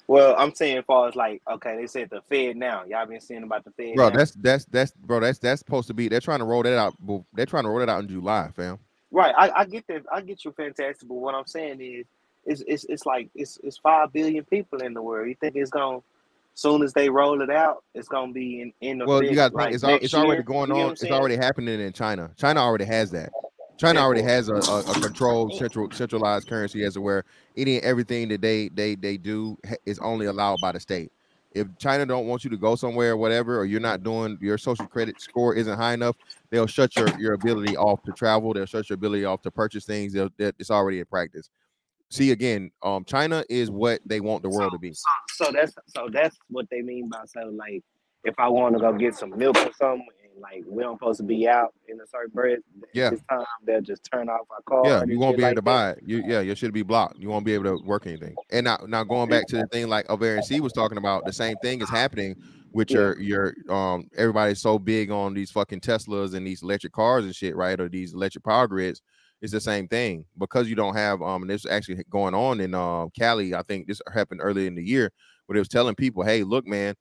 [SPEAKER 13] Well, I'm saying as far as they said the Fed now. Y'all been seeing about the Fed?
[SPEAKER 2] Bro,
[SPEAKER 13] now?
[SPEAKER 2] that's supposed to be. They're trying to roll that out. They're trying to roll it out in July, fam.
[SPEAKER 13] Right, I get that. I get you, fantastic. But what I'm saying is it's like it's 5 billion people in the world. You think it's gonna, soon as they roll it out, it's gonna be in
[SPEAKER 2] Well, you
[SPEAKER 13] effect
[SPEAKER 2] got to think
[SPEAKER 13] like
[SPEAKER 2] it's
[SPEAKER 13] next
[SPEAKER 2] already
[SPEAKER 13] year?
[SPEAKER 2] going
[SPEAKER 13] You get what
[SPEAKER 2] on.
[SPEAKER 13] I'm
[SPEAKER 2] It's
[SPEAKER 13] saying?
[SPEAKER 2] already happening in China. China already has that. China
[SPEAKER 13] That
[SPEAKER 2] already
[SPEAKER 13] part.
[SPEAKER 2] has a controlled centralized currency as to where any and everything that they do is only allowed by the state. If China don't want you to go somewhere or whatever, or you're not doing, your social credit score isn't high enough, they'll shut your ability off to travel. They'll shut your ability off to purchase things. It's already in practice. See, again, China is what they want the world to be.
[SPEAKER 13] So that's what they mean by, so like, if I want to go get some milk or something, and like we don't supposed to be out in a certain bread at
[SPEAKER 2] Yeah.
[SPEAKER 13] this time, they'll just turn off our
[SPEAKER 2] Yeah,
[SPEAKER 13] card
[SPEAKER 2] you
[SPEAKER 13] and
[SPEAKER 2] won't
[SPEAKER 13] shit
[SPEAKER 2] be able
[SPEAKER 13] like
[SPEAKER 2] to
[SPEAKER 13] that.
[SPEAKER 2] buy it. Your shit be blocked. You won't be able to work anything. And now going back to the thing like Over and C was talking about, the same thing is happening with
[SPEAKER 13] Yeah.
[SPEAKER 2] your everybody's so big on these fucking Teslas and these electric cars and shit, right? Or these electric power grids. It's the same thing because you don't have and this is actually going on in Cali. I think this happened earlier in the year, where it was telling people, hey, look, man,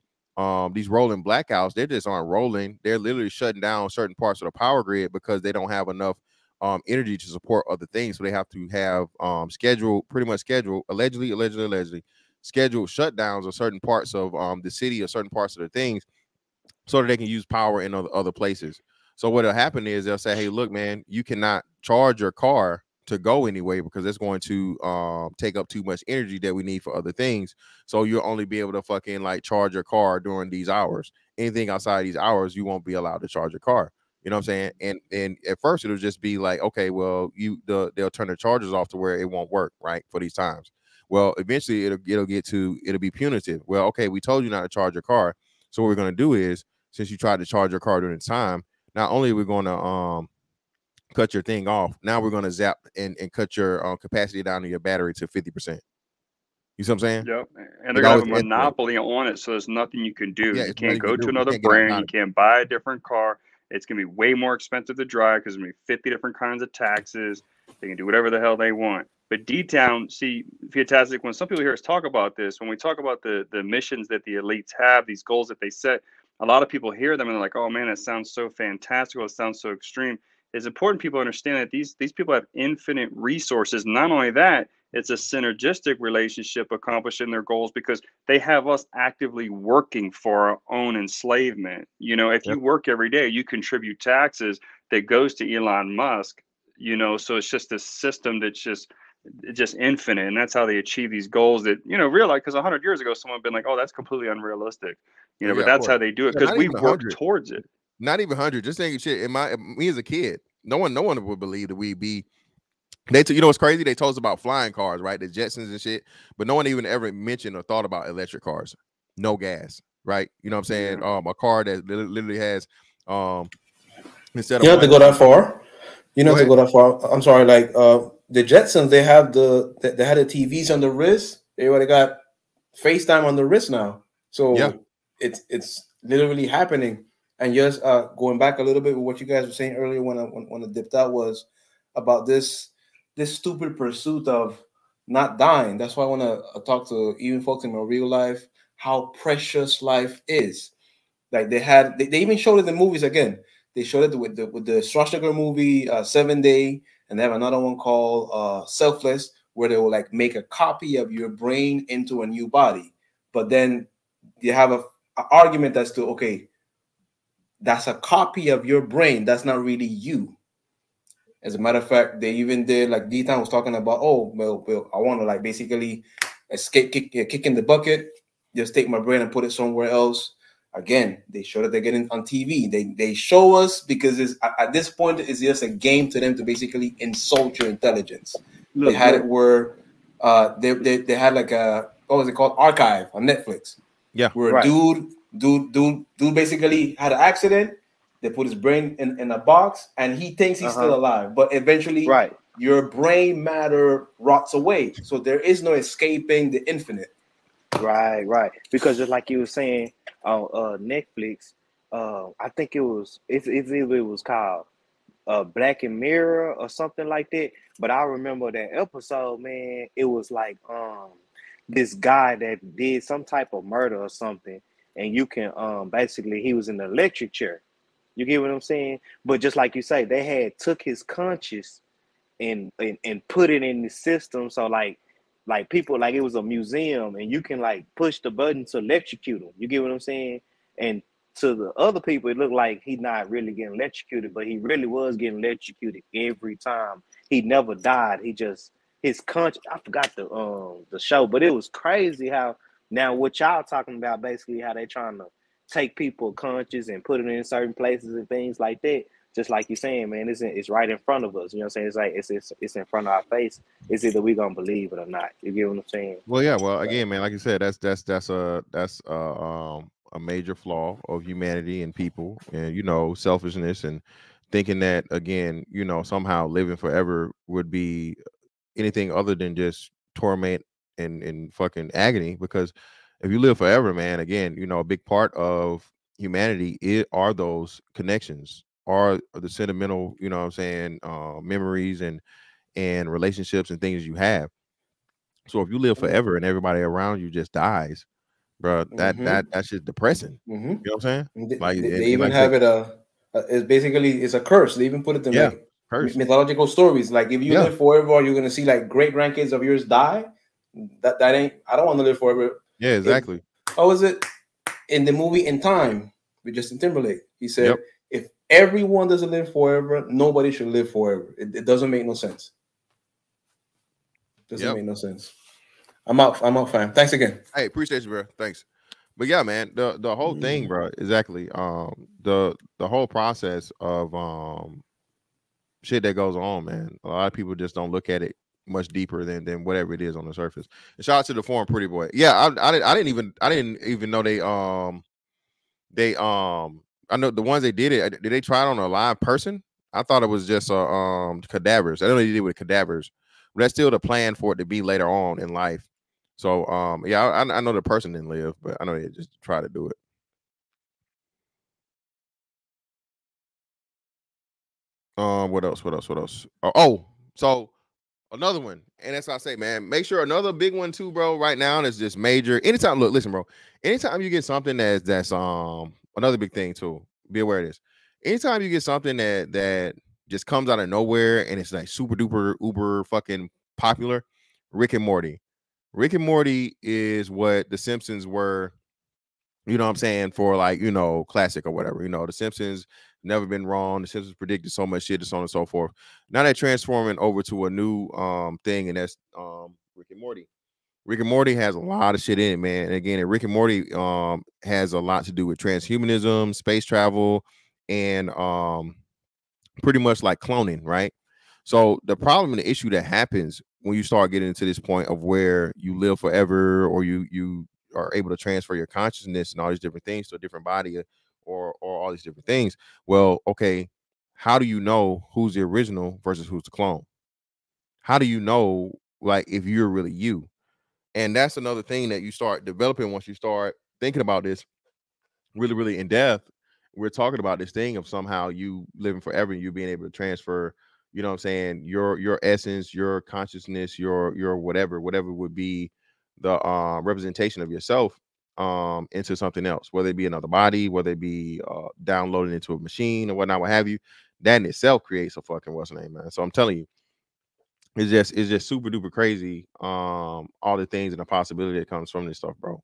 [SPEAKER 2] these rolling blackouts, they just aren't rolling. They're literally shutting down certain parts of the power grid because they don't have enough energy to support other things. So they have to have pretty much scheduled, allegedly scheduled shutdowns of certain parts of the city or certain parts of the things so that they can use power in other places. So what'll happen is they'll say, hey, look, man, you cannot charge your car to go anyway because it's going to take up too much energy that we need for other things. So you'll only be able to fucking like charge your car during these hours. Anything outside these hours, you won't be allowed to charge your car. You know what I'm saying? And at first it'll just be like, okay, well, they'll turn the chargers off to where it won't work, right, for these times. Well, eventually it'll be punitive. Well, okay, we told you not to charge your car. So what we're gonna do is, since you tried to charge your car during the time, not only are we gonna cut your thing off, now we're gonna zap and cut your capacity down to your battery to 50%. You see what I'm saying?
[SPEAKER 14] Yep. And they're gonna have a monopoly on it, so there's nothing you can do.
[SPEAKER 2] Yeah,
[SPEAKER 14] you
[SPEAKER 2] it's
[SPEAKER 14] can't
[SPEAKER 2] nothing you
[SPEAKER 14] go
[SPEAKER 2] can
[SPEAKER 14] to
[SPEAKER 2] do. You
[SPEAKER 14] another
[SPEAKER 2] can't get out
[SPEAKER 14] brand.
[SPEAKER 2] about
[SPEAKER 14] You
[SPEAKER 2] it.
[SPEAKER 14] can't buy a different car. It's gonna be way more expensive to drive because there's gonna be 50 different kinds of taxes. They can do whatever the hell they want. But D-Town, see, fantastic. When some people hear us talk about this, when we talk about the missions that the elites have, these goals that they set, a lot of people hear them and they're like, "Oh man, that sounds so fantastical. It sounds so extreme." It's important people understand that these people have infinite resources. Not only that, it's a synergistic relationship accomplishing their goals because they have us actively working for our own enslavement. You know, if you work every day, you contribute taxes that goes to Elon Musk, you know, so it's just a system that's just infinite. And that's how they achieve these goals that, you know, realize, because 100 years ago, someone had been like, oh, that's completely unrealistic, you know,
[SPEAKER 2] Yeah,
[SPEAKER 14] but
[SPEAKER 2] of
[SPEAKER 14] that's
[SPEAKER 2] course.
[SPEAKER 14] how they do it
[SPEAKER 2] Yeah,
[SPEAKER 14] because
[SPEAKER 2] not
[SPEAKER 14] we've
[SPEAKER 2] even
[SPEAKER 14] worked
[SPEAKER 2] 100.
[SPEAKER 14] towards it.
[SPEAKER 2] Not even 100. Just saying shit. Me as a kid, no one would believe that we'd be. You know what's crazy? They told us about flying cars, right? The Jetsons and shit, but no one even ever mentioned or thought about electric cars, no gas, right? You know what I'm saying? A car that literally has instead of
[SPEAKER 12] You don't have to go that far. You don't have to go that far. I'm sorry, like the Jetsons, they had the TVs on the wrist. They already got FaceTime on the wrist now. So it's literally happening. And just going back a little bit with what you guys were saying earlier when I dipped out was about this stupid pursuit of not dying. That's why I want to talk to even folks in my real life how precious life is. Like they even showed it in movies again. They showed it with the Schwarzenegger movie 7 Day, and they have another one called Selfless, where they will like make a copy of your brain into a new body. But then you have an argument as to, okay, that's a copy of your brain. That's not really you. As a matter of fact, they even did, like D-Town was talking about, oh, well, I want to like basically escape, kick in the bucket, just take my brain and put it somewhere else. Again, they show that they're getting on TV. They show us because it's, at this point, it's just a game to them to basically insult your intelligence. They had it where they had like a, what was it called? Archive on Netflix.
[SPEAKER 2] Yeah.
[SPEAKER 12] Where a dude basically had an accident. They put his brain in a box and he thinks he's still alive. But eventually your brain matter rots away. So there is no escaping the infinite.
[SPEAKER 13] Right. Because just like you were saying on Netflix, I think it was called Black and Mirror or something like that. But I remember that episode, man. It was like this guy that did some type of murder or something, and you can basically, he was in the electric chair. You get what I'm saying? But just like you say, they had took his conscious and put it in the system. So like like people like it was a museum, and you can like push the button to electrocute him. You get what I'm saying? And to the other people, it looked like he's not really getting electrocuted, but he really was getting electrocuted every time. He never died. He just his conscience. I forgot the show, but it was crazy how now what y'all talking about basically how they trying to take people conscious and put it in certain places and things like that. Just like you're saying, man, it's right in front of us. You know what I'm saying? It's like it's in front of our face. It's either we gonna believe it or not. You get what I'm saying?
[SPEAKER 2] Well, yeah. Well, again, man, like you said, that's a major flaw of humanity and people, and you know, selfishness and thinking that again, you know, somehow living forever would be anything other than just torment and fucking agony. Because if you live forever, man, again, you know, a big part of humanity are those connections, are the sentimental, you know what I'm saying, memories and relationships and things you have. So if you live forever and everybody around you just dies, bro, that's just depressing. You know what I'm saying? Like
[SPEAKER 12] They
[SPEAKER 2] and
[SPEAKER 12] even
[SPEAKER 2] like I
[SPEAKER 12] have
[SPEAKER 2] said,
[SPEAKER 12] it. It's basically it's a curse. They even put it in
[SPEAKER 2] yeah,
[SPEAKER 12] like
[SPEAKER 2] curse.
[SPEAKER 12] mythological stories. Like if you
[SPEAKER 2] Yeah.
[SPEAKER 12] live forever, you're gonna see like great grandkids of yours die. That ain't. I don't want to live forever.
[SPEAKER 2] Yeah, exactly.
[SPEAKER 12] How was it in the movie In Time with Justin Timberlake? He said,
[SPEAKER 2] Yep.
[SPEAKER 12] if everyone doesn't live forever, nobody should live forever. It doesn't make no sense. Doesn't make no sense. I'm out, fam. Thanks again.
[SPEAKER 2] Hey, appreciate you, bro. Thanks. But yeah, man, the whole thing, bro, exactly. The whole process of shit that goes on, man. A lot of people just don't look at it much deeper than whatever it is on the surface. And shout out to the forum pretty boy. Yeah, I didn't even know they I know the ones they did it. Did they try it on a live person? I thought it was just cadavers. I don't know what they did with cadavers, but that's still the plan for it to be later on in life. So yeah, I know the person didn't live, but I know they just try to do it. What else? So another one, and that's what I say, man. Make sure another big one too, bro. Right now, is just major. Anytime, look, listen, bro. Anytime you get something that's another big thing too. Be aware of this. Anytime you get something that just comes out of nowhere and it's like super duper uber fucking popular, Rick and Morty. Rick and Morty is what the Simpsons were, you know what I'm saying, for like, you know, classic or whatever. You know, the Simpsons never been wrong. The Simpsons predicted so much shit and so on and so forth. Now they're transforming over to a new thing, and that's Rick and Morty. Rick and Morty has a lot of shit in it, man. And again, Rick and Morty has a lot to do with transhumanism, space travel, and pretty much like cloning, right? So the problem and the issue that happens when you start getting to this point of where you live forever, or you are able to transfer your consciousness and all these different things to a different body, or all these different things. Well, okay, how do you know who's the original versus who's the clone? How do you know, like, if you're really you? And that's another thing that you start developing once you start thinking about this really, really in depth. We're talking about this thing of somehow you living forever and you being able to transfer, you know what I'm saying, your essence, your consciousness, your whatever would be the representation of yourself into something else, whether it be another body, whether it be downloaded into a machine or whatnot, what have you. That in itself creates a fucking what's the name, man. So I'm telling you, it's just super duper crazy. All the things and the possibility that comes from this stuff, bro.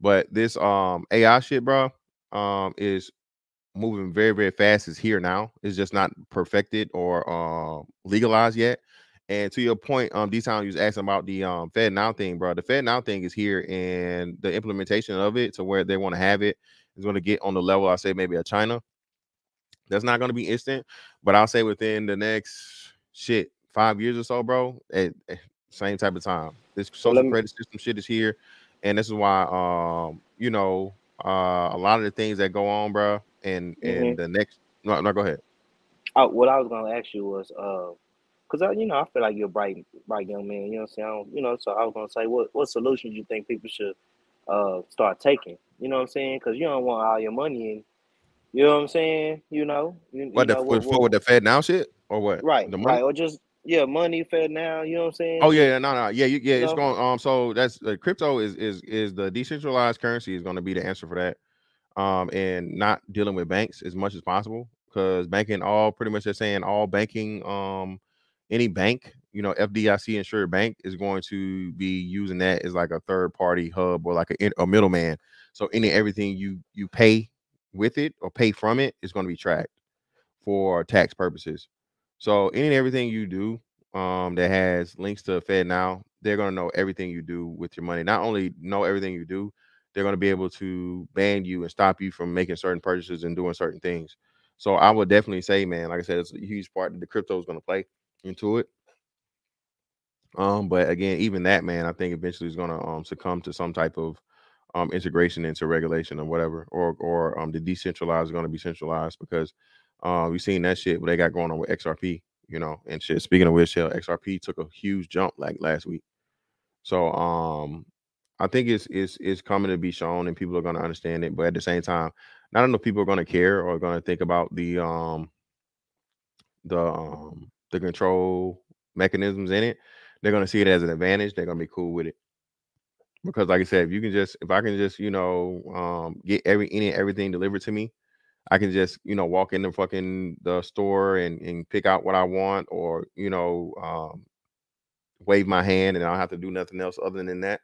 [SPEAKER 2] But this AI shit, bro, is moving very, very fast. Is here now. It's just not perfected or legalized yet. And to your point, D-Town, you was asking about the Fed Now thing, bro. The Fed Now thing is here, and the implementation of it to where they want to have it is going to get on the level, I say, maybe of China. That's not going to be instant, but I'll say within the next 5 years or so, bro. Same type of time. This social credit system shit is here, and this is why, you know, a lot of the things that go on, bro, and the next. No, go ahead.
[SPEAKER 13] What I was gonna ask you was, cause I feel like you're a bright young man. You know what I'm saying? So I was gonna say, what solutions you think people should start taking? You know what I'm saying? Cause you don't want all your money in. You know what I'm saying?
[SPEAKER 2] What with the Fed Now shit or what?
[SPEAKER 13] Right,
[SPEAKER 2] The money?
[SPEAKER 13] or just money Fed Now. You know what I'm saying?
[SPEAKER 2] Oh
[SPEAKER 13] just,
[SPEAKER 2] yeah, no, yeah, it's going. So that's crypto is the decentralized currency is going to be the answer for that. And not dealing with banks as much as possible, because banking, all pretty much they're saying all banking, any bank, FDIC insured bank is going to be using that as like a third party hub or like a middleman. So everything you pay with it or pay from it is going to be tracked for tax purposes. So any and everything you do that has links to FedNow, they're going to know everything you do with your money. Not only know everything you do, they're going to be able to ban you and stop you from making certain purchases and doing certain things. So I would definitely say, man, like I said, it's a huge part that the crypto is going to play into it. But again, even that, man, I think eventually is going to succumb to some type of integration into regulation or whatever, or the decentralized is going to be centralized, because we've seen that shit what they got going on with XRP, and shit. Speaking of which, XRP took a huge jump like last week. So I think it's coming to be shown and people are going to understand it, but at the same time, not enough people are going to care or going to think about the control mechanisms in it. They're going to see it as an advantage. They're going to be cool with it. Because like I said, if I can just, get everything delivered to me, I can just, walk in the store and pick out what I want, or, wave my hand and I don't have to do nothing else other than that.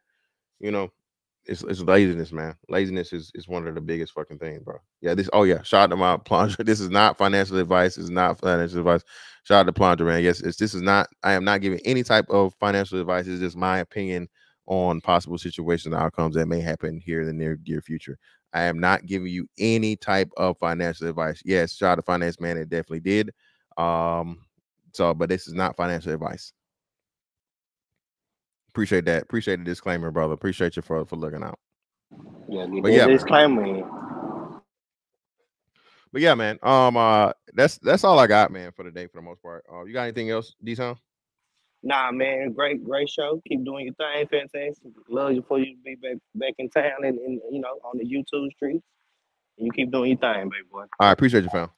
[SPEAKER 2] It's laziness, man. Laziness is one of the biggest fucking things, bro. Yeah, shout out to my plunger. This is not financial advice. It's not financial advice. Shout out to plunger, man. Yes, this is not, I am not giving any type of financial advice. It's just my opinion on possible situations and outcomes that may happen here in the near future. I am not giving you any type of financial advice. Yes, shout out to finance man, it definitely did. But this is not financial advice. Appreciate that. Appreciate the disclaimer, brother. Appreciate you for looking out.
[SPEAKER 13] Yeah, get that disclaimer in.
[SPEAKER 2] But yeah, man. That's all I got, man, for the day for the most part. You got anything else, D-Town?
[SPEAKER 13] Nah, man, great show. Keep doing your thing, fantastic. Love you for you to be back in town and on the YouTube streets. And you keep doing your thing, baby boy.
[SPEAKER 2] I appreciate you, fam.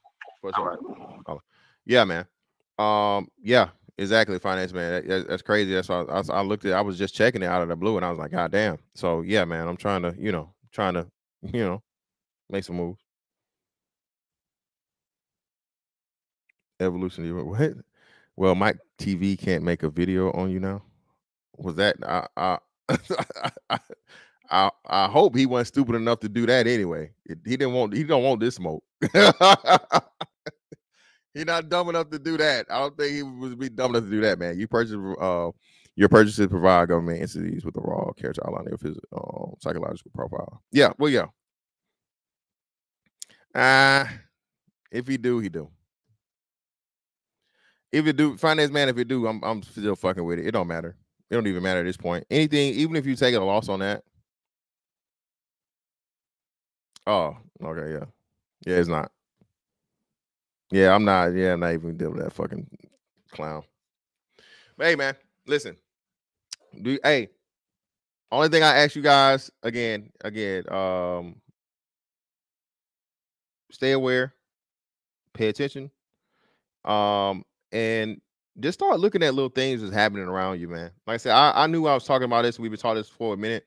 [SPEAKER 13] All right.
[SPEAKER 2] Yeah, man. Yeah, exactly, finance man. That's crazy. That's why I looked at. I was just checking it out of the blue, and I was like, God damn. So yeah, man. I'm trying to make some moves. Evolution. What? Well, Mike TV can't make a video on you now. Was that I hope he wasn't stupid enough to do that anyway. He don't want this smoke. He's not dumb enough to do that. I don't think he would be dumb enough to do that, man. Your purchases provide government entities with a raw character outline of his psychological profile. Yeah, well, yeah. If he do, he do. If it do, finance man, if it do, I'm still fucking with it. It don't matter. It don't even matter at this point. Anything, even if you take a loss on that. Oh, okay, yeah. Yeah, it's not. Yeah, I'm not even dealing with that fucking clown. But hey, man, listen. Only thing I ask you guys again, stay aware, pay attention, and just start looking at little things that's happening around you, man. Like I said, I knew I was talking about this. We've been talking this for a minute.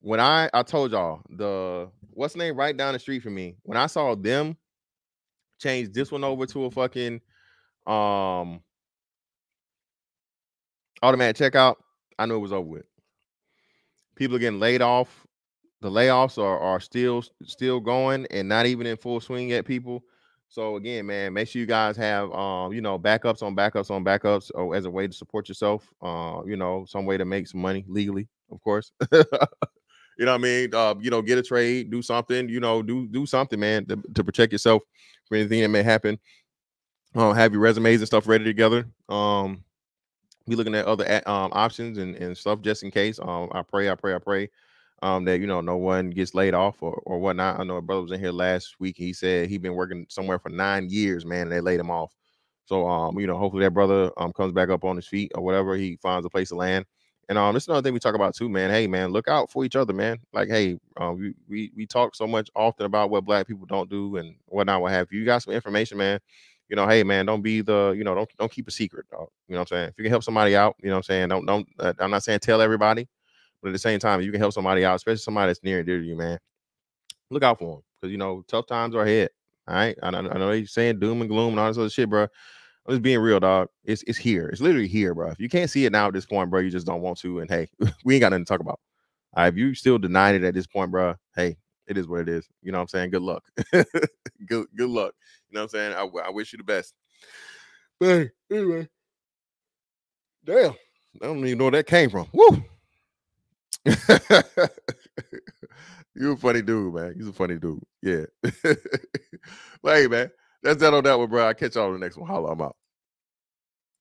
[SPEAKER 2] When I told y'all what's the name right down the street from me, when I saw them change this one over to a fucking automatic checkout, I knew it was over with. People are getting laid off. The layoffs are still going and not even in full swing yet, people. So again, man, make sure you guys have backups on backups on backups, or as a way to support yourself. Some way to make some money legally, of course. You know what I mean? Get a trade, do something, do something, man, to protect yourself for anything that may happen. Have your resumes and stuff ready together. Be looking at other options and stuff just in case. I pray that no one gets laid off or whatnot. I know a brother was in here last week. He said he'd been working somewhere for 9 years, man, and they laid him off. So hopefully that brother comes back up on his feet or whatever. He finds a place to land. And this is another thing we talk about too, man. Hey, man, look out for each other, man. Like, hey, we talk so much often about what Black people don't do and whatnot, what have you. You got some information, man. Hey, man, don't be don't keep a secret, dog. You know what I'm saying? If you can help somebody out, you know what I'm saying? Don't I'm not saying tell everybody, but at the same time, if you can help somebody out, especially somebody that's near and dear to you, man, look out for them, because tough times are ahead. All right, I know they're saying doom and gloom and all this other shit, bro. I'm just being real, dog. It's here. It's literally here, bro. If you can't see it now at this point, bro, you just don't want to. And hey, we ain't got nothing to talk about. All right, if you still denying it at this point, bro, hey, it is what it is. You know what I'm saying? Good luck. good luck. You know what I'm saying? I wish you the best. But hey, anyway, damn, I don't even know where that came from. Woo! You a funny dude, man. He's a funny dude. Yeah. But hey, man, that's that on that one, bro. I'll catch y'all on the next one. Holla, I'm out.